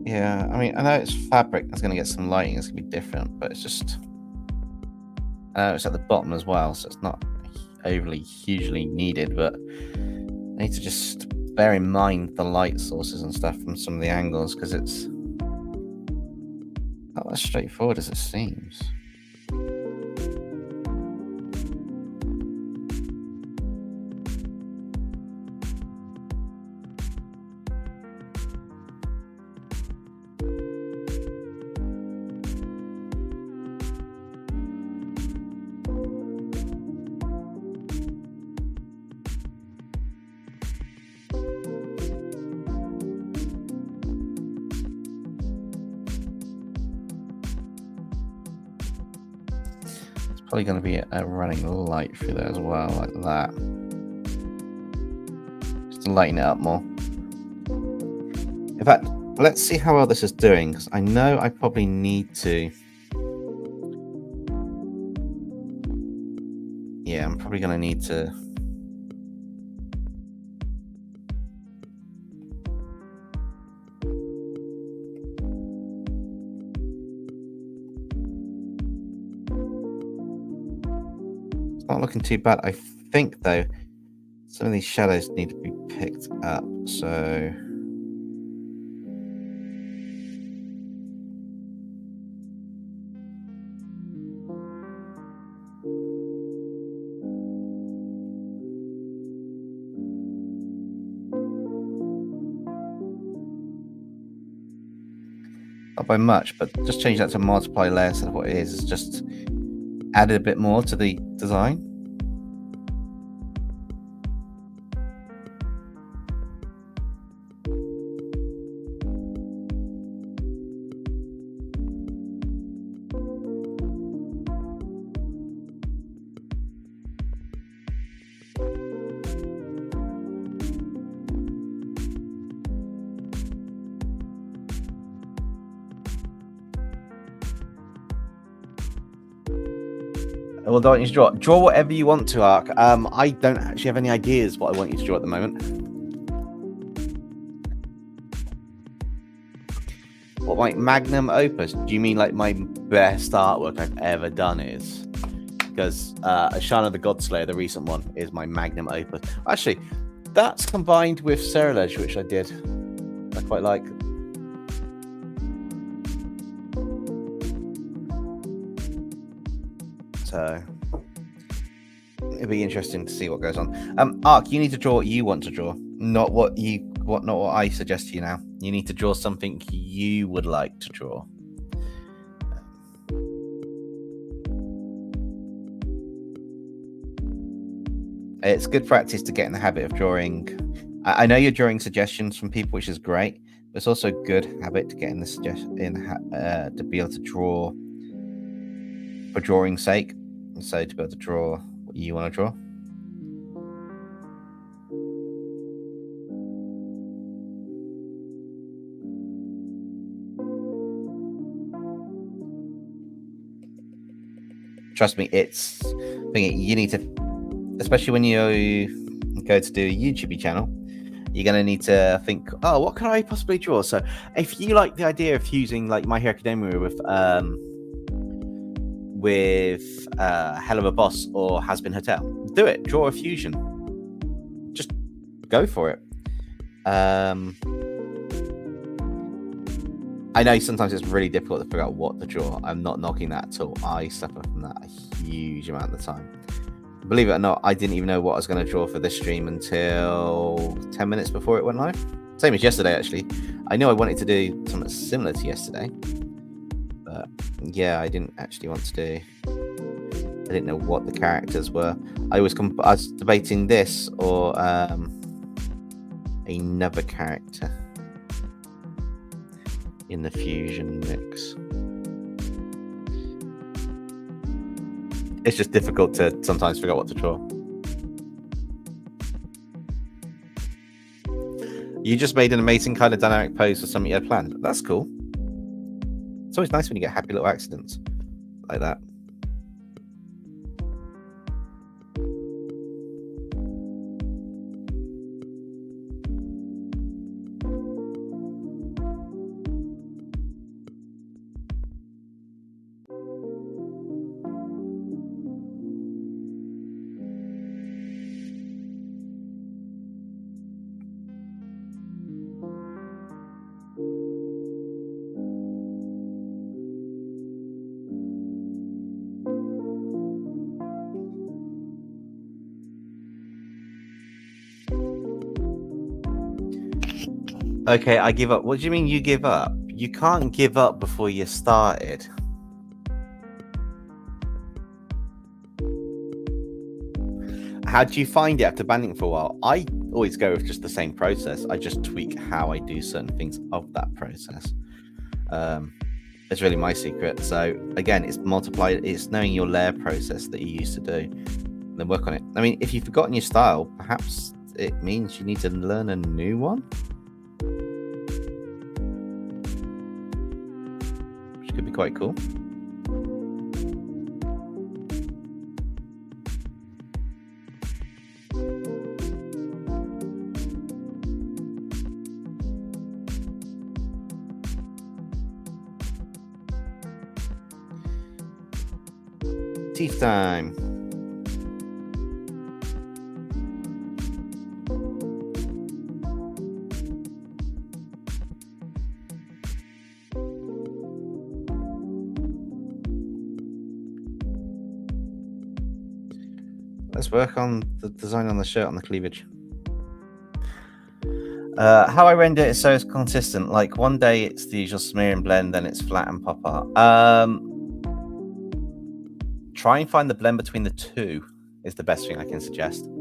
Yeah, I mean, I know it's fabric. It's going to get some lighting. It's going to be different, but it's just... it's at the bottom as well, so it's not overly hugely needed, but I need to just bear in mind the light sources and stuff from some of the angles, because it's not as straightforward as it seems. Probably going to be a running light through there as well, like that. Just to lighten it up more. In fact, let's see how well this is doing, because I know I probably need to... Yeah, I'm probably going to need to... Not looking too bad. I think, though, some of these shadows need to be picked up, so... Not by much, but just change that to multiply layer instead of what it is. It's just added a bit more to the design. Well, don't want you to draw. Draw whatever you want to, Ark. I don't actually have any ideas what I want you to draw at the moment. What, my magnum opus? Do you mean like my best artwork I've ever done is? Because Ashana the Godslayer, the recent one, is my magnum opus. Actually, that's combined with Cerilege, which I did. I quite like. So it'll be interesting to see what goes on. Ark, you need to draw what you want to draw, not what I suggest to you now. You need to draw something you would like to draw. It's good practice to get in the habit of drawing. I know you're drawing suggestions from people, which is great, but it's also a good habit to get in the to be able to draw for drawing's sake. So to be able to draw what you want to draw. trust me, it's thinking you need to, especially when you go to do a YouTube channel, you're going to need to think, oh, what could I possibly draw? So if you like the idea of using like My Hero Academia with Helluva Boss or Has Been Hotel, do it. Draw a fusion. Just go for it. I know sometimes it's really difficult to figure out what to draw. I'm not knocking that at all. I suffer from that a huge amount of the time. Believe it or not, I didn't even know what I was going to draw for this stream until 10 minutes before it went live. Same as yesterday, actually. I knew I wanted to do something similar to yesterday. But yeah, I didn't actually want to do... I didn't know what the characters were. I was debating this or another character in the fusion mix. It's just difficult to sometimes figure out what to draw. You just made an amazing kind of dynamic pose for something you had planned. That's cool. It's always nice when you get happy little accidents like that. Okay, I give up. What do you mean you give up? You can't give up before you started. How do you find it after banding for a while? I always go with just the same process. I just tweak how I do certain things of that process. It's really my secret. So again, it's multiplied. It's knowing your layer process that you used to do, and then work on it. I mean, if you've forgotten your style, perhaps it means you need to learn a new one. Could be quite cool. Teeth time. Let's work on the design on the shirt on the cleavage. How I render it so it's consistent. Like one day it's the usual smear and blend, then it's flat and pop art. Try and find the blend between the two is the best thing I can suggest. In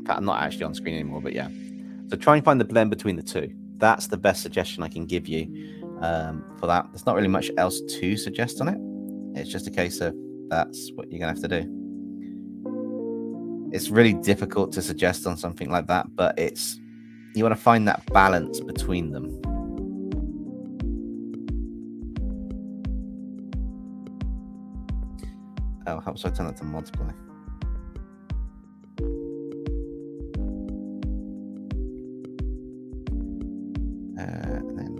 fact, I'm not actually on screen anymore, but yeah. So try and find the blend between the two. That's the best suggestion I can give you for that. There's not really much else to suggest on it. It's just a case of that's what you're gonna have to do. It's really difficult to suggest on something like that, but you want to find that balance between them. Oh, how should I turn that to multiply? And then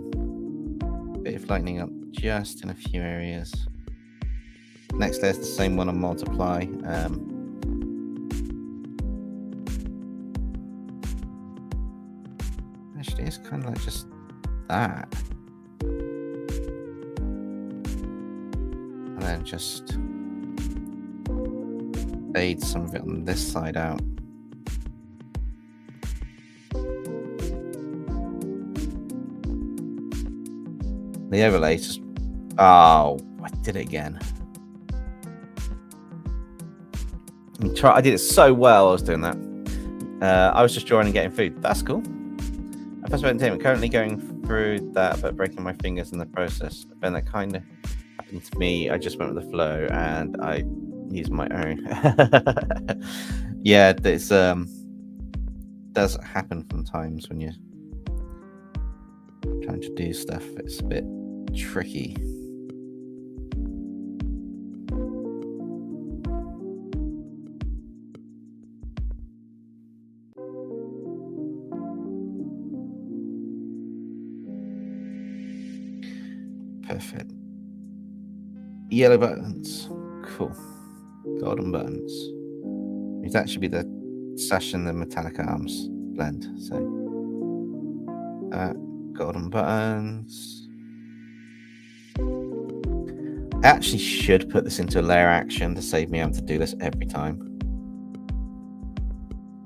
a bit of lightening up just in a few areas. Next layer's the same one on multiply. Actually, it's kind of like just that. And then just fade some of it on this side out. The overlay just... Oh, I did it again. I did it so well I was doing that. I was just drawing and getting food. That's cool. I first entertainment, currently going through that but breaking my fingers in the process. Then that kind of happened to me. I just went with the flow and I used my own. Yeah, this does happen sometimes when you're trying to do stuff. It's a bit tricky. Perfect. Yellow buttons. Cool. Golden buttons. That should be the sash and the metallic arms blend. So, golden buttons. I actually should put this into a layer action to save me having to do this every time.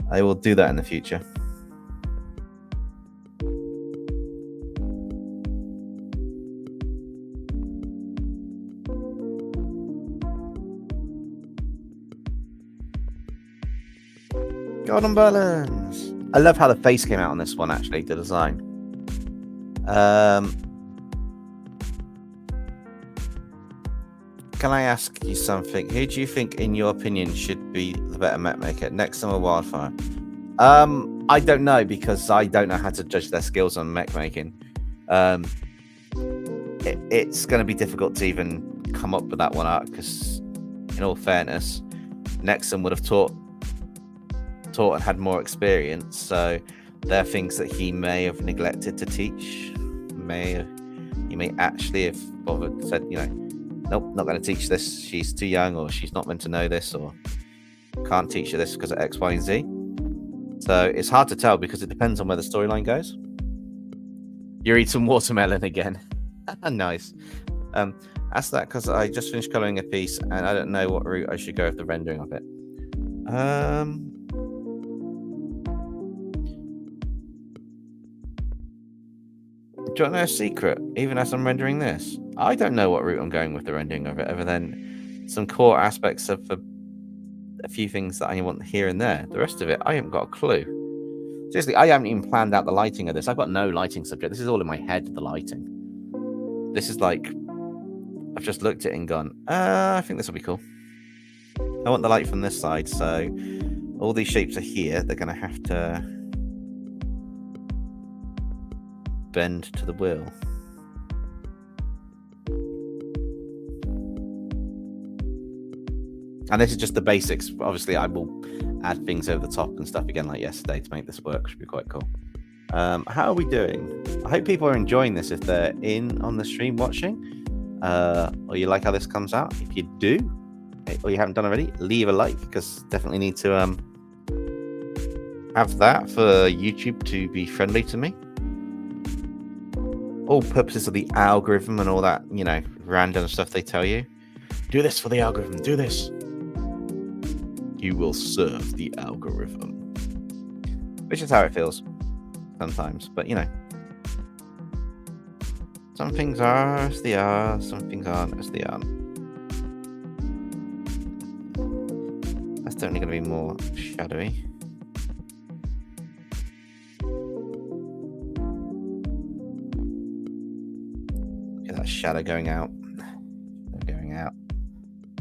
I will do that in the future. Golden buttons. I love how the face came out on this one, actually, the design. Can I ask you something? Who do you think, in your opinion, should be the better mech maker, Nexum or Wildfire? I don't know, because I don't know how to judge their skills on mech making. It's going to be difficult to even come up with that one out, because, in all fairness, Nexum would have taught and had more experience, so there are things that he may have neglected to teach. He may actually have said, nope, not going to teach this. She's too young, or she's not meant to know this, or can't teach her this because of X, Y, and Z. So it's hard to tell because it depends on where the storyline goes. You're eating watermelon again. Nice. Ask that because I just finished coloring a piece and I don't know what route I should go with the rendering of it. Do you want to know a secret? Even as I'm rendering this, I don't know what route I'm going with the rendering of it, other than some core aspects of a few things that I want here and there. The rest of it, I haven't got a clue. Seriously, I haven't even planned out the lighting of this. I've got no lighting subject. This is all in my head, the lighting. This is like, I've just looked at it and gone, I think this will be cool. I want the light from this side, so all these shapes are here. They're going to have to bend to the wheel. And this is just the basics. Obviously, I will add things over the top and stuff again like yesterday to make this work. Should be quite cool. How are we doing? I hope people are enjoying this if they're in on the stream watching, or you like how this comes out. If you do, or you haven't done already, leave a like, because definitely need to have that for YouTube to be friendly to me. All purposes of the algorithm and all that, random stuff they tell you. Do this for the algorithm. Do this. You will serve the algorithm. Which is how it feels sometimes. But, some things are as they are. Some things aren't as they aren't. That's definitely going to be more shadowy. Shadow going out. Gonna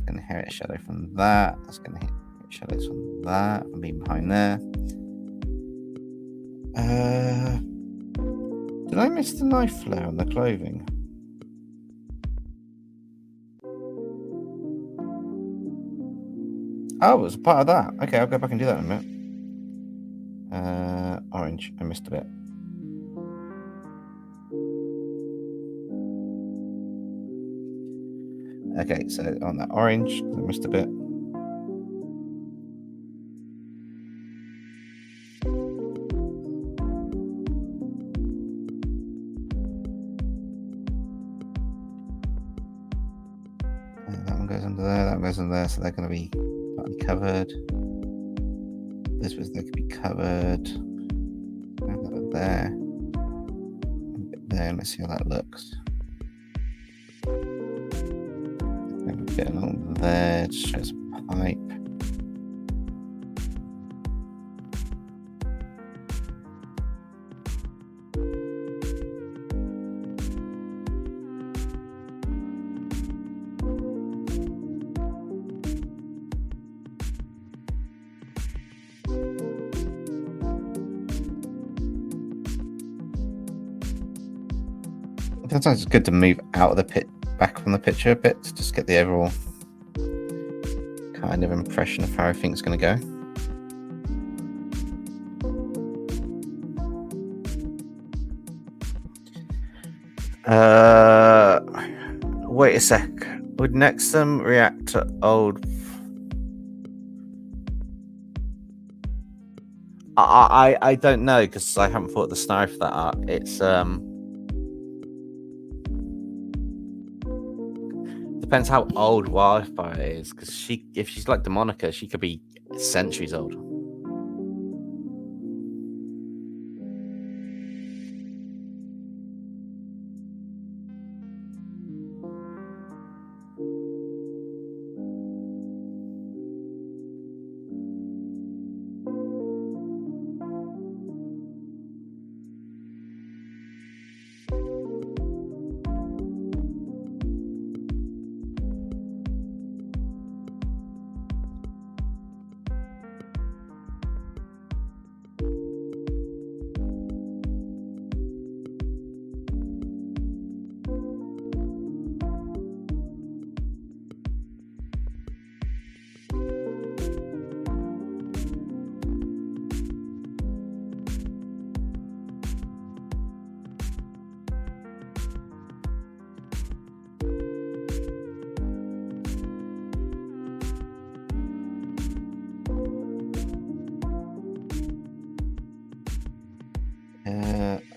inherit a shadow from that. That's gonna hit shadows from that. From being behind there. Did I miss the knife flare on the clothing? Oh, it was a part of that. Okay, I'll go back and do that in a minute. Orange. I missed a bit. Okay, so on that orange, I missed a bit. That one goes under there, that one goes under there, so they're going to be partly covered. This was they could be covered. That there. A bit there, let's see how that looks. Bit along there, just shows a pipe. Sometimes it's good to move out of the pit, back from the picture a bit, to just get the overall kind of impression of how everything's going to go. Wait a sec. Would Nexum react to old? I don't know because I haven't fought the snow for that art. It's depends how old Wildfire is, because if she's like Demonica, she could be centuries old.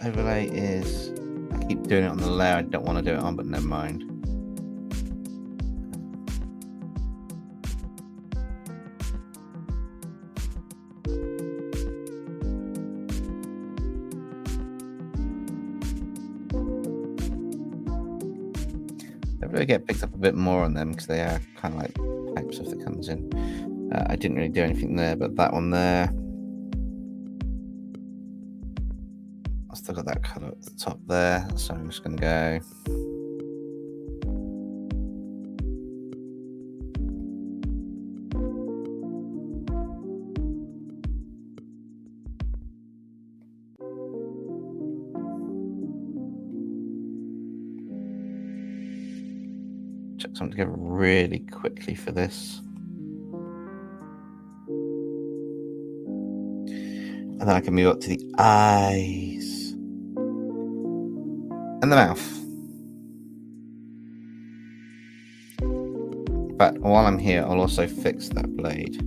Overlay is. I keep doing it on the layer I don't want to do it on, but never mind. I really get picked up a bit more on them because they are kind of like pipe stuff that comes in. I didn't really do anything there, but that one there. I still got that colour at the top there, so I'm just going to go. Check something together really quickly for this. And then I can move up to the eyes and the mouth. But while I'm here, I'll also fix that blade.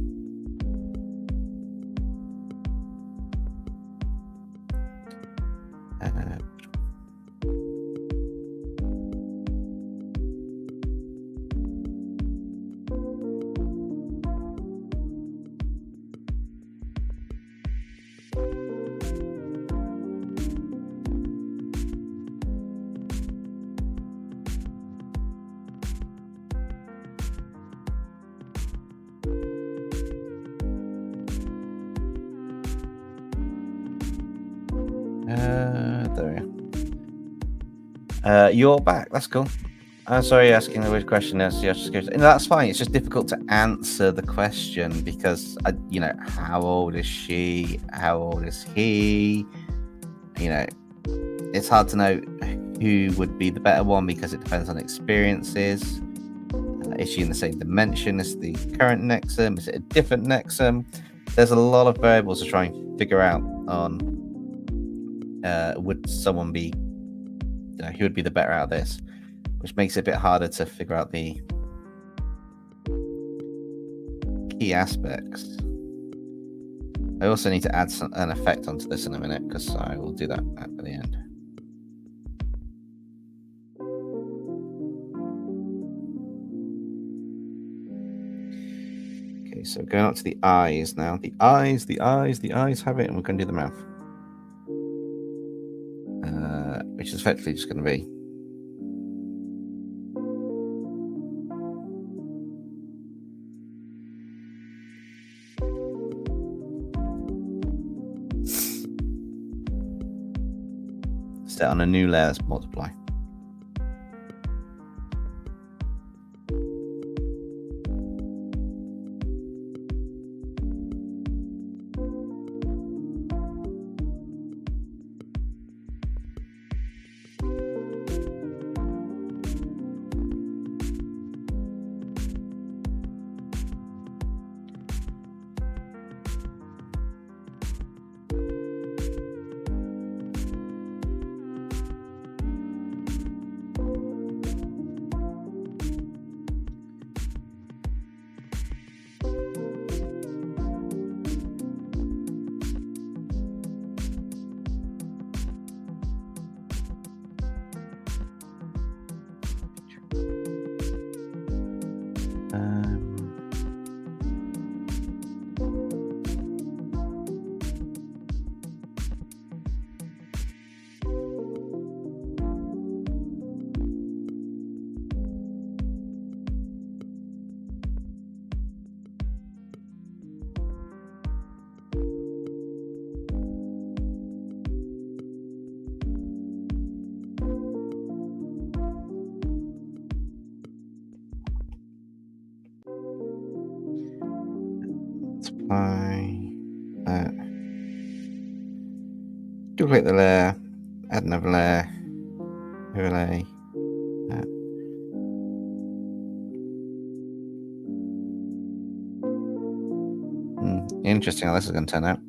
There we are. You're back. That's cool. I'm sorry asking the weird question. That's fine. It's just difficult to answer the question because, how old is she? How old is he? It's hard to know who would be the better one because it depends on experiences. Is she in the same dimension as the current Nexum? Is it a different Nexum? There's a lot of variables to try and figure out on would someone be, who would be the better out of this, which makes it a bit harder to figure out the key aspects. I also need to add an effect onto this in a minute because I will do that at the end. Okay, so going up to the eyes now. The eyes have it, and we're going to do the mouth. Which is effectively just going to be set on a new layer. Let's multiply. Duplicate the layer, add another layer, overlay. Interesting how this is going to turn out.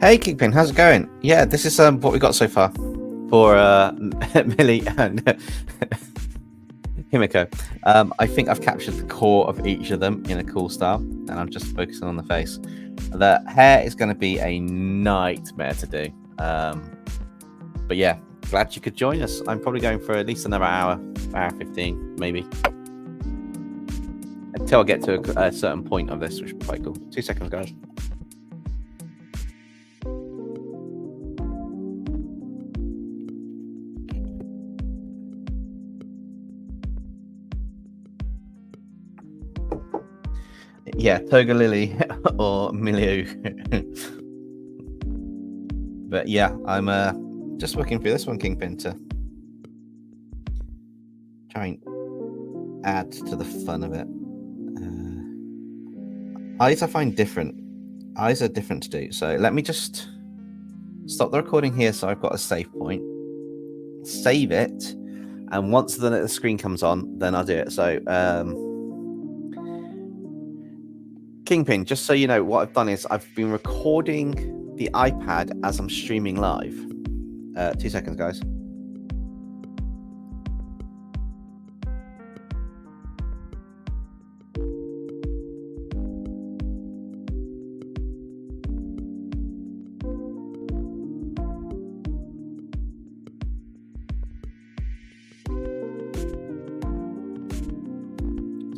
Hey Kingpin, how's it going? Yeah, this is what we got so far for Millie and Himiko. I think I've captured the core of each of them in a cool style, and I'm just focusing on the face. The hair is going to be a nightmare to do, but yeah, glad you could join us. I'm probably going for at least another hour 15 maybe, until I get to a certain point of this, which is quite cool. 2 seconds, guys. Yeah, Toga Lily or Millie. But yeah, I'm just working through this one, Kingpin, to try and add to the fun of it. Eyes I find different. Eyes are different to do. So let me just stop the recording here so I've got a save point. Save it. And once the screen comes on, then I'll do it. So Kingpin, just so you know, what I've done is I've been recording the iPad as I'm streaming live. 2 seconds, guys.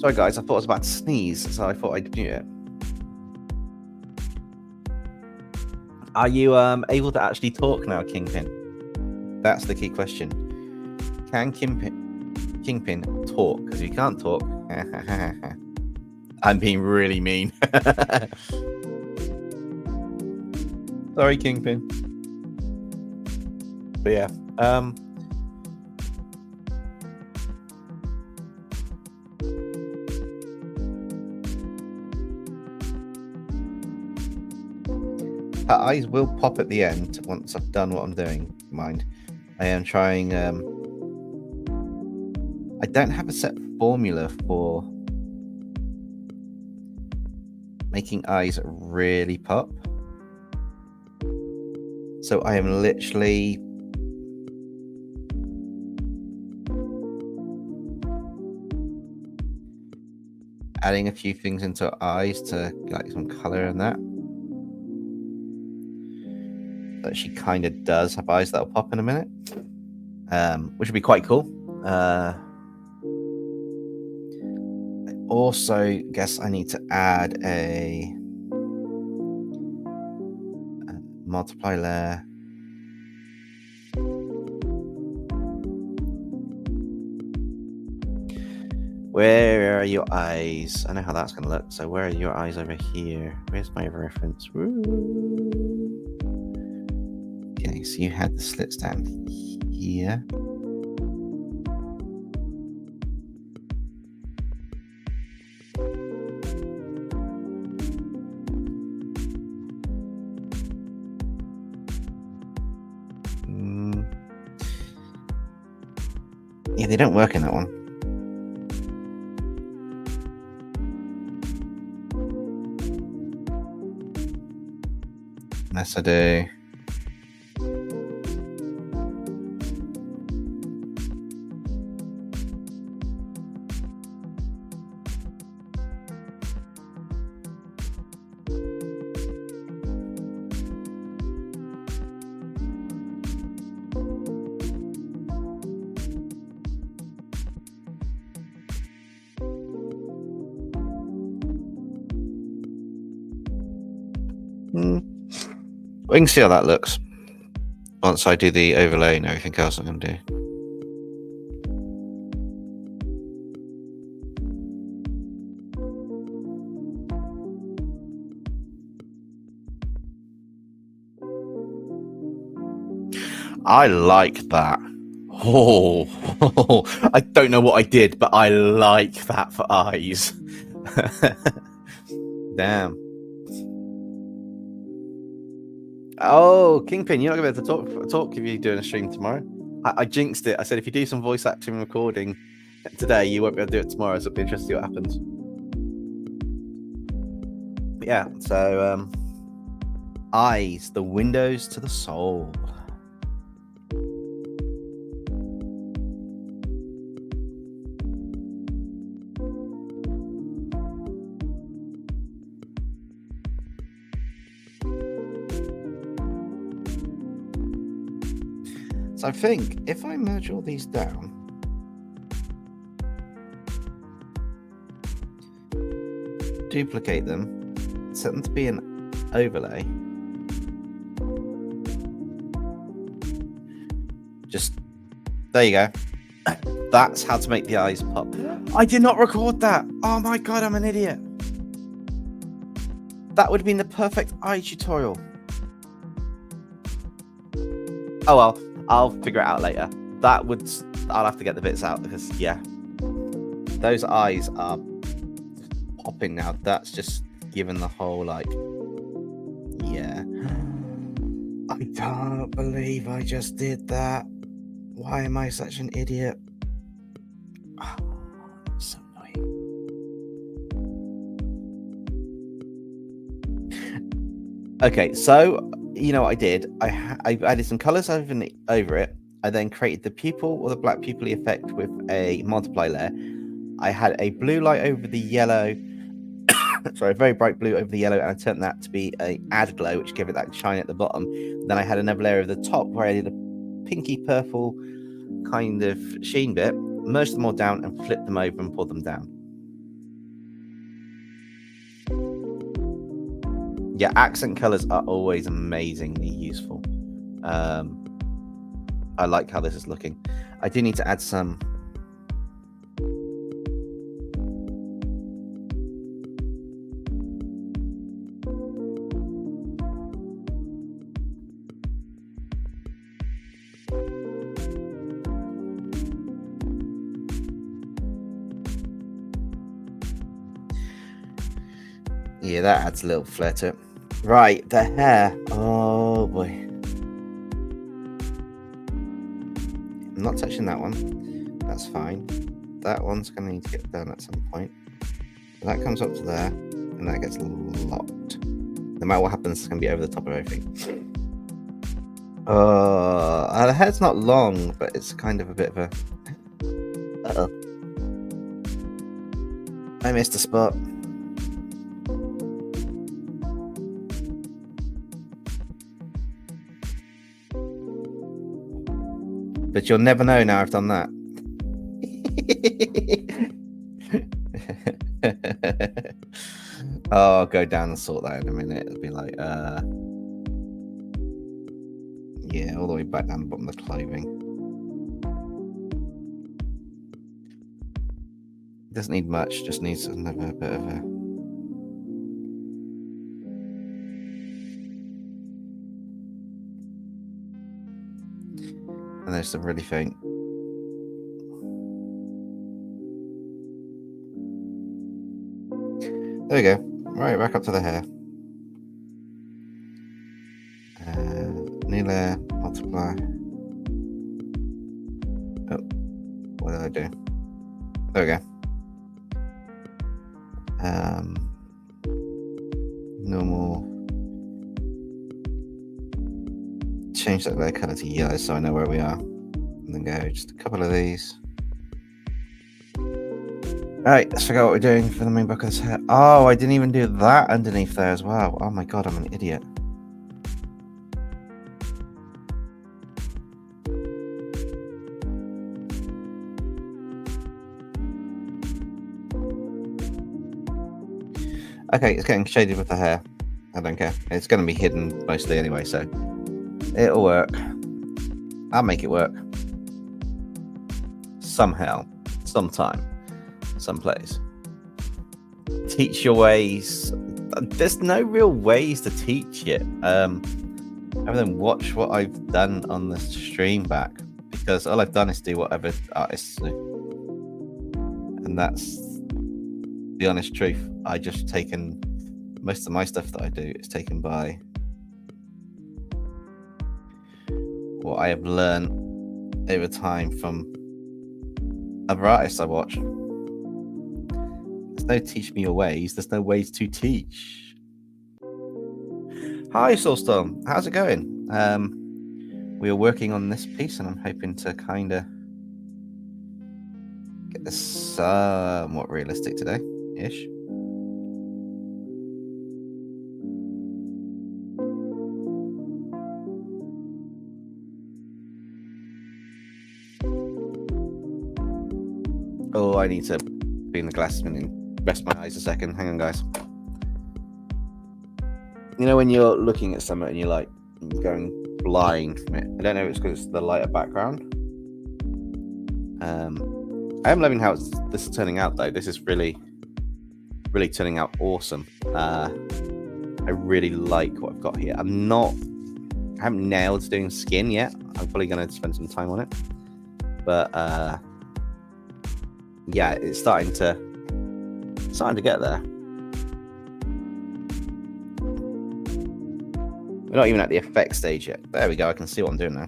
Sorry, guys, I thought I was about to sneeze, so I thought I'd mute it. Are you able to actually talk now, Kingpin? That's the key question. Can Kingpin talk? Because if you can't talk, I'm being really mean. Sorry, Kingpin. But yeah, her eyes will pop at the end once I've done what I'm doing. Mind, I am trying. I don't have a set formula for making eyes really pop, so I am literally adding a few things into her eyes to like some color and that. That she kind of does have eyes that'll pop in a minute, which would be quite cool. I also guess I need to add a multiply layer. Where are your eyes? I know how that's going to look. So where are your eyes over here? Where's my reference? Woo. Okay, so you had the slits down here. Yeah, they don't work in that one. Yes, I do. We can see how that looks once I do the overlay and everything else I'm going to do. I like that. Oh, I don't know what I did, but I like that for eyes. Damn. Oh, Kingpin, you're not going to be able to talk if you're doing a stream tomorrow. I jinxed it. I said if you do some voice acting recording today, you won't be able to do it tomorrow, so it'll be interesting to see what happens. But yeah, so eyes, the windows to the soul. So I think if I merge all these down, duplicate them, set them to be an overlay, just there you go. That's how to make the eyes pop. I did not record that. Oh my god, I'm an idiot. That would have been the perfect eye tutorial. Oh well, I'll figure it out later. I'll have to get the bits out because yeah, those eyes are popping now. That's just given the whole like, yeah. I can't believe I just did that. Why am I such an idiot? Oh, so annoying. Okay, so you know what I did? I added some colors over it. I then created the pupil or the black pupil effect with a multiply layer. I had a blue light over the yellow. Sorry, a very bright blue over the yellow, and I turned that to be a add glow, which gave it that shine at the bottom. Then I had another layer over the top where I did a pinky purple kind of sheen bit, merged them all down and flipped them over and pulled them down. Yeah, accent colors are always amazingly useful. I like how this is looking. I do need to add some yeah, that adds a little flair to it. Right, the hair. Oh boy. I'm not touching that one. That's fine. That one's going to need to get done at some point. That comes up to there, and that gets locked. No matter what happens, it's going to be over the top of everything. The hair's not long, but it's kind of a bit of a... Uh-oh. I missed a spot. But you'll never know now I've done that. Oh, I'll go down and sort that in a minute. It'll be like, yeah, all the way back down the bottom of the clothing. Doesn't need much, just needs another bit of a... And there's some really faint. There we go. Right, back up to the hair. New layer, multiply. Oh, What did I do? There we go. Normal. Change that layer color to yellow so I know where we are. And then go just a couple of these. Alright, let's figure out what we're doing for the main bucket of this hair. Oh, I didn't even do that underneath there as well. Oh my god, I'm an idiot. Okay, it's getting shaded with the hair. I don't care. It's going to be hidden mostly anyway, so it'll work. I'll make it work. Somehow, sometime, someplace. Teach your ways. There's no real ways to teach it. Other than watch what I've done on the stream back, because all I've done is do what other artists do, and that's the honest truth. I just taken most of my stuff that I do is taken by what I have learned over time from other artists I watch. There's no teach me your ways. There's no ways to teach. Hi, Soulstorm. How's it going? We are working on this piece, and I'm hoping to kind of get this somewhat realistic today-ish. Oh, I need to be in the glasses and rest my eyes a second. Hang on, guys. You know when you're looking at something and you're like going blind from it? I don't know if it's because it's the lighter background. I am loving how this is turning out, though. This is really, really turning out awesome. I really like what I've got here. I haven't nailed doing skin yet. I'm probably going to spend some time on it. But yeah, it's starting to get there. We're not even at the effect stage yet. There we go. I can see what I'm doing now.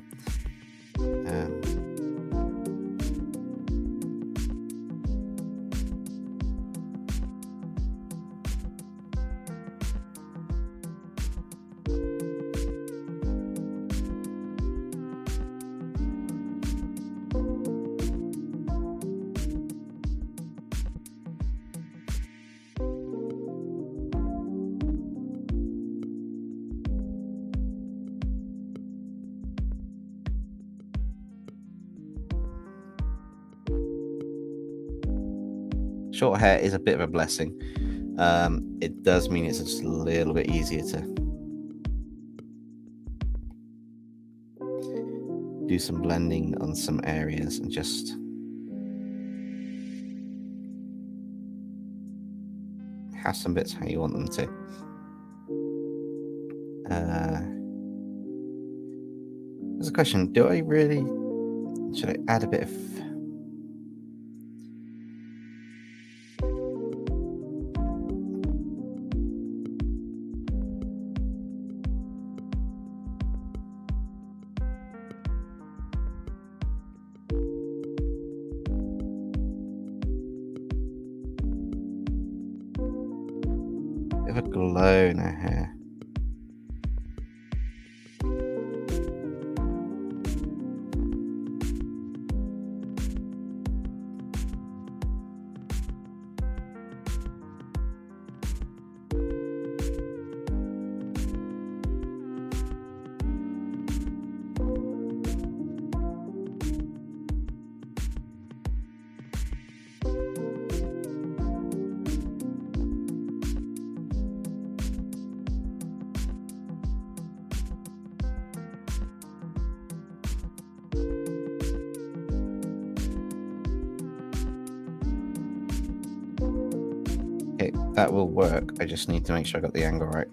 Short hair is a bit of a blessing. It does mean it's just a little bit easier to do some blending on some areas and just have some bits how you want them to. There's a question. Should I add a bit of glow in her hair? Okay, that will work. I just need to make sure I got the angle right.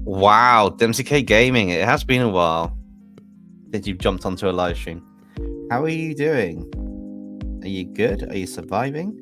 Wow, Dempsey K Gaming. It has been a while since you've jumped onto a live stream. How are you doing? Are you good? Are you surviving?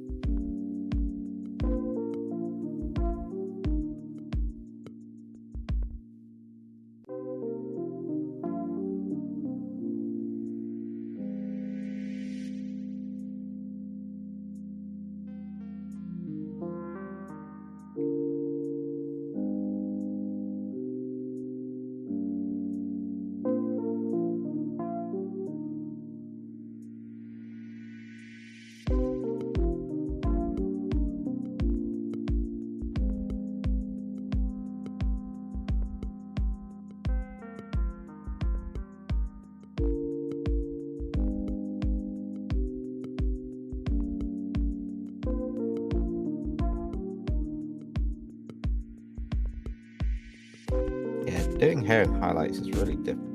doing hair and highlights is really difficult.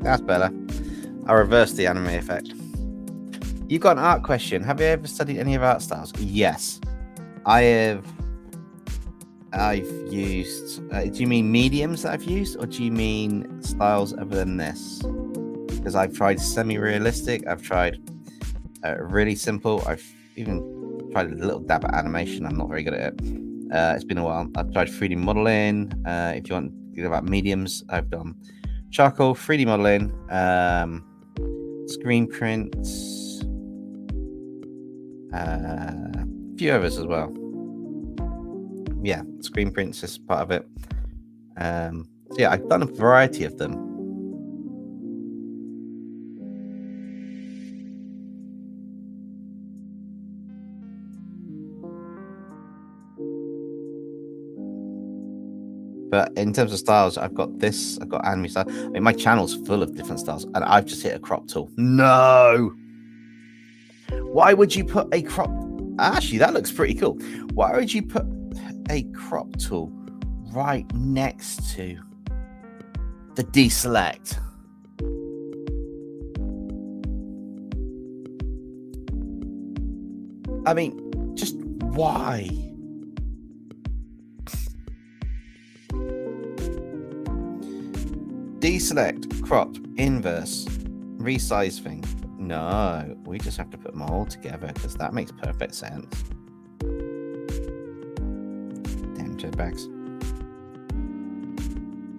That's better. I reversed the anime effect. You've got an art question. Have you ever studied any of art styles? Yes. I've used... do you mean mediums that I've used? Or do you mean styles other than this? Because I've tried semi-realistic. I've tried really simple. I've even tried a little dab at animation. I'm not very good at it. It's been a while. I've tried 3D modeling. If you want to know about mediums, I've done charcoal, 3D modeling, screen prints, a few others as well. Yeah, screen prints is part of it. So yeah, I've done a variety of them. But in terms of styles, I've got this, I've got anime style. I mean, my channel's full of different styles, and I've just hit a crop tool. No! Why would you put a crop... Actually, that looks pretty cool. Why would you put a crop tool right next to the deselect? I mean, just why? Deselect, cropped, inverse, resize thing. No, we just have to put them all together because that makes perfect sense. Damn jetpacks.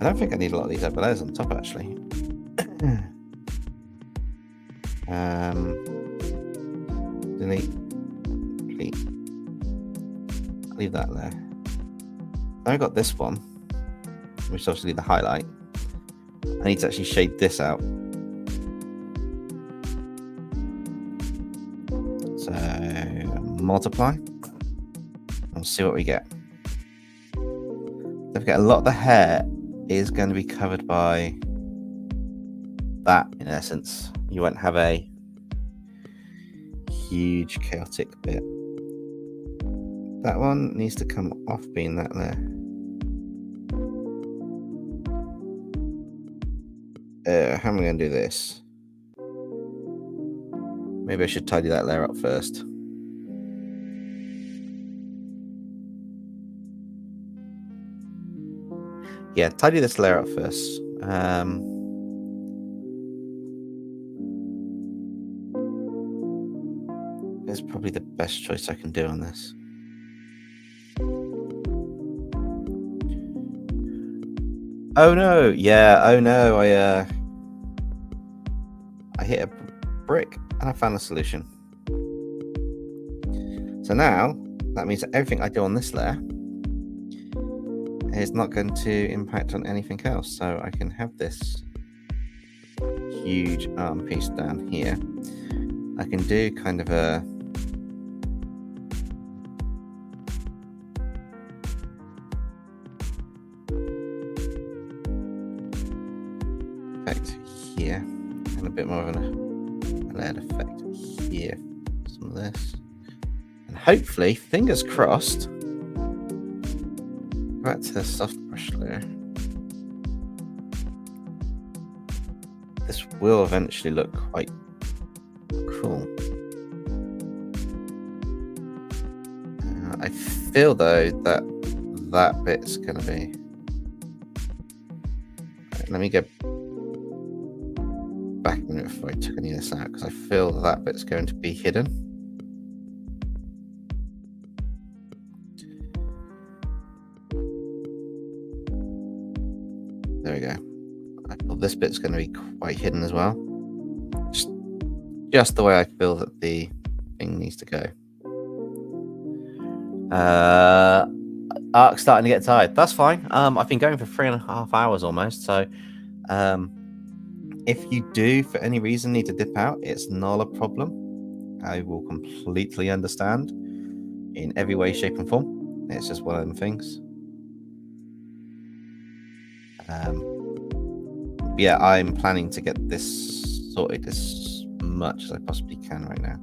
I don't think I need a lot of these overlays on top actually. Delete. Delete. Leave that there. Then I've got this one, which is obviously the highlight. I need to actually shade this out. So multiply. We'll see what we get. Don't forget, a lot of the hair is going to be covered by that in essence. You won't have a huge chaotic bit. That one needs to come off being that there. How am I going to do this? Maybe I should tidy that layer up first. Yeah, tidy this layer up first. It's probably the best choice I can do on this. Oh no! Yeah, oh no! I hit a brick and I found a solution. So now that means that everything I do on this layer is not going to impact on anything else. So I can have this huge arm piece down here. I can do kind of a effect here and a bit more of a layered effect here. Some of this, and hopefully, fingers crossed, back to the soft brush layer. This will eventually look quite cool. I feel though that that bit's gonna be. Right, let me go back a minute before I took any of this out because I feel that bit's going to be hidden. There we go. I feel this bit's going to be quite hidden as well. Just the way I feel that the thing needs to go. Arc's starting to get tired. That's fine. I've been going for 3.5 hours almost. So if you do, for any reason, need to dip out, it's not a problem. I will completely understand. in every way, shape, and form. It's just one of them things. Yeah, I'm planning to get this sorted as much as I possibly can right now.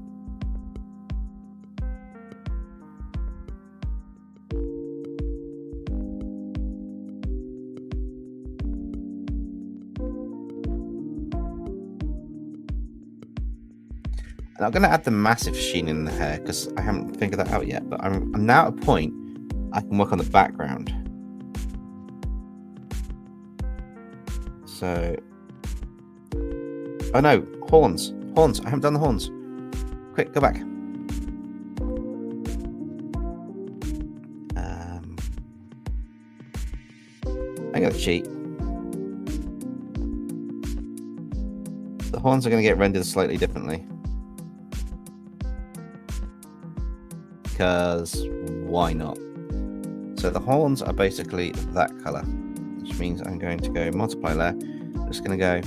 And I'm going to add the massive sheen in the hair because I haven't figured that out yet. But I'm now at a point I can work on the background. So, oh no, horns. I haven't done the horns. Quick, go back. I'm going to cheat. The horns are going to get rendered slightly differently. Because why not? So the horns are basically that color, which means I'm going to go multiply layer. I'm just going to go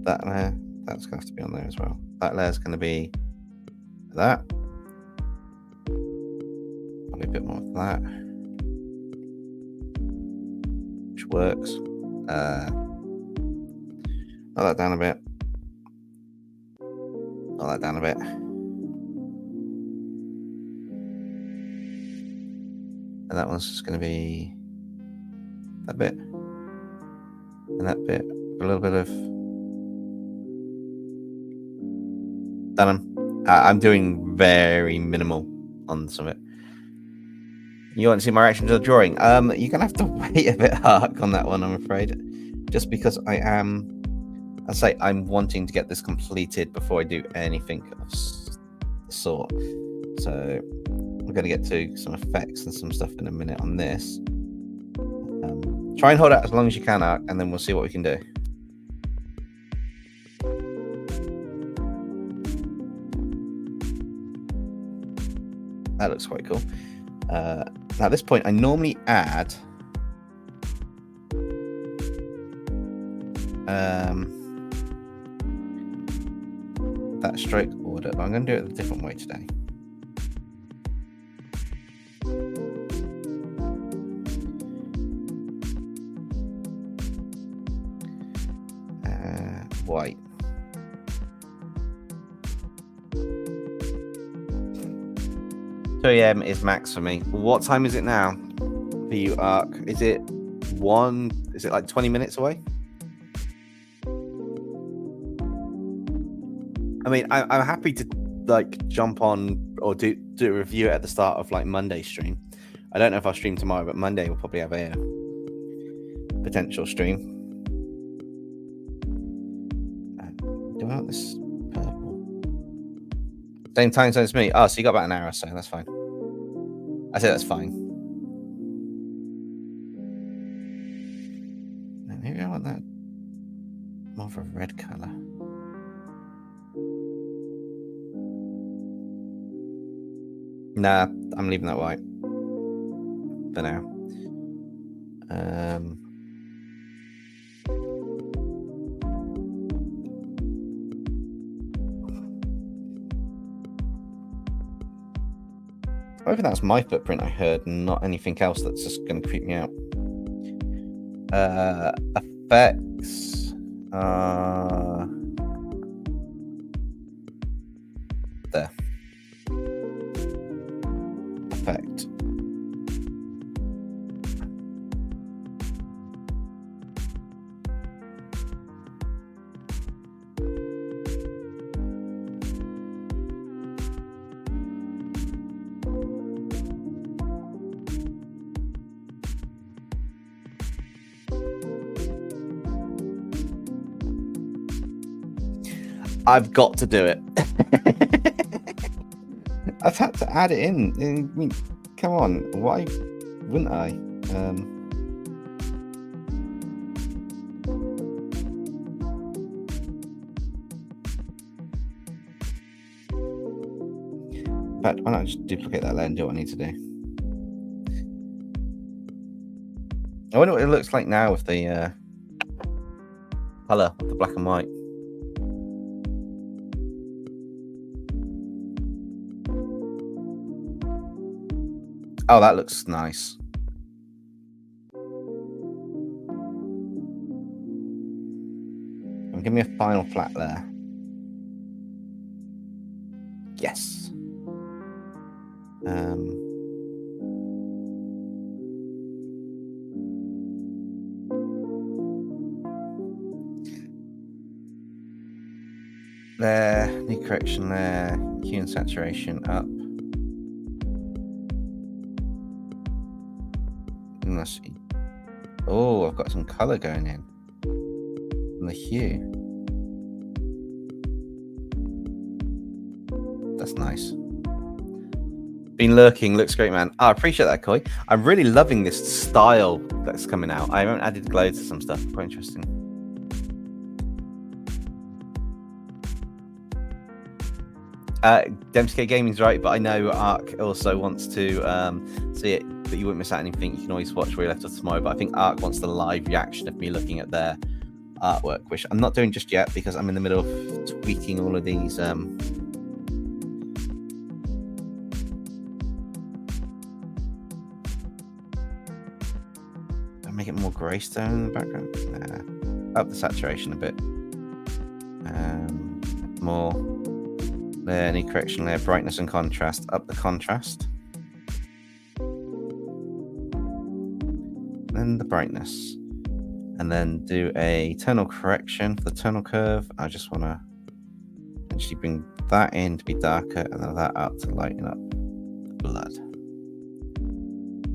that layer. That's going to have to be on there as well. That layer is going to be that. Probably a bit more of that, which works. Knock that down a bit. Knock that down a bit. And that one's just going to be that bit. And that bit. A little bit of denim. I'm doing very minimal on some of it. You want to see my reaction to the drawing? You're going to have to wait a bit hard on that one, I'm afraid. Just because I'm wanting to get this completed before I do anything of the sort. So we're going to get to some effects and some stuff in a minute on this. Try and hold out as long as you can, Ark, and then we'll see what we can do. That looks quite cool. Now at this point, I normally add that stroke order, but I'm going to do it a different way today. White. So yeah, is max for me. What time is it now for you, Ark? Is it like 20 minutes away? I mean, I'm happy to like jump on or do a review at the start of like Monday stream. I don't know if I'll stream tomorrow, but Monday we'll probably have a potential stream. Do I want this purple? Same time zone as me. Oh, so you got about an hour or so. That's fine. I say that's fine. Maybe I want that more of a red color. Nah, I'm leaving that white for now. I think that's my footprint I heard, not anything else that's just going to creep me out. Effects. There. Effect. I've got to do it. I've had to add it in. I mean, come on, why wouldn't I? In fact, why not just duplicate that layer and do what I need to do? I wonder what it looks like now with the color of the black and white. Oh, that looks nice. And give me a final flat there. Yes. There, new correction there, hue and saturation up. Oh, I've got some color going in. And the hue. That's nice. Been lurking, looks great, man. Oh, I appreciate that, Koi. I'm really loving this style that's coming out. I haven't added glow to some stuff. Quite interesting. Demsky Gaming's right, but I know Ark also wants to see it, but you won't miss out anything. You can always watch where you left off tomorrow. But I think Ark wants the live reaction of me looking at their artwork, which I'm not doing just yet because I'm in the middle of tweaking all of these. Make it more graystone in the background. Nah. Up the saturation a bit. More. There, any correction there, brightness and contrast, up the contrast. Then the brightness. And then do a tonal correction for the tonal curve. I just want to actually bring that in to be darker and then that up to lighten up the blood.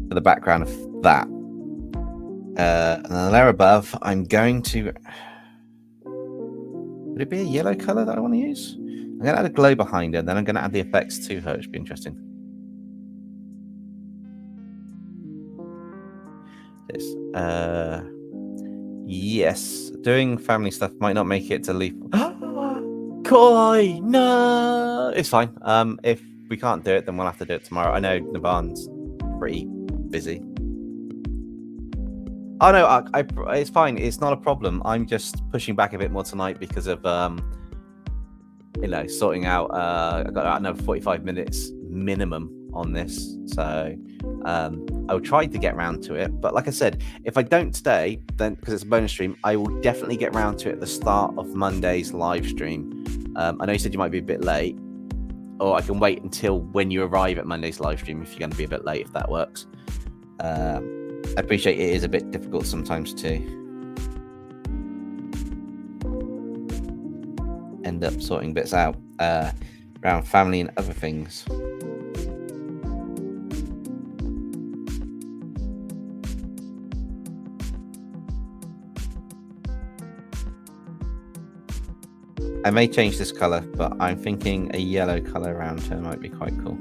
For the background of that. And then the layer above, I'm going to... Would it be a yellow color that I want to use? I'm going to add a glow behind it, and then I'm going to add the effects to her, which would be interesting. This. Yes. Doing family stuff might not make it to Leaf. Koi! No! It's fine. If we can't do it, then we'll have to do it tomorrow. I know Navan's pretty busy. Oh, no, it's fine. It's not a problem. I'm just pushing back a bit more tonight because of... sorting out. I've got another 45 minutes minimum on this, so I'll try to get around to it. But like I said, if I don't today, then because it's a bonus stream, I will definitely get around to it at the start of Monday's live stream. I know you said you might be a bit late, or I can wait until when you arrive at Monday's live stream if you're going to be a bit late, if that works. I appreciate it is a bit difficult sometimes to end up sorting bits out around family and other things. I may change this color, but I'm thinking a yellow color around her might be quite cool.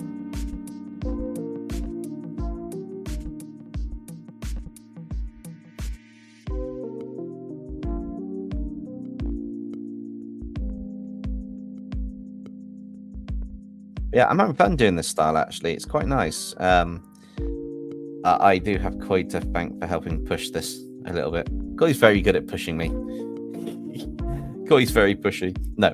Yeah, I'm having fun doing this style, actually. It's quite nice. I do have Koi to thank for helping push this a little bit. Koi's very good at pushing me. Koi's very pushy. No,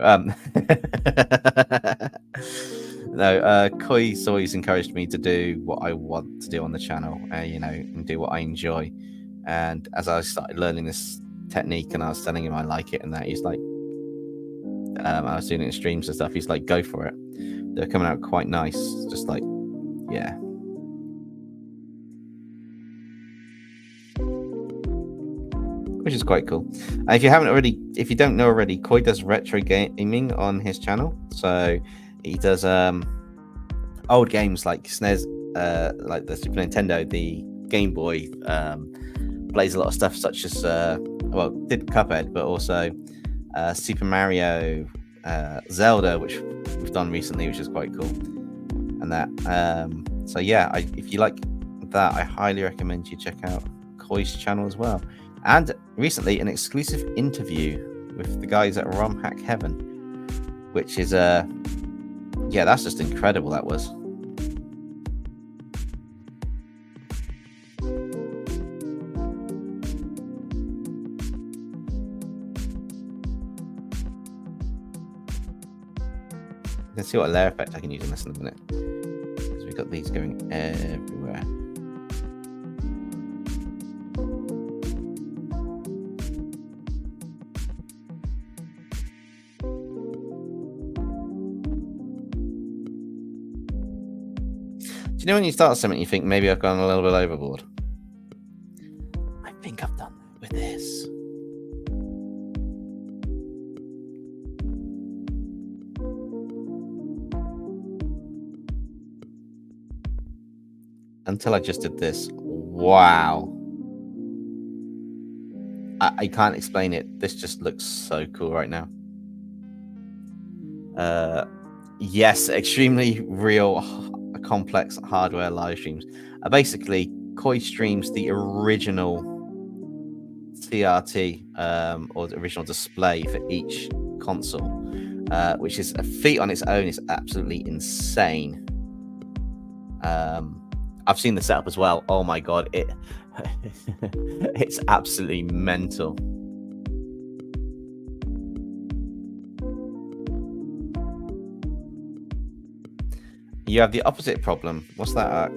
no, Koi's always encouraged me to do what I want to do on the channel, and do what I enjoy. And as I started learning this technique and I was telling him I like it and that, he's like, I was doing it in streams and stuff, he's like, go for it. They're coming out quite nice, just like, yeah. Which is quite cool. If you don't know already, Koi does retro gaming on his channel. So he does old games like SNES, like the Super Nintendo, the Game Boy, plays a lot of stuff such as, did Cuphead, but also Super Mario, Zelda, which we've done recently, which is quite cool. And that, so yeah, if you like that, I highly recommend you check out Koi's channel as well. And recently, an exclusive interview with the guys at ROM Hack Heaven, which is, yeah, that's just incredible, that was. Let's see what a layer effect I can use in this in a minute. So we've got these going everywhere. Do you know when you start something, you think maybe I've gone a little bit overboard? I think I've done that with this. Until I just did this. Wow. I can't explain it. This just looks so cool right now. Yes, extremely real, complex hardware live streams. Basically, Koi streams the original TRT or the original display for each console, which is a feat on its own. It's absolutely insane. I've seen the setup as well. Oh my god, it's absolutely mental. You have the opposite problem. What's that?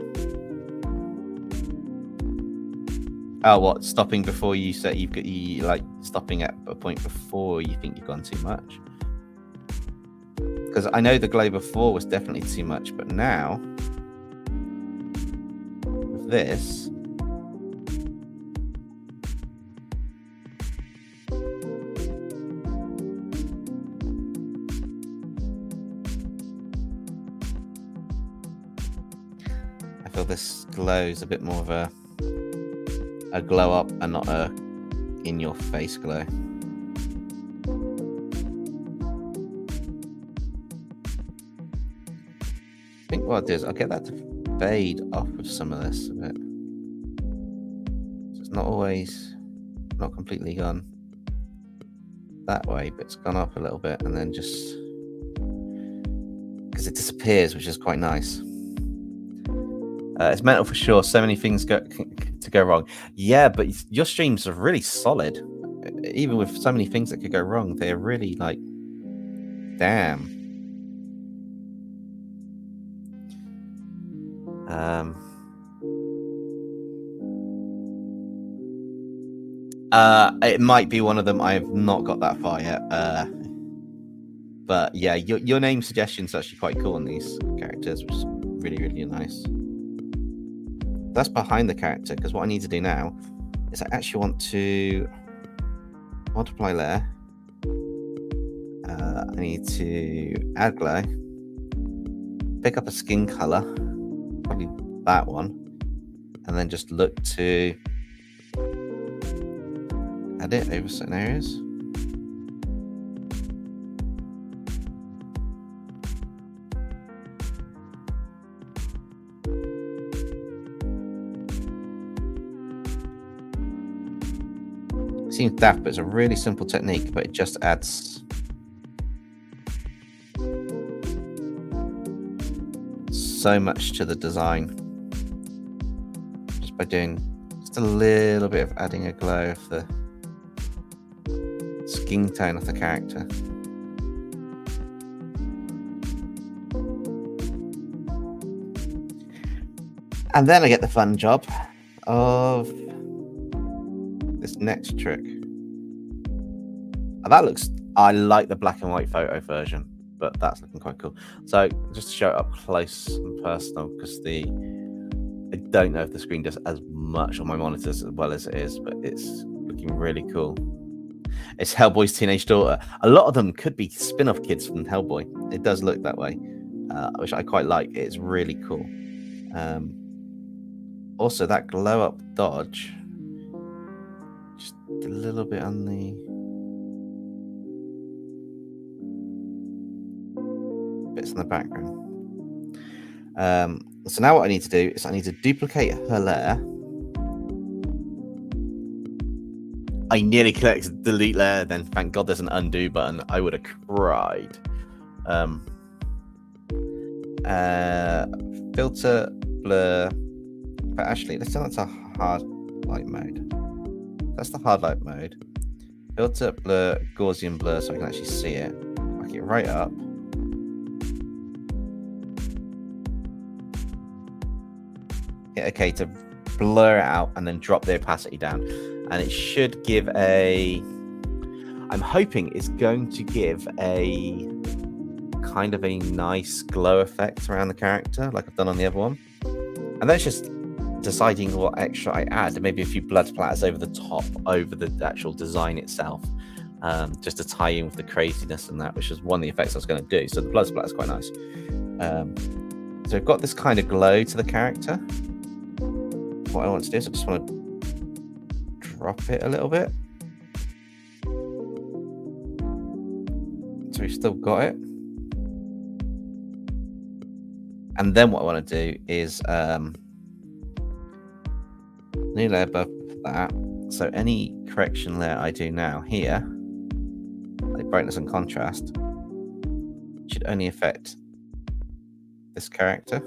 Oh, what? Stopping before you set? You like stopping at a point before you think you've gone too much. Because I know the glow before was definitely too much, but now with this, I feel this glow is a bit more of a glow up and not a in your face glow. I think what I'll do is I'll get that to fade off of some of this a bit. So it's not completely gone that way, but it's gone up a little bit, and then just because it disappears, which is quite nice. It's mental for sure. So many things to go wrong. Yeah, but your streams are really solid. Even with so many things that could go wrong, they're really like, damn. It might be one of them. I have not got that far yet. But yeah, your name suggestion's actually quite cool on these characters, which is really, really nice. That's behind the character, because what I need to do now is I actually want to multiply layer. I need to add glow, pick up a skin color, probably that one, and then just look to add it over certain areas. Seems daft, but it's a really simple technique, but it just adds so much to the design just by doing just a little bit of adding a glow of the skin tone of the character. And then I get the fun job of this next trick. And that looks, I like the black and white photo version, but that's looking quite cool. So just to show it up close and personal, because I don't know if the screen does as much on my monitors as well as it is, but it's looking really cool. It's Hellboy's teenage daughter. A lot of them could be spin-off kids from Hellboy. It does look that way, which I quite like. It's really cool. Also, that glow up dodge, just a little bit on the bits in the background. So now what I need to do is I need to duplicate her layer. I nearly clicked delete layer, then thank God there's an undo button. I would have cried. Filter, blur, but actually let's turn that to hard light mode. That's the hard light mode. Filter, blur, Gaussian blur, so I can actually see it. Back it right up. hit OK to blur it out, and then drop the opacity down. And it should give a... I'm hoping it's going to give a kind of a nice glow effect around the character, like I've done on the other one. And then it's just deciding what extra I add. Maybe a few blood splatters over the top, over the actual design itself, just to tie in with the craziness and that, which is one of the effects I was going to do. So the blood splatter is quite nice. So I've got this kind of glow to the character. What I want to do is I just want to drop it a little bit. So we've still got it. And then what I want to do is new layer above that. So any correction layer I do now here, like brightness and contrast, should only affect this character.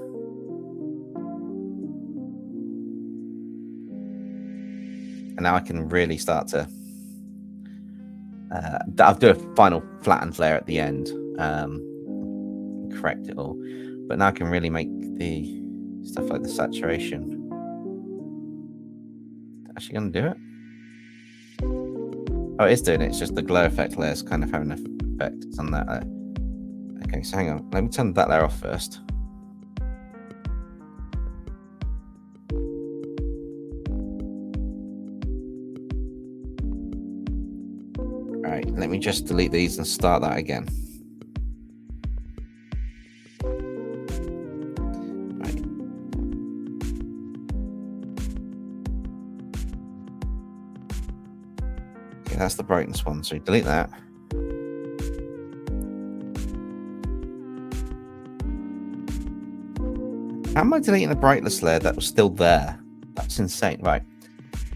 And now I can really start to I'll do a final flattened layer at the end, correct it all. But now I can really make the stuff like the saturation. Actually going to do it? Oh, it is doing it. It's just the glow effect layer is kind of having an effect. It's on that layer. Okay, so hang on. Let me turn that layer off first. Right, let me just delete these and start that again. Right. Okay, that's the brightness one, so delete that. How am I deleting the brightness layer that was still there? That's insane. Right,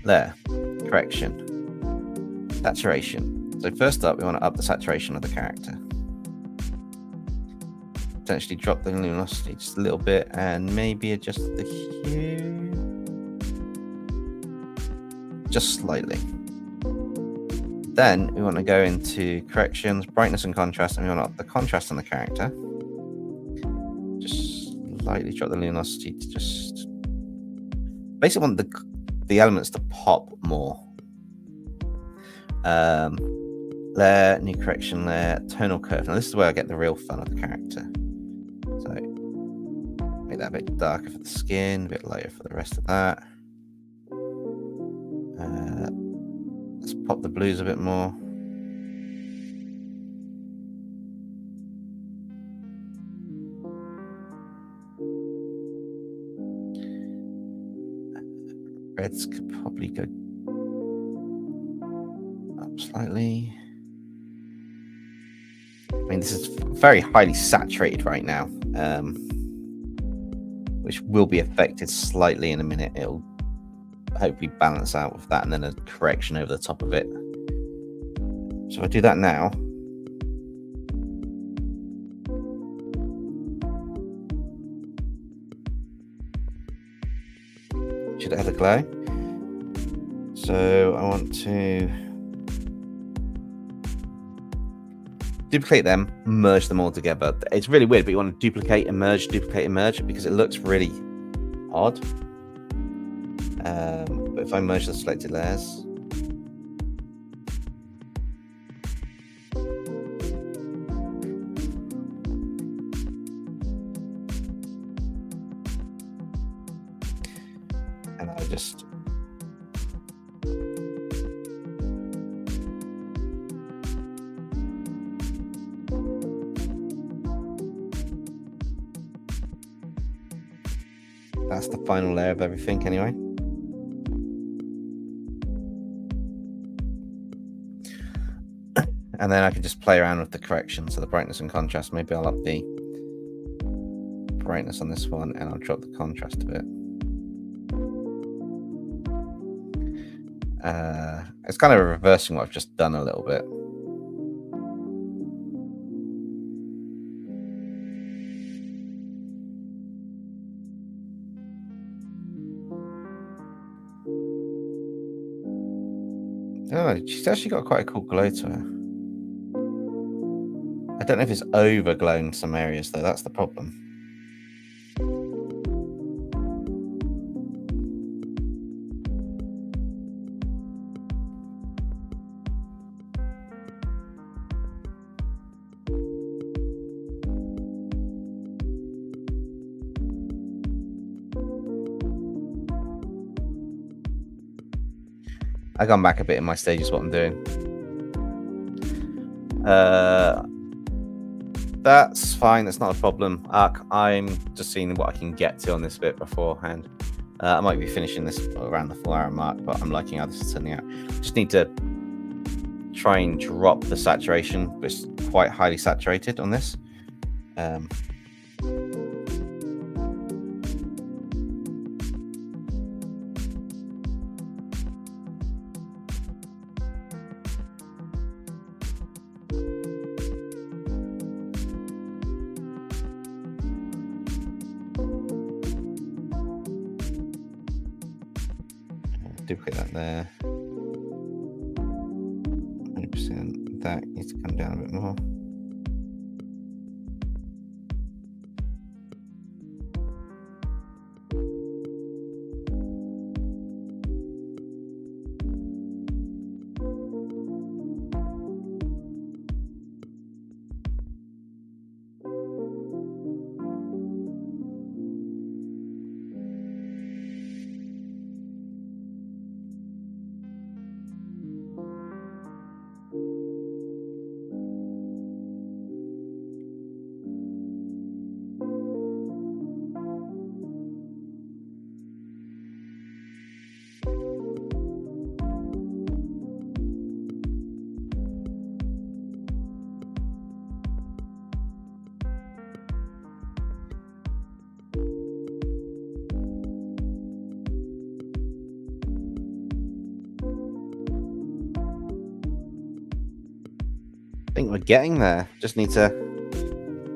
there, correction, saturation. So first up, we want to up the saturation of the character. Potentially drop the luminosity just a little bit, and maybe adjust the hue just slightly. Then we want to go into corrections, brightness and contrast, and we want to up the contrast on the character. Just slightly drop the luminosity to just basically want the elements to pop more. Layer, new correction layer, tonal curve. Now this is where I get the real fun of the character. So make that a bit darker for the skin, a bit lighter for the rest of that. Let's pop the blues a bit more. Reds could probably go up slightly. I mean, this is very highly saturated right now, which will be affected slightly in a minute. It'll hopefully balance out with that, and then a correction over the top of it. So if I do that now, should it have a glow? So I want to duplicate them, merge them all together. It's really weird, but you want to duplicate and merge, because it looks really odd. But if I merge the selected layers, and I just that's the final layer of everything anyway. And then I can just play around with the corrections, so the brightness and contrast. Maybe I'll up the brightness on this one, and I'll drop the contrast a bit. It's kind of reversing what I've just done a little bit. Oh, she's actually got quite a cool glow to her. I don't know if it's overglowing some areas though. That's the problem. I've gone back a bit in my stages, what I'm doing. That's fine. That's not a problem. I'm just seeing what I can get to on this bit beforehand. I might be finishing this around the 4 hour mark, but I'm liking how this is turning out. Just need to try and drop the saturation. It's quite highly saturated on this. Duplicate that there. 100%. That needs to come down a bit more. I think we're getting there. Just need to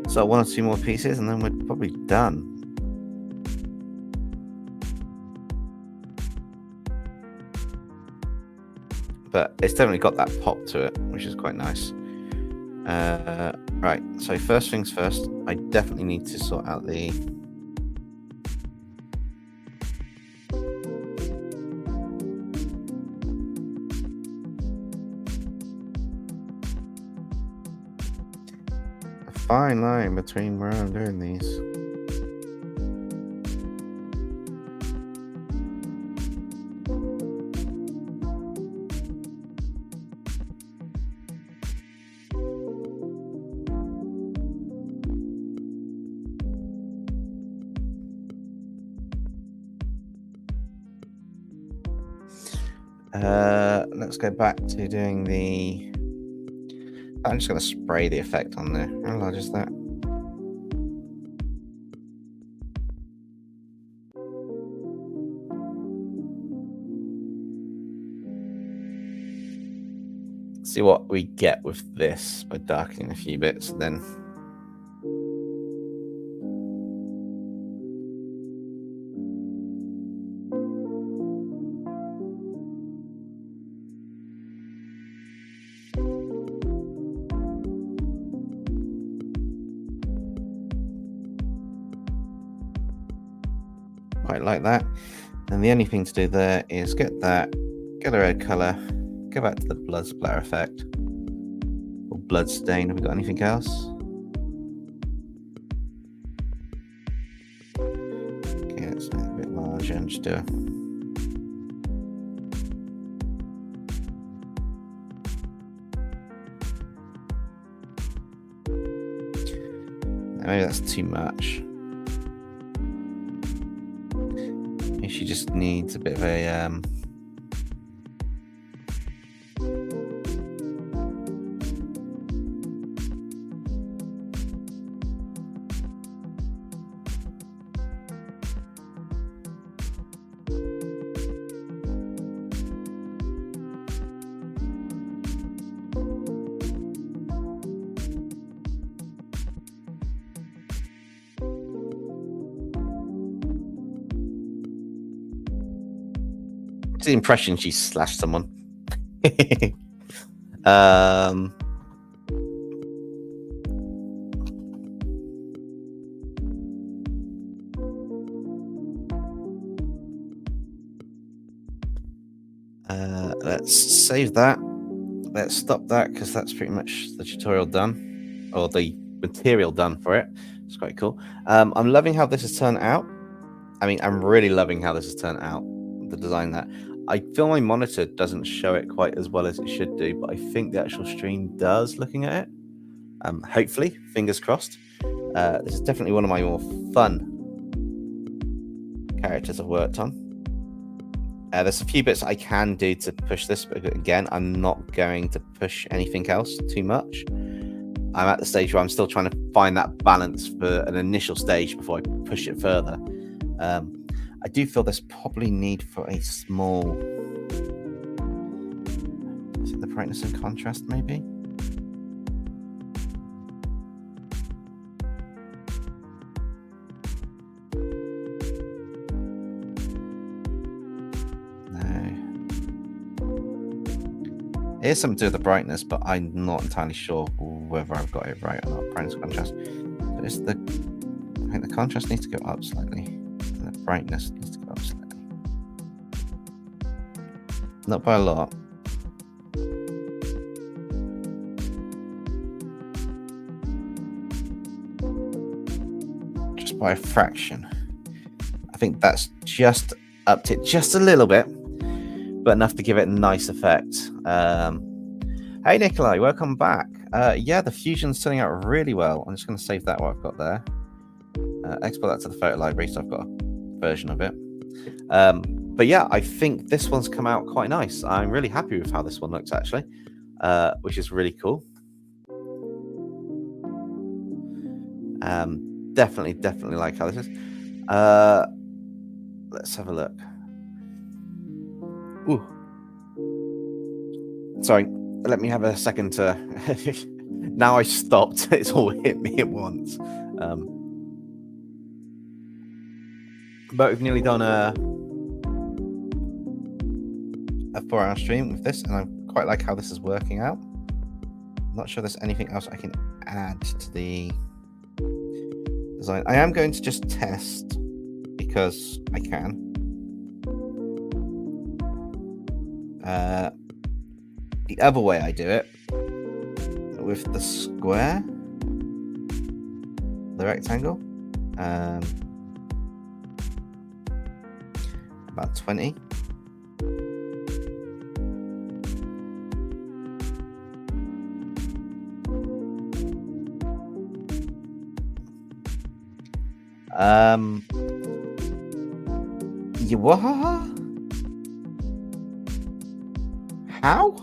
sort 1 or 2 more pieces, and then we're probably done. But it's definitely got that pop to it, which is quite nice. Right, so first things first, I definitely need to sort out the fine line between where I'm doing these. Let's go back to doing the... I'm just going to spray the effect on there. How large is that? See what we get with this by darkening a few bits, then quite like that. And the only thing to do there is get that, get a red color, go back to the blood splatter effect or blood stain. Have we got anything else? Okay, let's make it a bit larger and just do it. Maybe that's too much. She just needs a bit of a the impression she slashed someone. Let's save that. Let's stop that because that's pretty much the tutorial done, or the material done for it. It's quite cool. I'm loving how this has turned out. I mean, I'm really loving how this has turned out. The design that I feel my monitor doesn't show it quite as well as it should do, but I think the actual stream does, looking at it. Hopefully, fingers crossed. This is definitely one of my more fun characters I've worked on. There's a few bits I can do to push this, but again, I'm not going to push anything else too much. I'm at the stage where I'm still trying to find that balance for an initial stage before I push it further. I do feel there's probably need for a small... Is it the brightness and contrast, maybe? Here's something to do with the brightness, but I'm not entirely sure whether I've got it right or not. Brightness contrast. But it's I think the contrast needs to go up slightly, and the brightness needs to go up slightly. Not by a lot. Just by a fraction. I think that's just upped it just a little bit, but enough to give it a nice effect. Hey Nikolai, welcome back. Yeah, the fusion's turning out really well. I'm just going to save that what I've got there. Export that to the photo library, so I've got a version of it. But yeah, I think this one's come out quite nice. I'm really happy with how this one looks, actually, which is really cool. Definitely like how this is. Let's have a look. Ooh. Sorry, let me have a second to... Now I stopped. It's all hit me at once. But we've nearly done a 4-hour stream with this, and I quite like how this is working out. I'm not sure there's anything else I can add to the design. I am going to just test because I can. The other way I do it, with the square, the rectangle, about 20. What? How?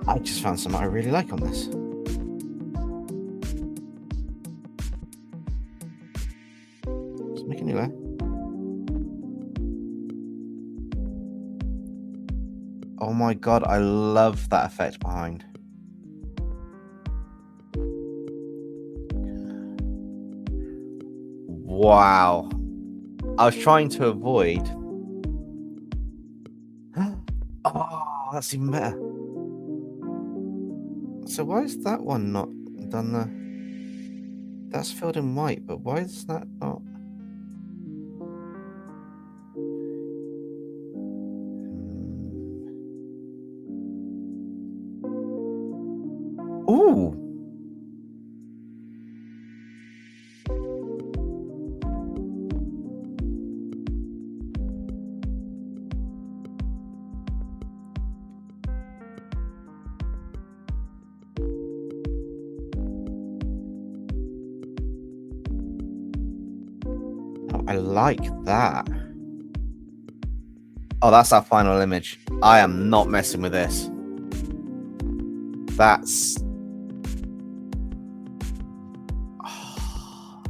I just found something I really like on this. Let's make a new layer. Oh my god, I love that effect behind. Wow. I was trying to avoid. Oh, that's even better. So why is that one not done the... That's filled in white, but why is that not... Ooh! I like that. Oh, that's our final image. I am not messing with this. That's... Oh,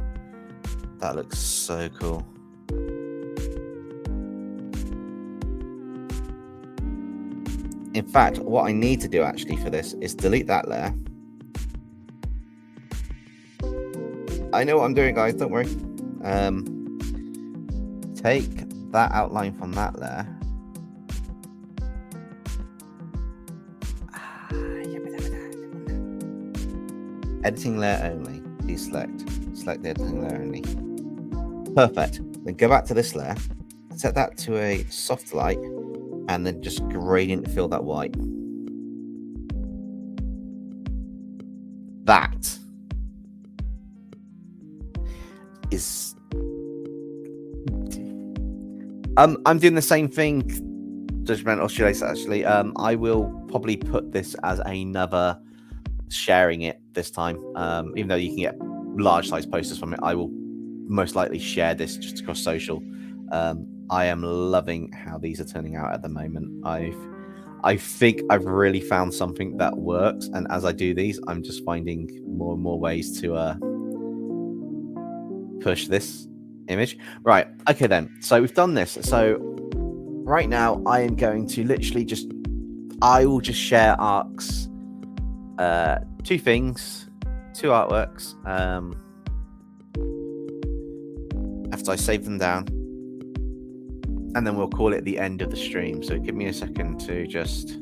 that looks so cool. In fact, what I need to do actually for this is delete that layer. I know what I'm doing, guys. Don't worry. Take that outline from that layer. Editing layer only. Deselect. Select the editing layer only. Perfect. Then go back to this layer. Set that to a soft light, and then just gradient fill that white. That is... I'm doing the same thing, Judgmental Shoelace, actually. I will probably put this as another sharing it this time. Even though you can get large size posters from it, I will most likely share this just across social. I am loving how these are turning out at the moment. I think I've really found something that works, and as I do these, I'm just finding more and more ways to push this image. Right, okay then. So we've done this. So right now I am going to literally I will just share arcs, 2 things, 2 artworks, after I save them down, and then we'll call it the end of the stream. So give me a second to just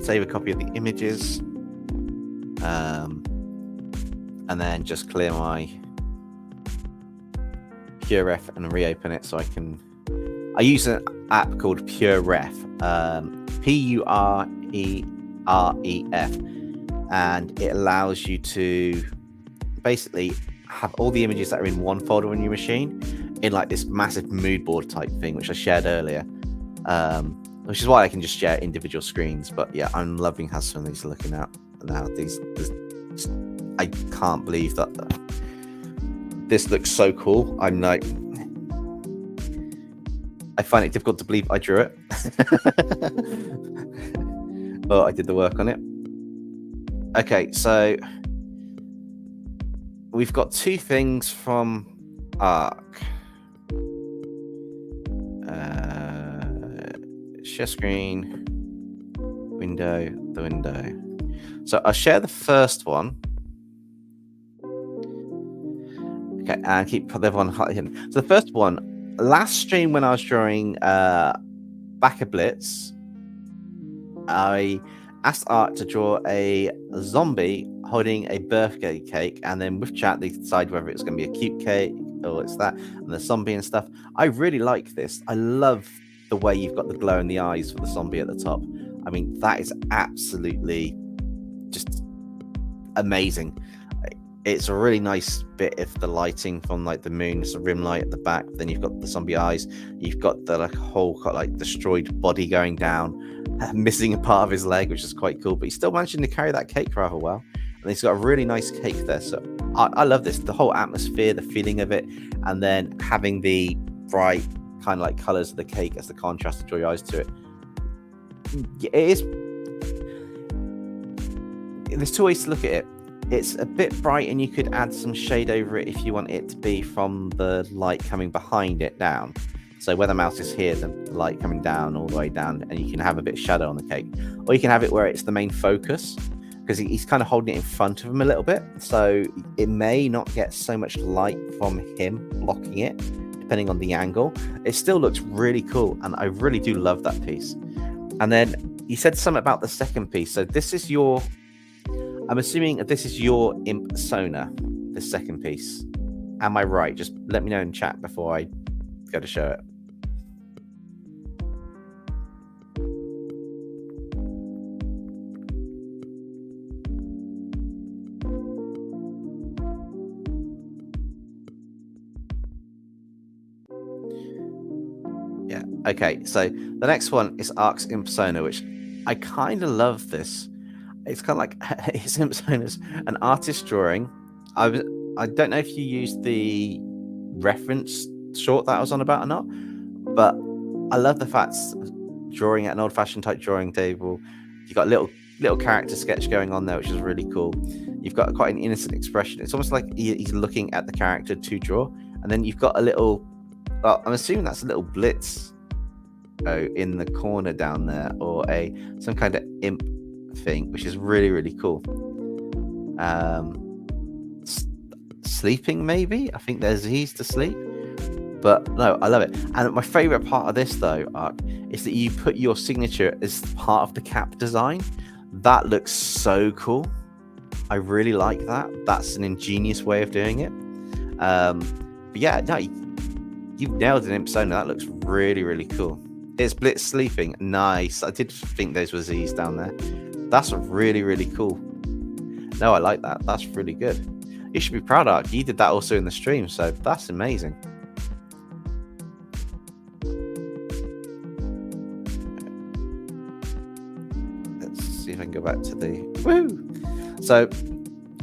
save a copy of the images, and then just clear my PureRef and reopen it so I use an app called PureRef, PUREREF, and it allows you to basically have all the images that are in one folder on your machine in like this massive mood board type thing, which I shared earlier, which is why I can just share individual screens. But yeah, I'm loving how some of these are looking out now. I can't believe that this looks so cool. I'm like, I find it difficult to believe I drew it. But I did the work on it. Okay, so we've got 2 things from Arc. Share screen, window, the window. So I'll share the first one. Okay, and keep the other one hidden. So the first one, last stream when I was drawing Backer Blitz, I asked Art to draw a zombie holding a birthday cake, and then with chat they decide whether it's going to be a cute cake or it's that, and the zombie and stuff. I really like this. I love the way you've got the glow in the eyes for the zombie at the top. I mean, that is absolutely just amazing. It's a really nice bit of the lighting from like the moon. It's a rim light at the back. Then you've got the zombie eyes. You've got the like whole like destroyed body going down, missing a part of his leg, which is quite cool. But he's still managing to carry that cake rather well. And he's got a really nice cake there. So I love this. The whole atmosphere, the feeling of it, and then having the bright kind of like colors of the cake as the contrast to draw your eyes to it. It is. There's 2 ways to look at it. It's a bit bright, and you could add some shade over it if you want it to be from the light coming behind it down. So where the mouse is here, the light coming down all the way down, and you can have a bit of shadow on the cake. Or you can have it where it's the main focus, because he's kind of holding it in front of him a little bit. So it may not get so much light from him blocking it, depending on the angle. It still looks really cool, and I really do love that piece. And then you said something about the second piece. So this is your... I'm assuming this is your Imp Sona, the second piece. Am I right? Just let me know in chat before I go to show it. Yeah, okay. So the next one is Arc's Imp Sona, which I kind of love this. It's kind of like his Imp Sona's an artist drawing. I don't know if you used the reference short that I was on about or not, but I love the fact drawing at an old-fashioned type drawing table. You've got a little character sketch going on there, which is really cool. You've got quite an innocent expression. It's almost like he's looking at the character to draw, and then you've got a little. Well, I'm assuming that's a little blitz in the corner down there, or some kind of imp thing, which is really, really cool. Sleeping, maybe? I think he's to sleep. But no, I love it. And my favorite part of this, though, Arc, is that you put your signature as part of the cap design. That looks so cool. I really like that. That's an ingenious way of doing it. But yeah, no, you've nailed an Imp Sona. That looks really, really cool. It's Blitz sleeping. Nice. I did think those were Z's down there. That's really, really cool. No, I like that. That's really good. You should be proud, Ark. You did that also in the stream, so that's amazing. Let's see if I can go back to the woo. So,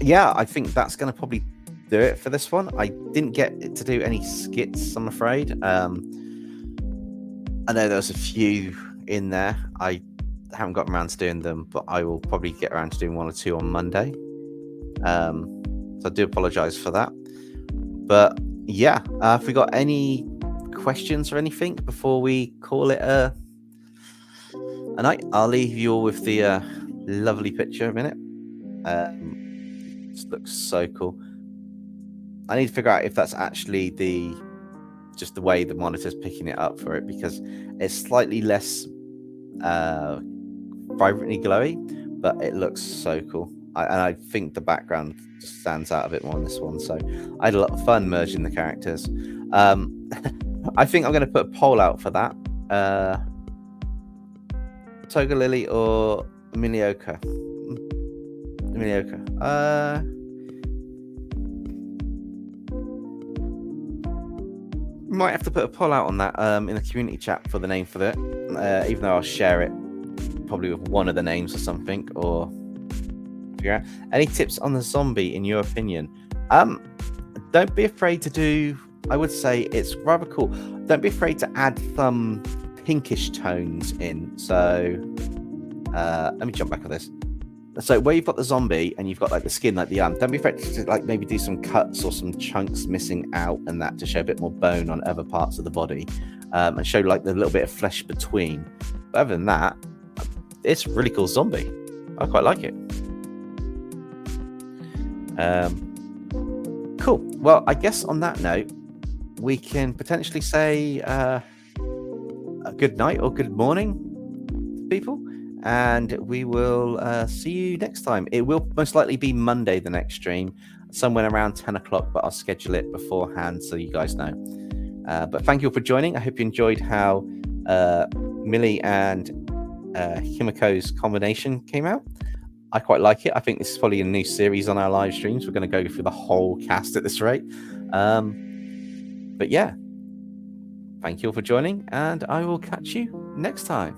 yeah, I think that's going to probably do it for this one. I didn't get to do any skits, I'm afraid. I know there was a few in there. I haven't gotten around to doing them, but I will probably get around to doing 1 or 2 on Monday. So I do apologize for that. But yeah, if we got any questions or anything before we call it a night, I'll leave you all with the lovely picture a minute. This looks so cool. I need to figure out if that's actually just the way the monitor's picking it up for it, because it's slightly less vibrantly glowy, but it looks so cool. And I think the background just stands out a bit more on this one. So I had a lot of fun merging the characters. I think I'm going to put a poll out for that. Toga Lily or Milioka? Might have to put a poll out on that in the community chat for the name for it, even though I'll share it probably with one of the names or something, or figure out. Any tips on the zombie in your opinion? Don't be afraid to do, I would say it's rather cool. Don't be afraid to add some pinkish tones in. So let me jump back on this. So where you've got the zombie and you've got like the skin, like the don't be afraid to like maybe do some cuts or some chunks missing out and that to show a bit more bone on other parts of the body, and show like the little bit of flesh between. But other than that, it's a really cool zombie. I quite like it. Cool. Well, I guess on that note, we can potentially say a good night or good morning, people. And we will see you next time. It will most likely be Monday, the next stream, somewhere around 10 o'clock, but I'll schedule it beforehand so you guys know. But thank you all for joining. I hope you enjoyed how Millie and Himiko's combination came out. I quite like it. I think this is probably a new series on our live streams. We're going to go through the whole cast at this rate. But yeah, thank you all for joining, and I will catch you next time.